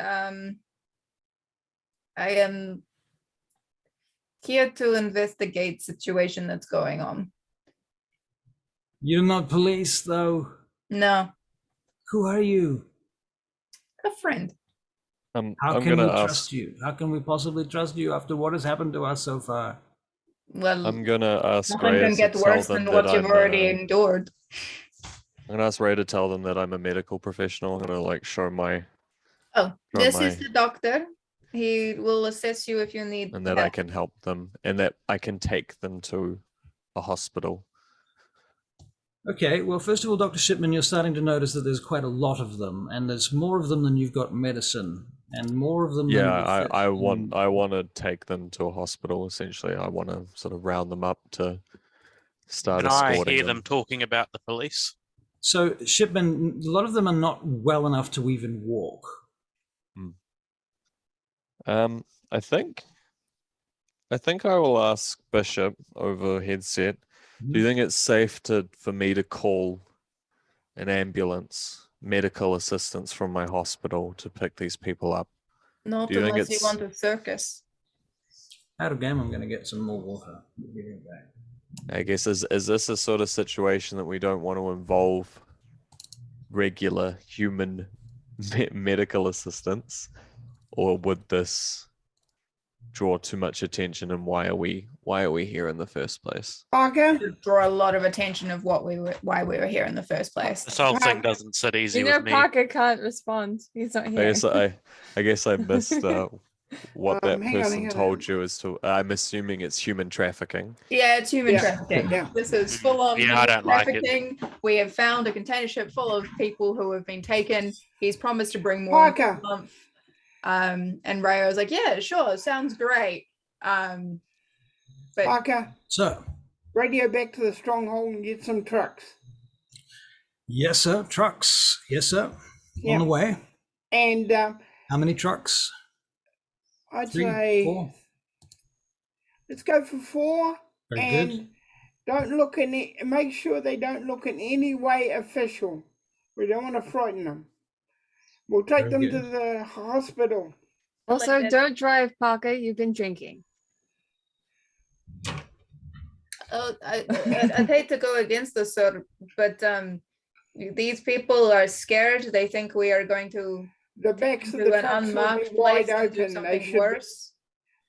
am here to investigate situation that's going on. You're not police, though. No, Who are you? a friend. I'm How can gonna we ask. trust you? How can we possibly trust you after what has happened to us so far? Well, I'm gonna ask nothing Rhea can to get tell worse them than that what you've I'm. already endured. I'm gonna ask Rhea to tell them that I'm a medical professional. I'm gonna like show my Oh, From this is my- the doctor. He will assess you if you need and that I help. can help them and that I can take them to a hospital. Okay, well, first of all, Dr. Shipman, you're starting to notice that there's quite a lot of them, and there's more of them than you've got medicine, and more of them Yeah, than will fit I in- want to take them to a hospital. Essentially, I want to sort of round them up to start Can I escorting hear them talking about the police? So, Shipman, a lot of them are not well enough to even walk. I think I will ask Bishop over headset. Do you think it's safe for me to call an ambulance, medical assistance from my hospital to pick these people up? Not Do you think unless you it's- want a circus. Out of game, I'm going to get some more water. We'll give it back. I guess is this a sort of situation that we don't want to involve regular human medical assistance, or would this draw too much attention? And why are we here in the first place? Parker, Draw a lot of attention of why we were here in the first place. This whole thing Parker. doesn't sit easy You know, with me. Parker can't respond. He's not I here. guess I guess I missed what that hang on, person hang on. told you as to. I'm assuming it's human trafficking. Yeah, it's human Yeah, trafficking. yeah. This is full on Yeah, human I don't like it. trafficking. We have found a container ship full of people who have been taken. He's promised to bring more Parker. next month. And Ray was like, yeah, sure, sounds great. But Parker, So, radio back to the stronghold and get some trucks. yes, sir. Trucks. Yes, sir. Yeah. On the way. And How many trucks? I'd 3, say 4. let's go for 4. Very and good. don't look in it. Make sure they don't look in any way official. We don't want to frighten them. We'll take Very them good. to the hospital. Also, Like that. don't drive, Parker. You've been drinking. I'd hate to go against this, sir, but these people are scared. They think we are going to The backs of do the an trucks will be unmarked wide place and do open. They something should. worse.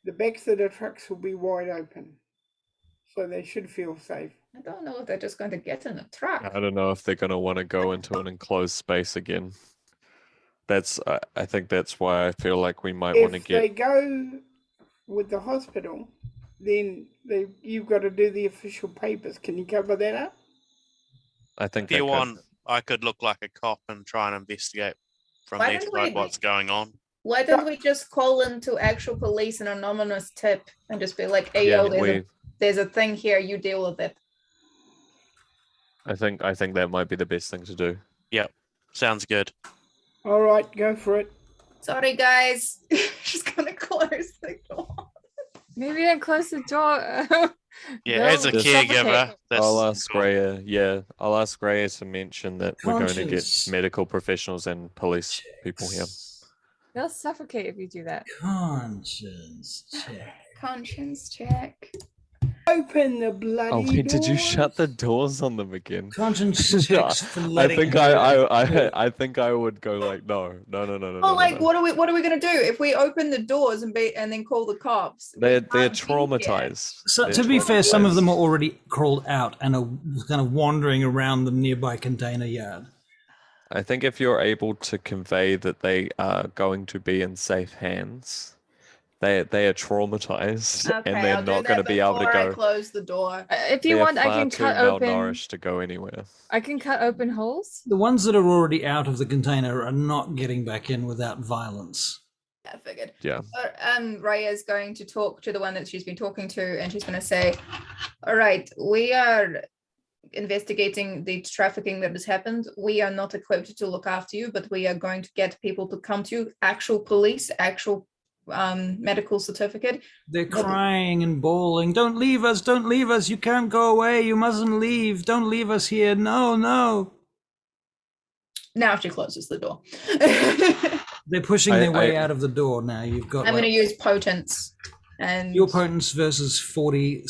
The backs of the trucks will be wide open, so they should feel safe. I don't know if they're just going to get in a truck. I don't know if they're going to want to go into an enclosed space again. I think that's why I feel like we might want to If they get. go with the hospital, then you've got to do the official papers. Can you cover that up? I think If you they could. want, I could look like a cop and try and investigate from Why the don't inside we- what's going on. Why don't we just call into actual police an anonymous tip and just be like, hey, Yeah, yo, there's a thing here, you deal with it. I think that might be the best thing to do. Sounds good. All right, go for it. Sorry, guys. She's gonna close the door. Maybe don't close the door. Yeah, as a They'll caregiver, suffocate. that's I'll ask cool. Rhea. Yeah, I'll ask Rhea to mention that we're going to get Conscience. medical professionals and police people here. They'll suffocate if you do that. Conscience check. Conscience check. Open the bloody Oh wait, did you shut the doors. doors on them again? Conscience Yeah, checks for I letting think her- I think I would go like no. Oh, like what are we gonna do if we open the doors and then call the cops? We They're can't be here. traumatized. So, They're to be fair, some of them are traumatized. already crawled out and are kind of wandering around the nearby container yard. I think if you're able to convey that they are going to be in safe hands, they are traumatized Okay, and they're I'll do not that going to be able to before I go. close the door. If you They're want, I far can too cut open. malnourished to go anywhere. I can cut open holes. The ones that are already out of the container are not getting back in without violence. I figured. Yeah. Raya is going to talk to the one that she's been talking to, and she's going to say, all right, we are investigating the trafficking that has happened. We are not equipped to look after you, but we are going to get people to come to you, actual police, actual medical certificate. They're crying and bawling. Don't leave us. Don't leave us. You can't go away. You mustn't leave. Don't leave us here. No, no. Now she closes the door. They're pushing their way I- out of the door now. You've got I'm going to like, use potence And Your potence versus 40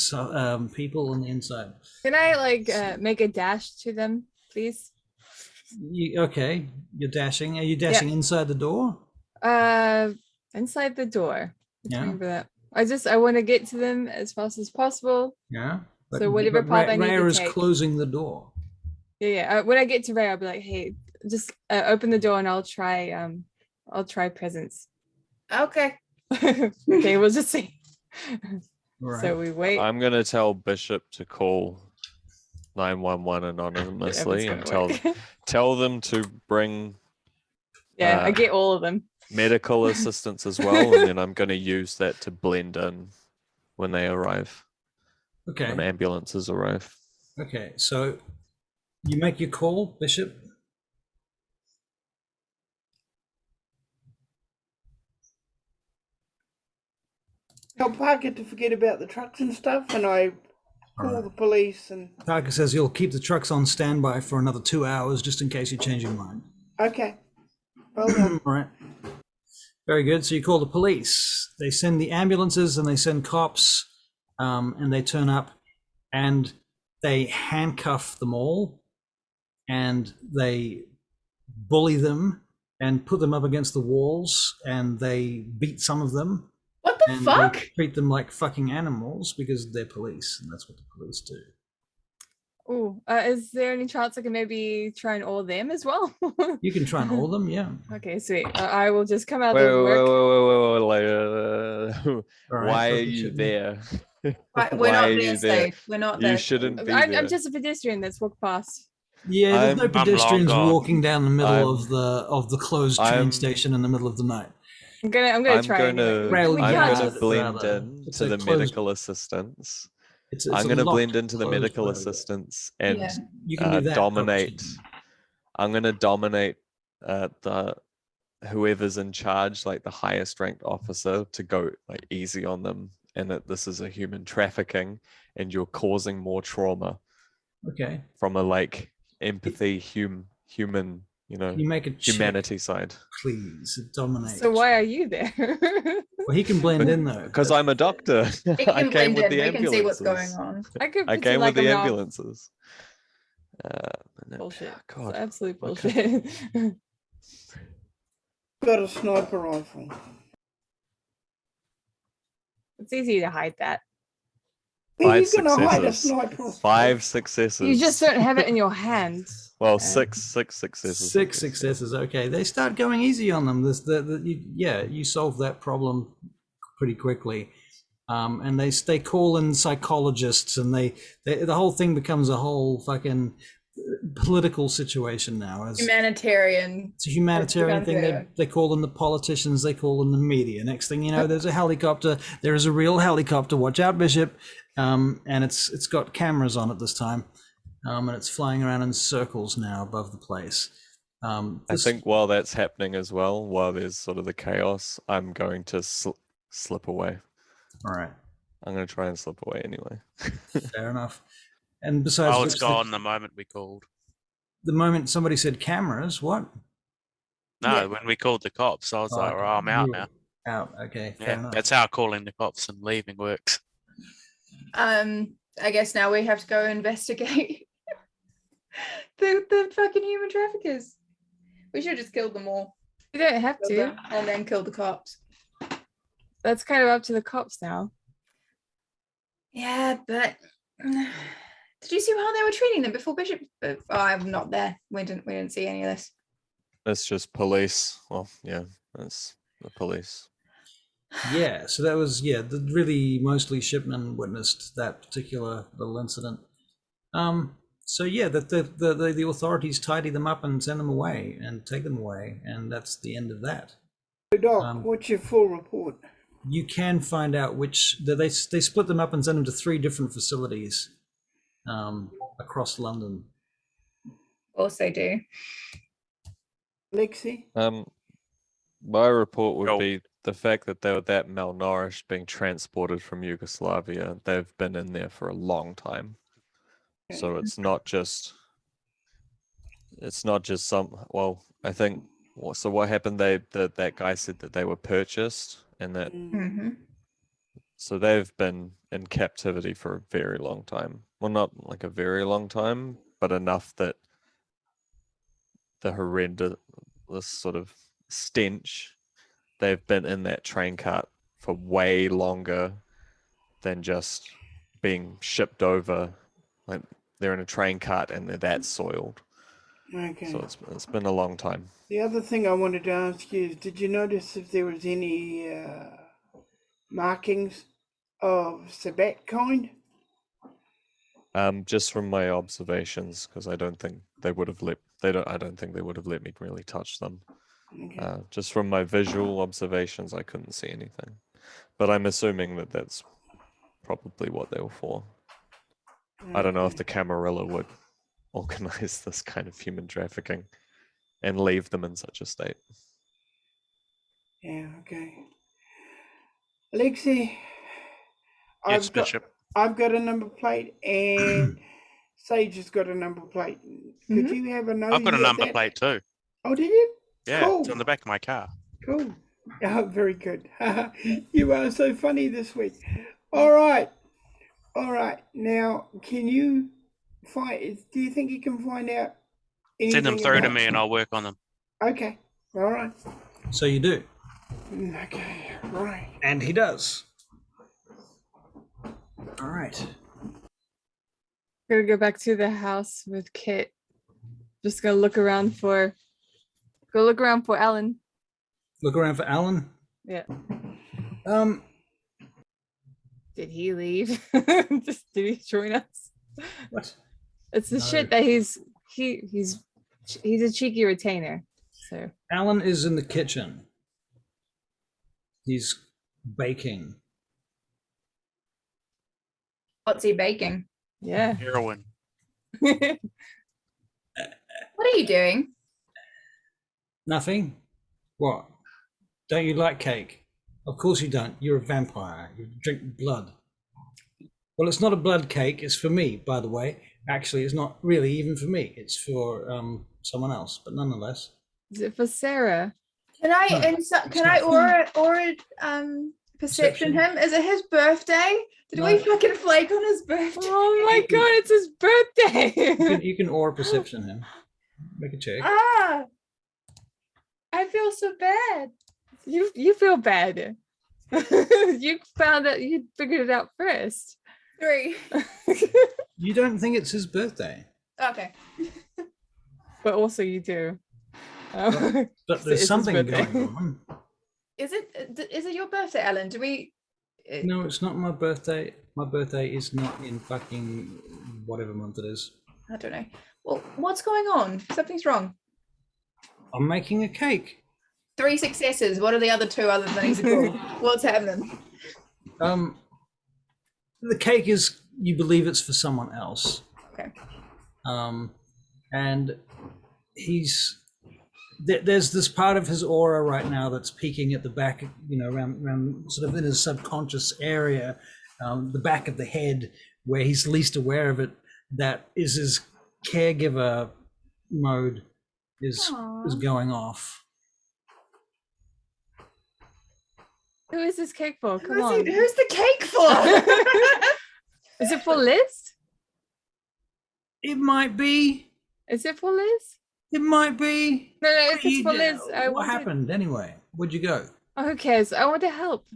people on the inside. Can I like make a dash to them, please? Okay, you're dashing. Are you dashing inside the door? Inside the door. Let's Yeah. remember that. I want to get to them as fast as possible. Yeah. So whatever path I need to Rhea is take. closing the door. Yeah. When I get to Ray, I'll be like, hey, just open the door and I'll try presence. okay. Okay, we'll just see. Right. So we wait. I'm gonna tell Bishop to call 911 anonymously and tell them to bring I get all of them. medical assistance as well, and then I'm gonna use that to blend in when they arrive. Okay. When ambulances arrive. Okay, so you make your call, Bishop. Tell Parker to forget about the trucks and stuff, and I call the police. And Parker says you'll keep the trucks on standby for another 2 hours just in case you change your mind. okay, well done. All right. Very good. So you call the police. They send the ambulances and they send cops, and they turn up and they handcuff them all and they bully them and put them up against the walls and they beat some of them. What the And fuck? they treat them like fucking animals because they're police and that's what the police do. Oh, is there any chance I can maybe try and awe them as well? You can try and awe them, yeah. Okay, sweet. I will just come out Wait, of work. All right, why are you there? Right, we're Why not are there you there? safe. We're not You there. shouldn't be I'm there. just a pedestrian that's walked past. Yeah, there's no I'm pedestrians long gone. walking down the middle I'm- of the closed train I'm- station in the middle of the night. I'm gonna try. Anyway. Rail We I'm can't gonna just- blend rather. in It's to a the closed- medical assistance. It's I'm a gonna locked, blend into the closed medical road. assistance and Yeah. You can do that. dominate. I'm gonna dominate the whoever's in charge, like the highest ranked officer, to go like easy on them, and that this is a human trafficking, and you're causing more trauma Okay. from a like empathy, human, you know, Can you make a check, humanity side. please? Dominate. So why are you there? Well, he can blend in though. Because I'm a doctor. It I can came blend with in. the We can see what's ambulances. going on. I could I pretend came like with the I'm not- ambulances. Bullshit. God. It's absolute What bullshit. Got a sniper rifle. It's easy to hide that. Where are you Five gonna hide a successes. sniper rifle? 5 successes. You just don't have it in your hand. Well, Uh, six successes. Six successes. Okay, they start going easy on them. You solve that problem pretty quickly, and they call in psychologists, and the whole thing becomes a whole fucking political situation now. Humanitarian. It's a humanitarian thing. Yeah. They call in the politicians. They call in the media. Next thing you know, there's a helicopter. There is a real helicopter. Watch out, Bishop. And it's got cameras on it this time, and it's flying around in circles now above the place. I think while that's happening as well, while there's sort of the chaos, I'm going to slip away. All right, I'm going to try and slip away anyway. fair enough. And besides, Oh, it's which, gone the moment we called. the moment somebody said cameras, what? No, Yeah. when we called the cops, I was like, okay. "Oh, I'm out You now." were Out. Okay, fair Yeah, enough. that's how calling the cops and leaving works. I guess now we have to go investigate the fucking human traffickers. We should have just killed them all. You don't have Killed to. them, and then kill the cops. That's kind of up to the cops now. Yeah, but did you see how they were treating them before Bishop? Oh, I'm not there. We didn't see any of this. It's just police. Well, yeah, that's the police. Yeah, so that was really mostly Shipman witnessed that particular little incident. So yeah, the authorities tidy them up and send them away and take them away, and that's the end of that. So Doc, what's your full report? You can find out which they split them up and send them to 3 different facilities across London. Of course they do. Lexi? My report would Go. be the fact that they were that malnourished being transported from Yugoslavia. They've been in there for a long time. So it's not just some, well, I think, so what happened, that guy said that they were purchased and that Mm-hmm. So they've been in captivity for a very long time. Well, not like a very long time, but enough that the horrendous sort of stench, they've been in that train cart for way longer than just being shipped over. Like they're in a train cart and they're that soiled. Okay. So it's been a long time. The other thing I wanted to ask you is, did you notice if there was any markings of Sabat kind? Just from my observations, because I don't think they would have let I don't think they would have let me really touch them. Okay. Just from my visual observations, I couldn't see anything. But I'm assuming that that's probably what they were for. I don't know if the Camarilla would organize this kind of human trafficking and leave them in such a state. Yeah, okay. Alexi, Yes, Bishop. I've got a number plate and Sage has got a number plate. Could you have a note? I've got a number plate too. Oh, did you? Yeah, Cool. it's on the back of my car. Cool. Oh, very good. You are so funny this week. All right. All right. Now, can you do you think you can find out anything? Send them through to about- me and I'll work on them. Okay. All right. So you do. Okay. Right. And he does. All right. Gonna go back to the house with Kit. Just gonna look around for Alan. Look around for Alan. Yeah. Um, Did he leave? Just did he join us? what? It's the No. shit that he's a cheeky retainer. So Alan is in the kitchen. He's baking. What's he baking? yeah. Heroin. What are you doing? Nothing? What? Don't you like cake? Of course you don't. You're a vampire. You drink blood. Well, it's not a blood cake. It's for me, by the way. Actually, it's not really even for me. It's for someone else, but nonetheless. Is it for Sarah? Can I No, can I not. aura perception him? Is it his birthday? Did we No. fucking flake on his birthday? Oh my god, it's his birthday. You can aura perception him. Make a check. Ah, I feel so bad. You feel bad. You found out, you figured it out first. 3. You don't think it's his birthday, Okay. But also you do. but It is there's his something birthday. going on. Is it your birthday, Ellen? Do we? No, it's not my birthday. My birthday is not in fucking whatever month it is. I don't know. Well, what's going on? Something's wrong. I'm making a cake. 3 successes. What are the other 2 other than he's a cool? What's happening? The cake is, you believe it's for someone else. Okay. And there's this part of his aura right now that's peeking at the back, around sort of in his subconscious area, the back of the head where he's least aware of it. That is his caregiver mode is going off. Who is this cake for? Come on. Who's the cake for? Is it for Liz? It might be. Is it for Liz? It might be. No, if it's for Liz, What happened anyway? Where'd you go? Oh, who cares? I want to help.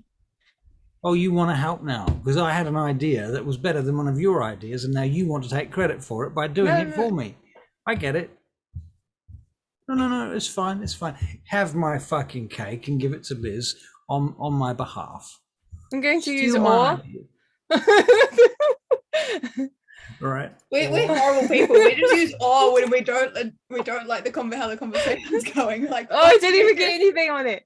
Oh, you want to help now? Because I had an idea that was better than one of your ideas, and now you want to take credit for it by doing it for me. I get it. No, it's fine. It's fine. Have my fucking cake and give it to Liz on my behalf. I'm going to use Steal my ore. idea. All right. We're horrible people. We just use awe when we don't like how the conversation's going. Like, Oh, I didn't even get anything on it.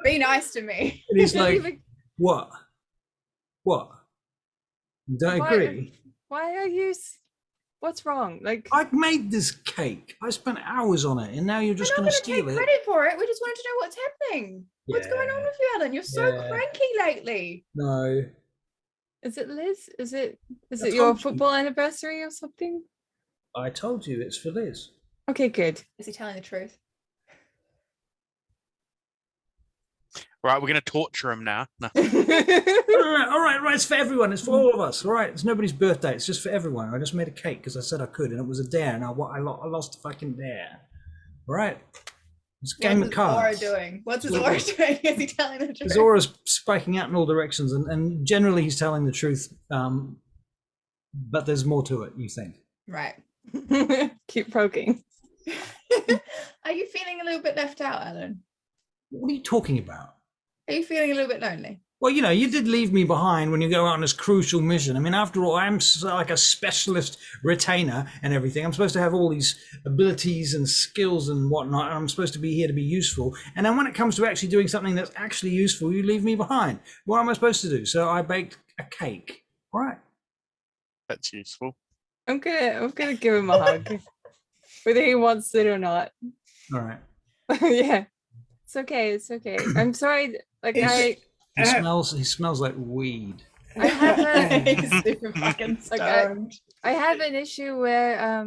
be nice to me. And he's Didn't like, even- what? What? Don't Why- agree? Why are you? What's wrong? Like, I made this cake. I spent hours on it, and now you're just We're going not to going to take steal it. credit for it. We just wanted to know what's happening. What's going on with you, Ellen? You're so Yeah. cranky lately. No. is it Liz? Is it I your told you. football anniversary or something? I told you it's for Liz. Okay, good. Is he telling the truth? Right, we're gonna torture him now. No. All right, it's for everyone. It's for all of us. All right, it's nobody's birthday. It's just for everyone. I just made a cake because I said I could, and it was a dare, and I lost the fucking dare. All right, it's a game of cards. What's his aura doing? Is he telling the truth? His aura's spiking out in all directions, and generally he's telling the truth. But there's more to it, you think? Right. Keep poking. Are you feeling a little bit left out, Alan? What are you talking about? Are you feeling a little bit lonely? Well, you know, you did leave me behind when you go out on this crucial mission. I mean, after all, I'm like a specialist retainer and everything. I'm supposed to have all these abilities and skills and whatnot. And I'm supposed to be here to be useful. And then when it comes to actually doing something that's actually useful, you leave me behind. What am I supposed to do? So I baked a cake. All right. That's useful. I'm gonna give him a hug, whether he wants it or not. All right. Yeah, it's okay. It's okay. I'm sorry. Like He smells like weed. I have a He's super fucking stoned. I have an issue where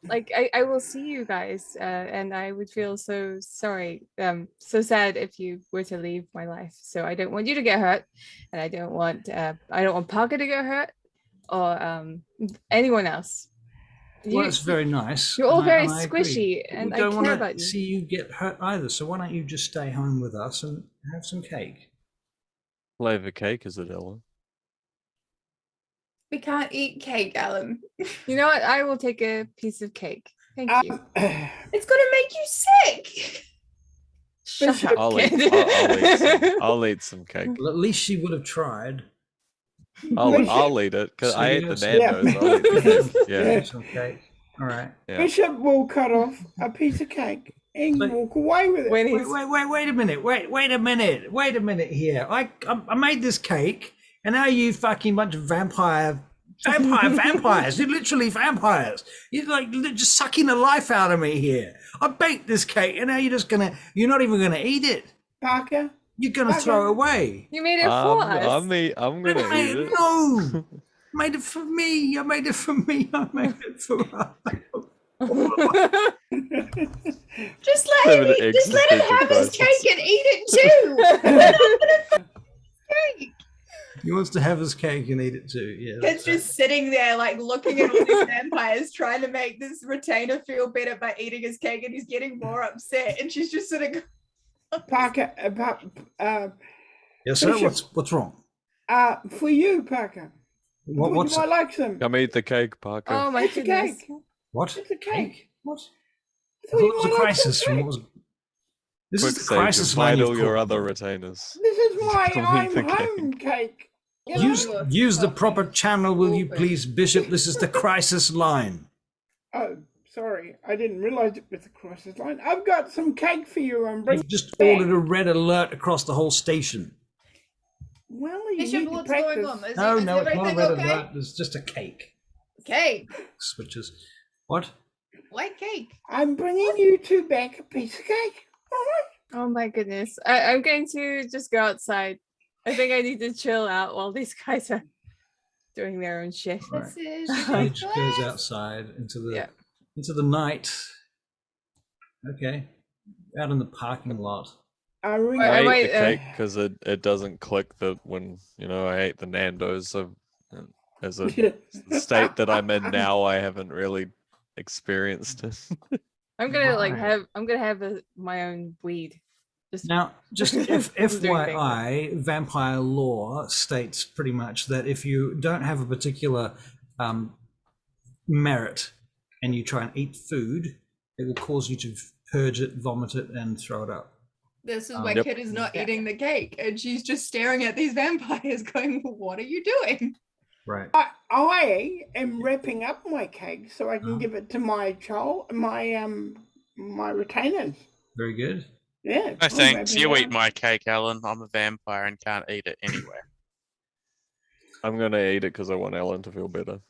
like I will see you guys and I would feel so sorry, so sad if you were to leave my life. So I don't want you to get hurt, and I don't want Parker to get hurt, or anyone else. Well, that's very nice. You're all very and I squishy, agree. and We don't I want care to about you. see you get hurt either. So why don't you just stay home with us and have some cake? Flavor cake, is it, Ellen? We can't eat cake, Alan. You know what? I will take a piece of cake. Thank you. It's gonna make you sick. Shut up, I'll kid. I'll eat some cake. Well, at least she would have tried. I'll eat it because So I you ate the just- Nando's. I'll eat the cake. Yeah. Some cake. All right. Yeah. Bishop will cut off a piece of cake and But- walk away with it. When he's Wait a minute. Wait a minute here. I made this cake, and now you fucking bunch of vampires. You're literally vampires. You're like just sucking the life out of me here. I baked this cake, and now you're not even gonna eat it. Parker, You're gonna throw it away. you made it for us. I'm gonna eat it. No, I made it for me. I made it for me. I made it for us. Just let him have his cake and eat it too. Cake. He wants to have his cake and eat it too. Yeah. Kid's just sitting there, like looking at all these vampires, trying to make this retainer feel better by eating his cake, and he's getting more upset. And she's just sort of Parker, Yes, sir. Bishop. What's wrong? for you, Parker. What's you might like some. Come eat the cake, Parker. Oh my It's a goodness. cake. what? It's a cake. What? I I thought thought you it was a might like crisis some from cake. what was. This Quick is the save, crisis invite line all you've your called. other retainers. This is my Come I'm eat the cake. home cake. You know? Use the proper channel, will you please, Bishop? This is the crisis line. Oh, sorry. I didn't realize it was a crisis line. I've got some cake for you. I'm bringing. You've just ordered a red alert across the whole station. Well, you Bishop, need to what's practice. going on? Is No, is no, it's not a everything red okay? alert. It's just a cake. Cake. Switches. What? White cake. I'm bringing you two back a piece of cake. All right. Oh my goodness. I'm going to just go outside. I think I need to chill out while these guys are doing their own shit. Right. This is Paige your goes glass. outside into the Yeah. night. Okay. Out in the parking lot. I ring. I I ate might, the cake because it doesn't click that when I ate the Nando's. So as a state that I'm in now, I haven't really experienced it. I'm gonna Right. have my own weed. Now, just Doing things. FYI, vampire law states pretty much that if you don't have a particular merit and you try and eat food, it will cause you to purge it, vomit it, and throw it up. This is why Yep. Kid is not eating the cake, and she's just staring at these vampires, going, "What are you doing?" Right. I am wrapping up my cake so I can give it to my child, my retainers. Very good. Yeah. No I'm thanks. wrapping You it eat up. my cake, Alan. I'm a vampire and can't eat it anywhere. I'm gonna eat it because I want Ellen to feel better.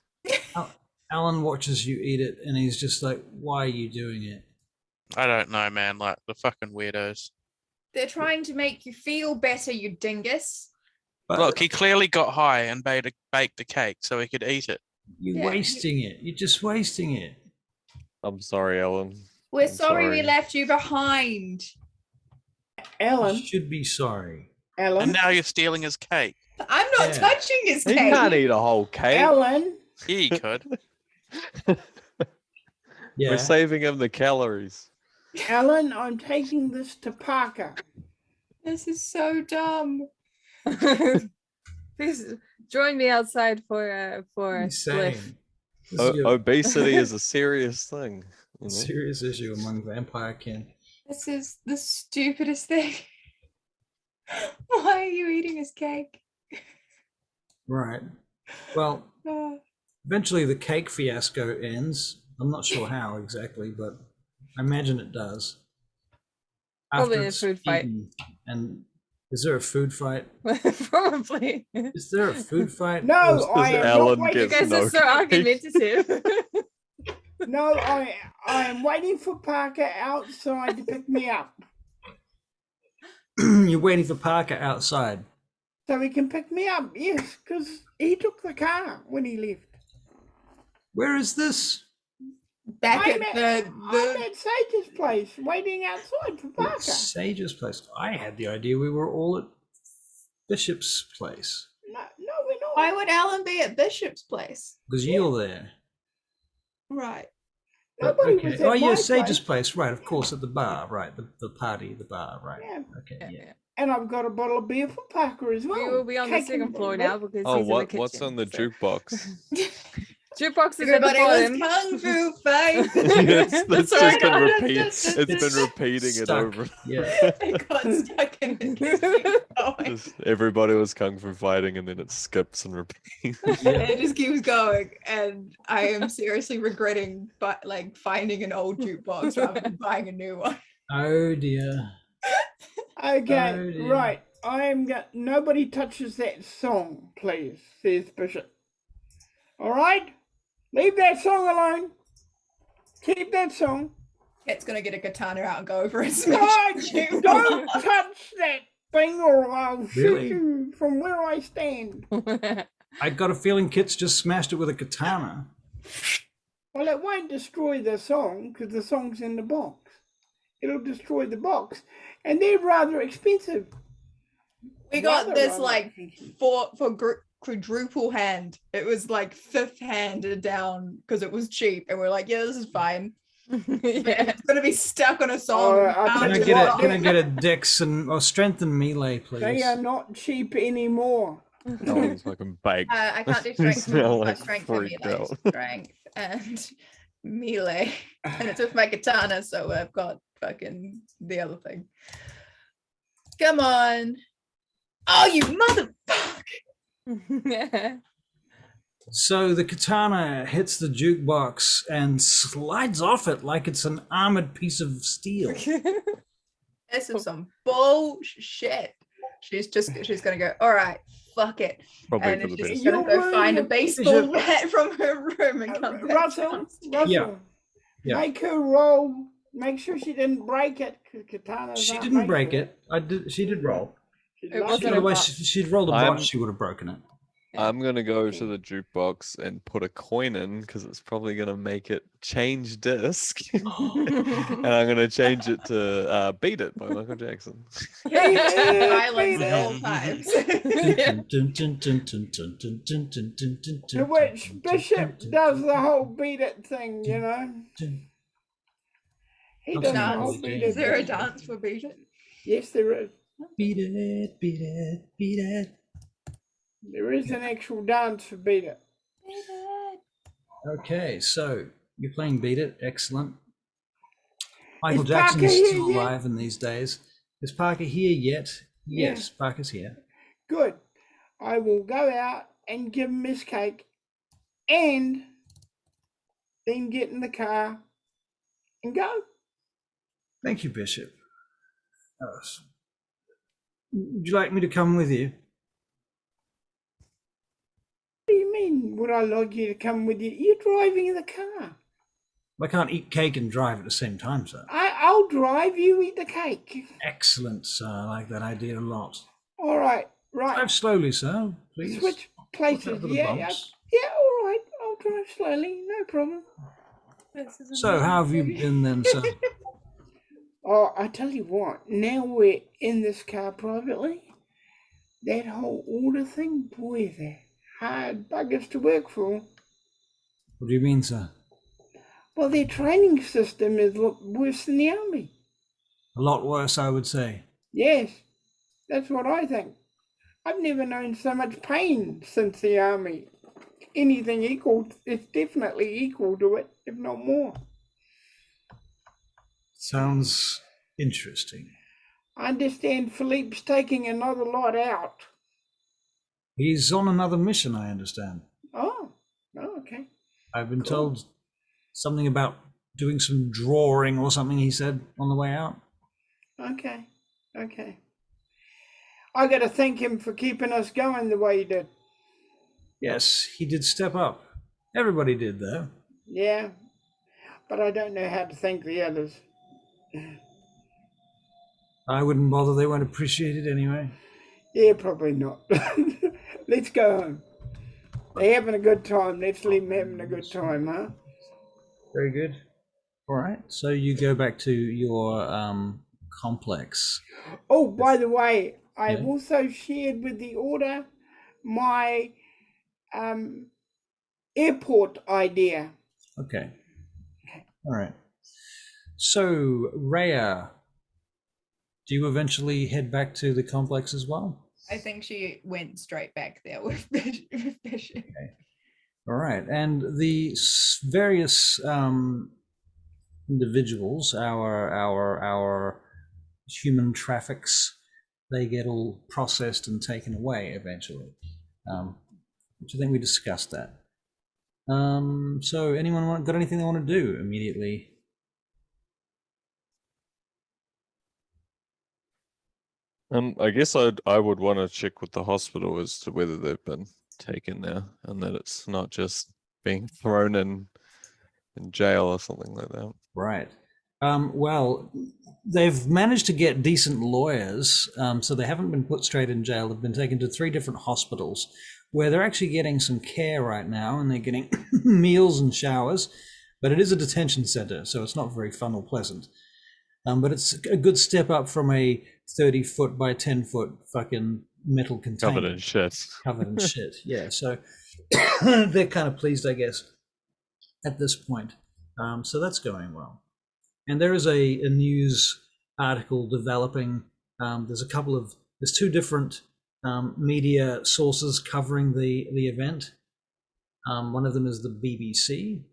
Alan watches you eat it, and he's just like, "Why are you doing it?" I don't know, man. Like the fucking weirdos. They're trying to make you feel better, you dingus. But Look, he clearly got high and baked a cake so he could eat it. you're Yeah, wasting it. You're just wasting it. I'm sorry, Ellen. We're I'm sorry we sorry. left you behind. Alan, You should be sorry. Alan, And now you're stealing his cake. I'm not Yeah. touching his He cake. can't eat a whole cake. Alan, Yeah, you could. Yeah. We're saving him the calories. Alan, I'm taking this to Parker. This is so dumb. Please join me outside for a Insane. spliff. This is your Obesity is a serious thing. You know? serious issue among vampire kin. This is the stupidest thing. Why are you eating his cake? Right. Well, Oh. eventually the cake fiasco ends. I'm not sure how exactly, but I imagine it does. Probably After a it's food fight. eaten. And is there a food fight? Probably. You Is there a food fight? No, Because I am Alan not waiting. gets guys no are so cake. argumentative. No, I am waiting for Parker outside to pick me up, You're waiting for Parker outside. so he can pick me up. Yes, because he took the car when he left. Where is this? Back I'm at I'm at Sage's place, waiting outside for Parker. Sage's place. I had the idea we were all at Bishop's place No, we're not. Why would Alan be at Bishop's place? because you're there. Right. Nobody Okay. was at Oh, yeah, my Sage's place. place. Right, of course, at the bar. Right, the party, the bar. Right. Yeah. Okay, yeah. And I've got a bottle of beer for Parker as well. We will be on the Cake and second floor bottle. now because Oh, he's in the kitchen. what's on the so- jukebox? Jukebox is at the Everybody was bottom. kung fu fight. It's That's just been right. it's been repeating it Stuck. over. Yeah. It got stuck in it. Just everybody was kung fu fighting, and then it skips and repeats. It just keeps going, and I am seriously regretting, but like finding an old jukebox rather than buying a new one. Oh dear. Okay, Oh, dear. right. I am nobody touches that song, please, says Bishop. All right? Leave that song alone. Keep that song. It's gonna get a katana out and go over and No, smash you. don't touch that thing or I'll shoot Really? you from where I stand. I got a feeling Kit's just smashed it with a katana. Well, it won't destroy the song because the song's in the box. It'll destroy the box. And they're rather expensive. We got Rather, this rather like expensive. for quadruple hand. It was like fifth handed down because it was cheap, and we're like, yeah, this is fine. Yeah. It's gonna be stuck on a song. Oh, we I can't Can I Just do get it. a can I get a dex or strength and melee, please? They are not cheap anymore. That one's fucking baked. I can't do You strength. smell my like strength and freaked melee. out. Strength and melee, and it's with my katana, so I've got fucking the other thing. Come on! Oh, you motherfucker! So the katana hits the jukebox and slides off it like it's an armored piece of steel. This is some bullshit. She's gonna go. All right, fuck it. Probably And for the she's best. gonna You're go find a rude. baseball bat from her room and come back. Russell, Yeah. make her roll. Make sure she didn't break it. 'Cause katanas She aren't didn't made break for it. I did. She did roll. She's It lucky. wasn't a Otherwise, bot. she'd rolled a I'm- bot. She would have broken it. I'm gonna go to the jukebox and put a coin in because it's probably gonna make it change disc, and I'm gonna change it to "Beat It" by Michael Jackson. Violence at all times. To which Bishop does the whole beat it thing, you know. He does the whole Dance. beat Is it there a thing. dance for Beat It? Yes, there is. Beat it, beat it, beat it. There is an actual dance for beat it. Okay, so you're playing Beat It. Excellent. Michael Is Jackson Parker is here still yet? alive in these days. Is Parker here yet? Yeah. Yes, Parker's here. Good. I will go out and give him his cake and then get in the car and go. Thank you, Bishop. Would you like me to come with you? What do you mean? Would I like you to come with you? You're driving the car. I can't eat cake and drive at the same time, sir. I'll drive, you eat the cake. Excellent, sir. I like that idea a lot. All right, right. Drive slowly, sir, please. Switch Watch out places. for the Yeah, bumps. yeah, all right. I'll drive slowly, no problem. So, how have you been then, sir? Oh, I tell you what, now we're in this car privately, that whole order thing, boy, they're hard buggers to work for. What do you mean, sir? Well, their training system is worse than the army. A lot worse, I would say. Yes, that's what I think. I've never known so much pain since the army. Anything equal, it's definitely equal to it, if not more. Sounds interesting. I understand Philippe's taking another lot out. He's on another mission, I understand. Oh, okay. I've been told something about doing some drawing or something, he said, on the way out. Okay. I got to thank him for keeping us going the way he did. Yes, he did step up. Everybody did, though. Yeah, but I don't know how to thank the others. I wouldn't bother. They won't appreciate it anyway. Yeah, probably not. Let's go home. They're having a good time. Let's leave them having a good time, huh? Very good. All right. So you go back to your complex. Oh, by the way, I've also shared with the order my airport idea. Okay. All right. So, Rhea, do you eventually head back to the complex as well? I think she went straight back there with Bishop. Okay. All right. And the various individuals, our human traffics, they get all processed and taken away eventually. Which I think we discussed that. So anyone got anything they want to do immediately? I guess I would want to check with the hospital as to whether they've been taken now and that it's not just being thrown in jail or something like that. Right. Well, they've managed to get decent lawyers, so they haven't been put straight in jail. They've been taken to 3 different hospitals where they're actually getting some care right now, and they're getting meals and showers, but it is a detention center, so it's not very fun or pleasant. But it's a good step up from a 30-foot by 10-foot fucking metal container. Covered in shit. Covered in shit, yeah. So they're kind of pleased, I guess, at this point. So that's going well. And there is a news article developing. There's 2 different media sources covering the event. One of them is the BBC,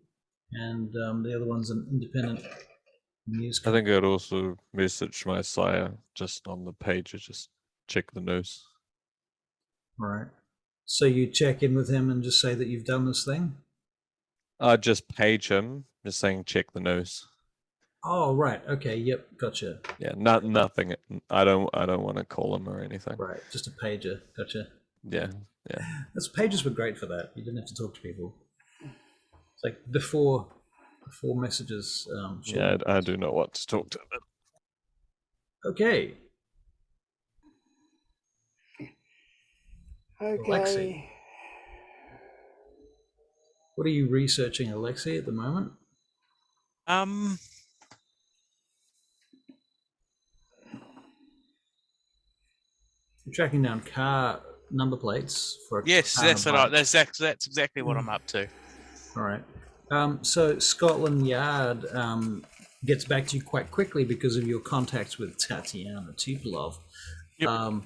and the other one's an independent news. I think I'd also message my sire just on the page, just check the news. All right. So you check in with him and just say that you've done this thing? Just page him, just saying check the news. Oh, right. Okay. Yep. Gotcha. Yeah, nothing. I don't want to call him or anything. Right. Just a pager. Gotcha. Yeah. Those pages were great for that. You didn't have to talk to people. It's like before messages. Yeah, I do not want to talk to him. Okay. Okay. Alexi. What are you researching, Alexi, at the moment? You're tracking down car number plates for a Yes, car that's and a what bike. that's exactly what I'm up to. All right. So Scotland Yard gets back to you quite quickly because of your contacts with Tatiana Tuplov. Yep.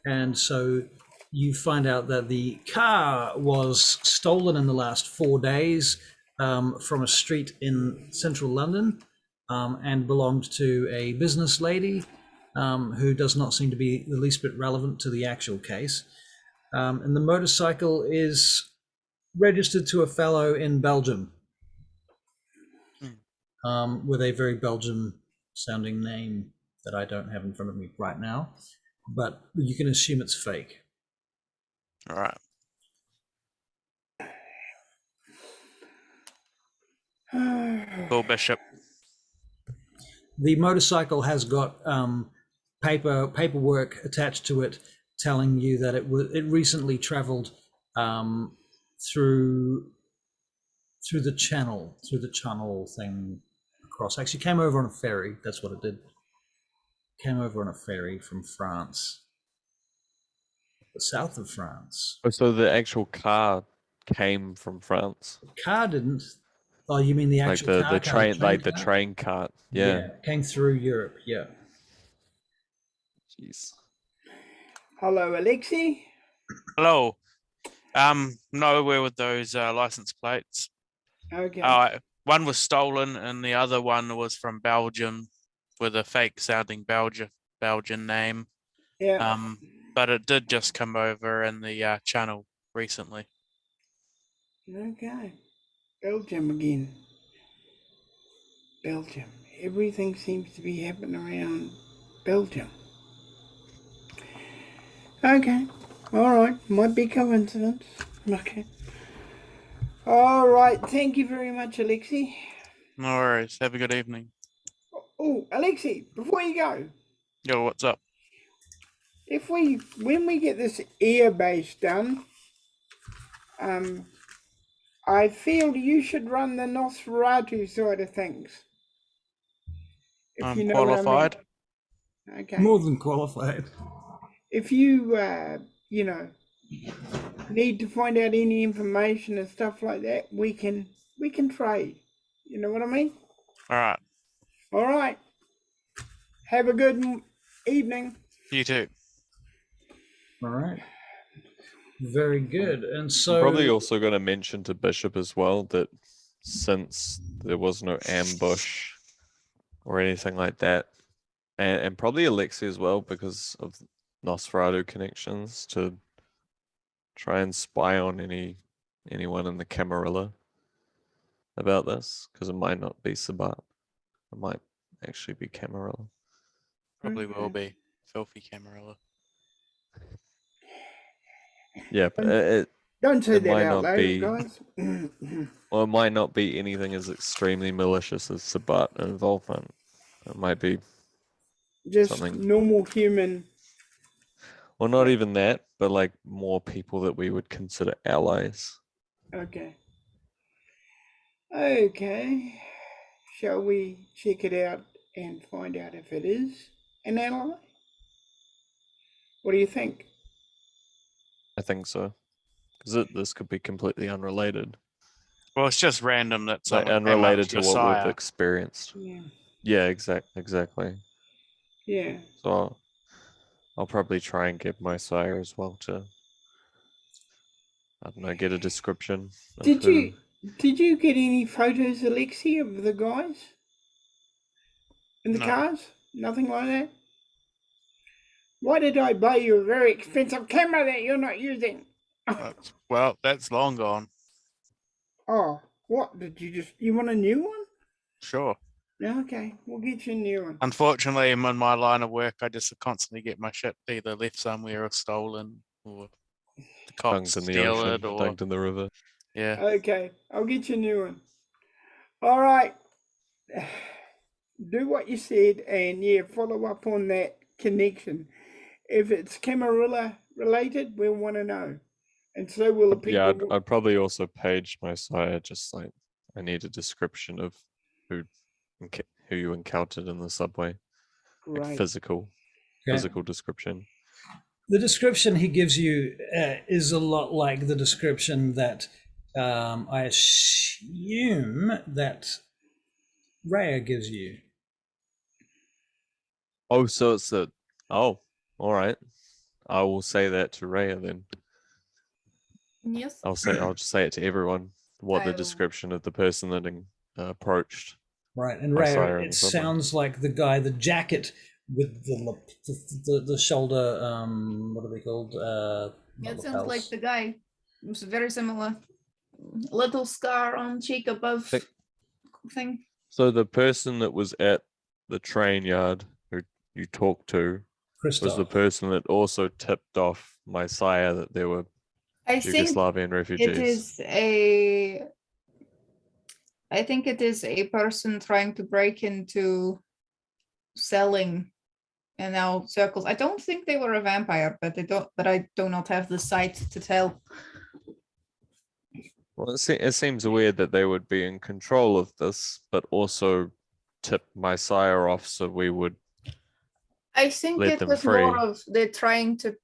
And so you find out that the car was stolen in the last 4 days from a street in central London and belonged to a business lady who does not seem to be the least bit relevant to the actual case. And the motorcycle is registered to a fellow in Belgium with a very Belgian sounding name that I don't have in front of me right now, but you can assume it's fake. All right. Cool, Bishop. The motorcycle has got paperwork attached to it telling you that it recently traveled through the channel thing across. Actually came over on a ferry. That's what it did. came over on a ferry from France, the south of France. Oh, so the actual car came from France, The car didn't. Oh, you mean the like actual the train, like the car? train cart. Yeah. Came through Europe. Yeah. Jeez. Hello, Alexi. Hello. Nowhere with those license plates. Okay. One was stolen, and the other one was from Belgium, with a fake-sounding Belgian name. Yeah. But it did just come over in the channel recently. Okay. Belgium again. Belgium. Everything seems to be happening around Belgium. Okay. All right. Might be coincidence. Okay. All right. Thank you very much, Alexi. No worries. Have a good evening. Oh, Alexi, before you go, Yo, what's up? when we get this air base done, I feel you should run the Nosferatu side of things. If I'm you know qualified. what I mean. Okay. More than qualified. If you, need to find out any information and stuff like that, we can trade. You know what I mean? All right. All right. Have a good evening. You too. All right. Very good. And so I'm probably also going to mention to Bishop as well that since there was no ambush or anything like that, and probably Alexi as well because of Nosferatu connections, to try and spy on anyone in the Camarilla about this, because it might not be Sabat. It might actually be Camarilla. Probably will be. Filthy Camarilla. Yeah, but Don't say it that might out not loud, be- guys. well, it might not be anything as extremely malicious as Sabat involvement. It might be Just something- normal human. Well, not even that, but like more people that we would consider allies. Okay. Okay. Shall we check it out and find out if it is an ally? What do you think? I think so, because this could be completely unrelated, Well, it's just random that like someone unrelated to came up what we've Josiah. experienced. Yeah. Yeah, exactly. Yeah. So I'll probably try and get my sire as well to, I don't know, get a description. of Did who- you get any photos, Alexi, of the guys in the No. cars? Nothing like that. Why did I buy you a very expensive camera that you're not using? Well, that's long gone. Oh, what did you want a new one? Sure. Okay, we'll get you a new one. Unfortunately, in my line of work, I just constantly get my shit either left somewhere or stolen, or the cops dunked in the steal ocean, it, or dunked in the river. yeah. Okay, I'll get you a new one. All right. Do what you said, and yeah, follow up on that connection. If it's Camarilla related, we'll want to know, and so will the people. Yeah, I'd probably also page my sire, just like I need a description of who you encountered in the subway, like Great. physical description. the description he gives you is a lot like the description that I assume that Rhea gives you. Oh, so it's all right. I will say that to Rhea then. Yes. I'll just say it to everyone. What the Oh. description of the person that approached. Right, and My Rhea, sire in it the subway. sounds like the guy, the jacket with the shoulder, what are they called? Yeah, not it sounds lapels. like the guy. It's very similar. Little scar on cheek above thing. So the person that was at the train yard who you talked to was the Christoph. person that also tipped off my sire that there were I think Yugoslavian refugees. I think it is a person trying to break into selling in now circles. I don't think they were a vampire, but I do not have the sight to tell. Well, it seems weird that they would be in control of this, but also tip my sire off so we would I think let it them was free. more of they're trying to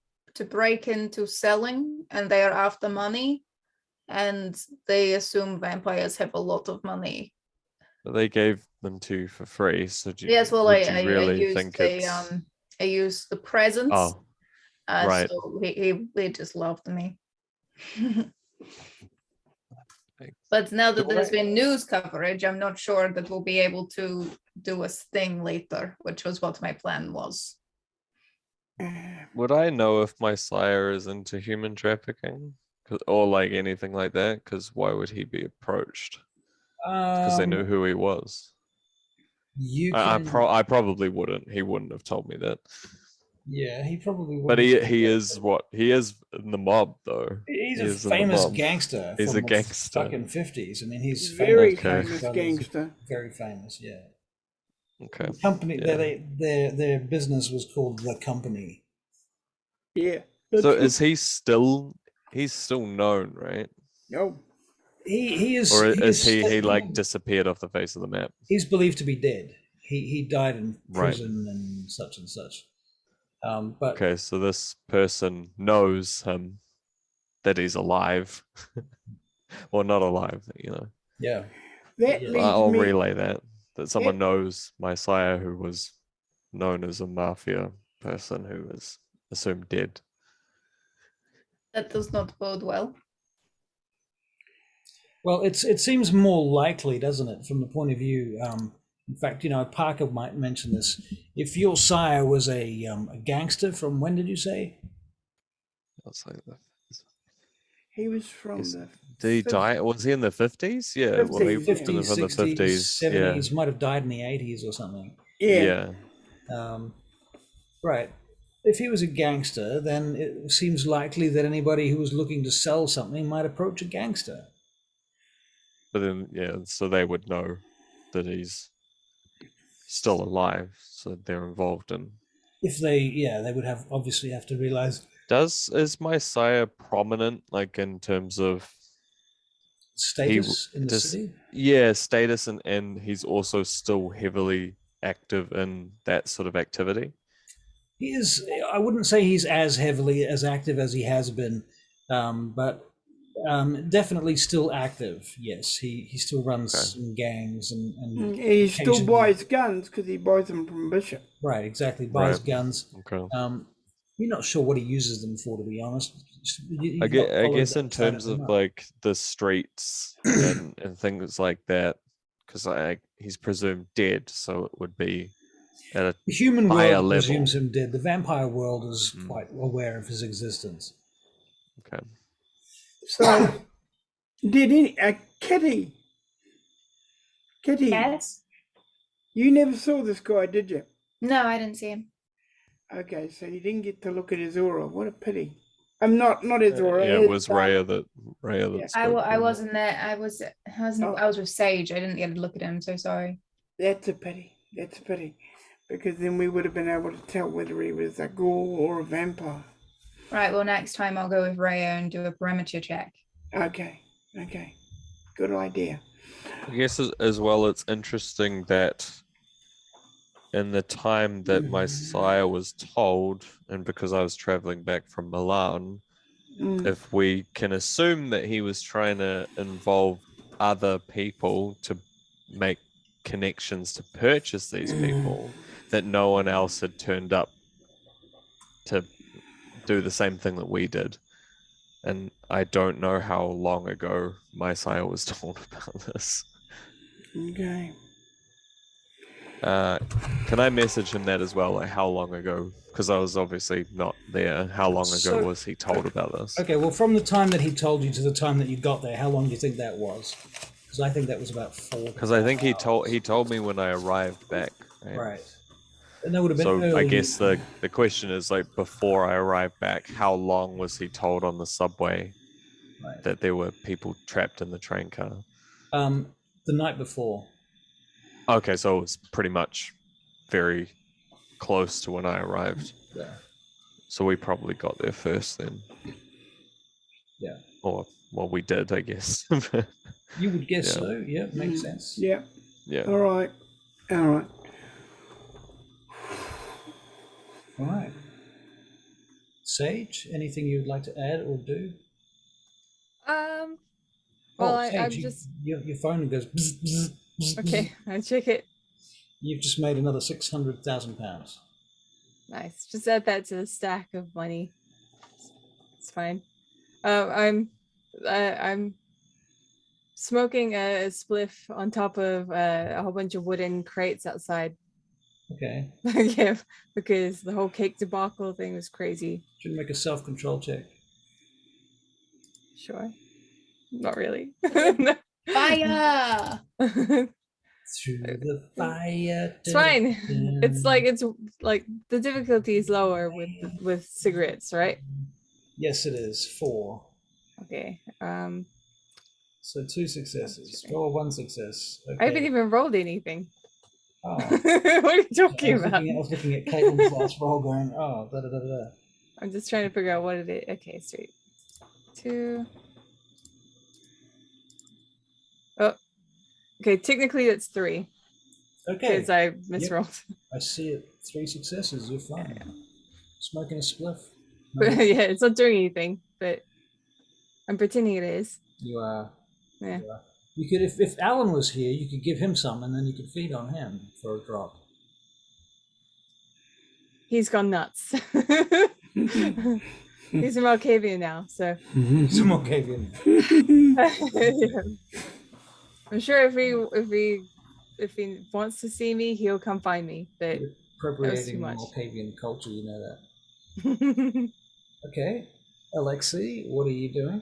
break into selling, and they are after money, and they assume vampires have a lot of money. But they gave them to you for free, so Yes, well, would you I really used think the it's... I used the presents. Oh, right. So he just loved me. But now that there's been news coverage, I'm not sure that we'll be able to do a sting later, which was what my plan was. Would I know if my sire is into human trafficking? Or like anything like that? Because why would he be approached? Because they knew who he was. You I can, probably wouldn't. He wouldn't have told me that. yeah, he probably would. But he is what he is in the mob though. He's He a is in the famous mob. gangster. He's from a the gangster. Fucking 50s. I mean, he's Very Okay. famous Brothers, gangster. Very famous. Yeah. Okay. The company. Yeah. Their business was called The Company. Yeah. So is he still? He's still known, right? No. He is. Or he is is he like disappeared off the face of the map? He's believed to be dead. He died in Right. prison and such and such. But Okay, so this person knows him, that he's alive. Well, not alive, you know. yeah. That Yeah. leads I'll me. relay that someone knows my sire, who was known as a mafia person who was assumed dead. That does not bode well. Well, it seems more likely, doesn't it, from the point of view? In fact, Parker might mention this. If your sire was a gangster from when did you say? I'll say that. He was from Is- the. Did he die? Was he in the 50s? Yeah, well, he 50s, was in 50s, the 60s, 50s. 70s, might have died in the 80s or something. Yeah. Right. If he was a gangster, then it seems likely that anybody who was looking to sell something might approach a gangster. But then, yeah, so they would know that he's still alive, so they're involved in. If they would obviously have to realize. Is my sire prominent, like in terms of Status in the city? Yeah, status, and he's also still heavily active in that sort of activity. He is. I wouldn't say he's as heavily as active as he has been, but definitely still active. Yes, he still runs some gangs and He still occasionally- buys guns because he buys them from Bishop. Right, exactly. Buys Right. guns. Okay. You're not sure what he uses them for, to be honest. I guess in terms of like the streets and things like that, because he's presumed dead, so it would be at a the human higher world level. presumes him dead. The vampire world is quite aware of his existence. Okay. So, did any Kitty? Yes. You never saw this guy, did you? No, I didn't see him. Okay, so you didn't get to look at his aura. What a pity. I'm not his aura. Yeah, his, it was Raya that I spoke. wasn't there. I was with Sage. I didn't get to look at him. So sorry. That's a pity. That's a pity, because then we would have been able to tell whether he was a ghoul or a vampire. Right. Well, next time I'll go with Raya and do a perimeter check. Okay. Good idea. I guess as well, it's interesting that in the time that my sire was told, and because I was traveling back from Milan, if we can assume that he was trying to involve other people to make connections to purchase these people, that no one else had turned up to do the same thing that we did. And I don't know how long ago my sire was told about this. Okay. Can I message him that as well? Like how long ago? Because I was obviously not there. How long ago was he told about this? Okay, well, from the time that he told you to the time that you got there, how long do you think that was? Because I think that was about 4. Because I think he told me when I arrived back. Right. And that would have been So early. I guess the question is, like, before I arrived back, how long was he told on the subway that there were people trapped in the train car? The night before. Okay, so it was pretty much very close to when I arrived. Yeah. So we probably got there first then. Yeah. Or, well, we did, I guess. You would guess so. Yeah, makes sense. Yeah. Yeah. All right. All right. Sage, anything you'd like to add or do? Well, Sage, I'm just your phone goes. Bzz, bzz, bzz, okay. bzz. I check it. You've just made another £600,000. Nice. Just add that to the stack of money. It's fine. I'm smoking a spliff on top of a whole bunch of wooden crates outside. Okay. Yeah, because the whole cake debacle thing was crazy. Should make a self-control check. Sure. Not really. Fire! Through the fire. It's fine. It's like the difficulty is lower with cigarettes, right? Yes, it is 4. Okay. So 2 successes. Roll 1 success. Okay. I haven't even rolled anything. Oh. What are you talking about? I was looking at Caitlin's last roll, going, oh, da da da da. I'm just trying to figure out what it is. Okay, sweet. 2. Oh. Okay, technically it's 3. Okay. Because I misrolled. I see it. 3 successes. You're fine. Yeah. Smoking a spliff. But, yeah, it's not doing anything, but I'm pretending it is. You are. Yeah. You are. You could, if Alan was here, you could give him some, and then you could feed on him for a drop. He's gone nuts. He's a Malkavian now, so. Some more Cavian. Yeah. I'm sure if he wants to see me, he'll come find me. But You're appropriating Malkavian culture, you know that. Okay, Alexei, what are you doing?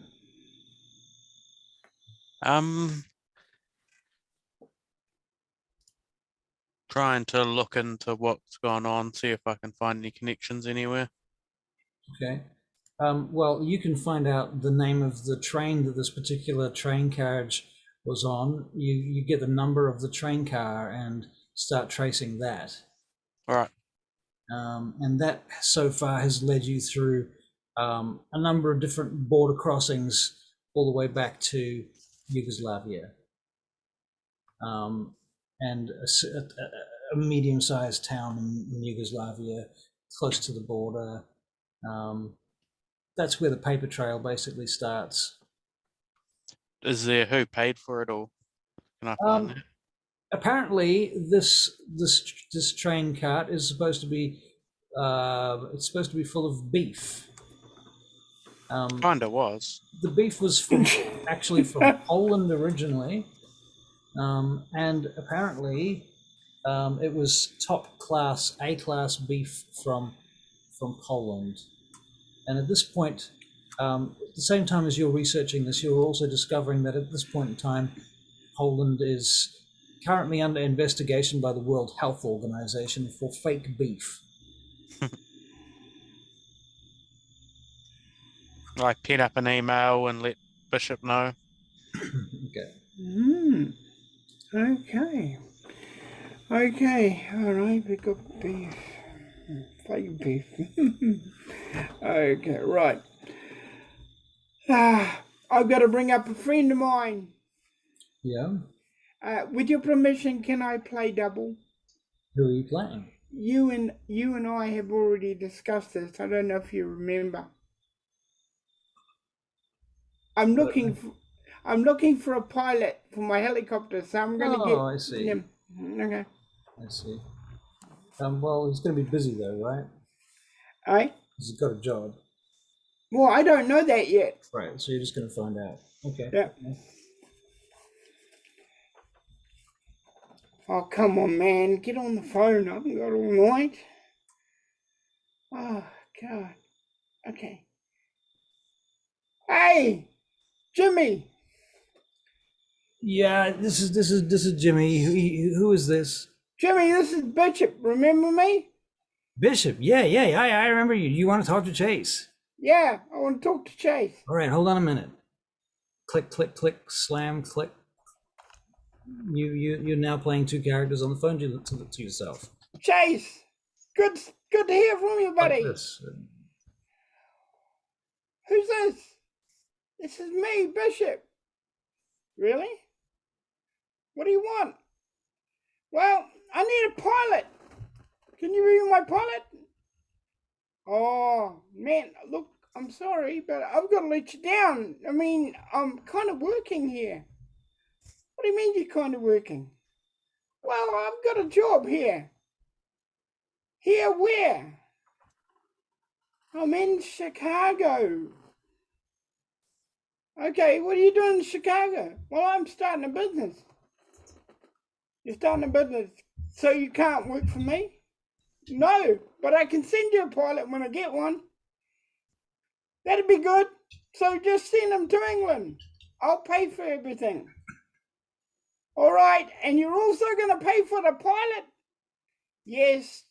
Trying to look into what's going on, see if I can find any connections anywhere. Okay. Well, you can find out the name of the train that this particular train carriage was on. You get the number of the train car and start tracing that. All right. And that so far has led you through a number of different border crossings all the way back to Yugoslavia. And a medium-sized town in Yugoslavia, close to the border. That's where the paper trail basically starts. Is there who paid for it, or can I find that? Apparently, this train cart is supposed to be it's supposed to be full of beef. Kinda was. The beef was actually from Poland originally, and apparently it was top class, A-class beef from Poland. And at this point, at the same time as you're researching this, you're also discovering that at this point in time, Poland is currently under investigation by the World Health Organization for fake beef. I pin up an email and let Bishop know. Okay. Okay. Okay. All right. We got beef. Fake beef. Okay. Right. I've got to bring up a friend of mine. Yeah. With your permission, can I play double? Who are you playing? You and I have already discussed this. I don't know if you remember. I'm looking for a pilot for my helicopter, so I'm going to get I see. him. Okay. I see. Well, he's going to be busy though, right? Aye? He's got a job. Well, I don't know that yet. Right, so you're just going to find out. Okay. Yeah. Oh, come on, man. Get on the phone. I haven't got all night. Oh, God. Okay. Hey, Jimmy. Yeah, this is Jimmy. Who is this? Jimmy, this is Bishop. Remember me? Bishop. Yeah. I remember you. You want to talk to Chase? Yeah, I want to talk to Chase. All right, hold on a minute. Click, click, click, slam, click. You're now playing 2 characters on the phone to yourself. Chase, good to hear from you, buddy. Like this. Who's this? This is me, Bishop. Really? What do you want? Well, I need a pilot. Can you be my pilot? Oh, man, look, I'm sorry, but I've got to let you down. I mean, I'm kind of working here. What do you mean you're kind of working? Well, I've got a job here. Here where? I'm in Chicago. Okay, what are you doing in Chicago? Well, I'm starting a business. You're starting a business, so you can't work for me? No, but I can send you a pilot when I get one. That'd be good. So just send them to England. I'll pay for everything. All right, and you're also going to pay for the pilot? Yes,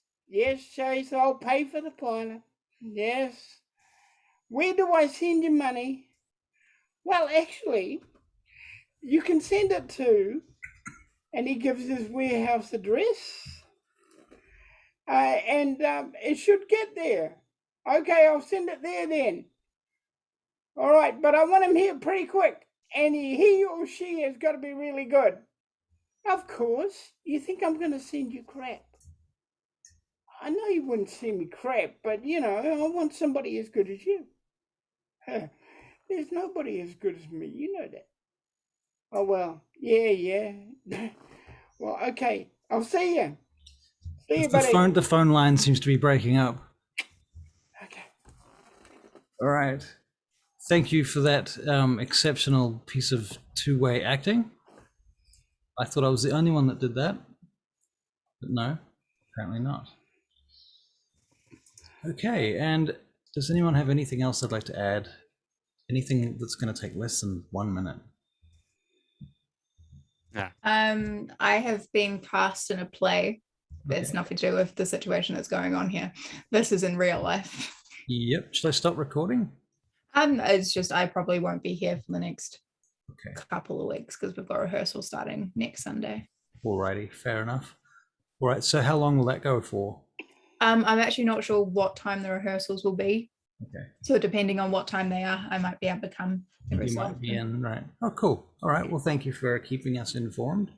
Chase, I'll pay for the pilot. Yes. Where do I send you money? Well, actually, you can send it to, and he gives his warehouse address. And it should get there. Okay, I'll send it there then. All right, but I want him here pretty quick. And he or she has got to be really good. Of course. You think I'm going to send you crap? I know you wouldn't send me crap, but, you know, I want somebody as good as you. There's nobody as good as me. You know that. Oh, well, yeah. Well, okay. I'll see you. See you, buddy. The phone line seems to be breaking up. Okay. All right. Thank you for that exceptional piece of two-way acting. I thought I was the only one that did that, but no, apparently not. Okay, and does anyone have anything else they'd like to add? Anything that's going to take less than 1 minute? Yeah. I have been cast in a play. It's Okay. nothing to do with the situation that's going on here. This is in real life. Yep. Should I stop recording? It's just I probably won't be here for the next Okay. couple of weeks because we've got rehearsal starting next Sunday. Alrighty, fair enough. All right, so how long will that go for? I'm actually not sure what time the rehearsals will be. Okay. So depending on what time they are, I might be able to come every You so might be often. in, right? Oh, cool. All right. Well, thank you for keeping us informed.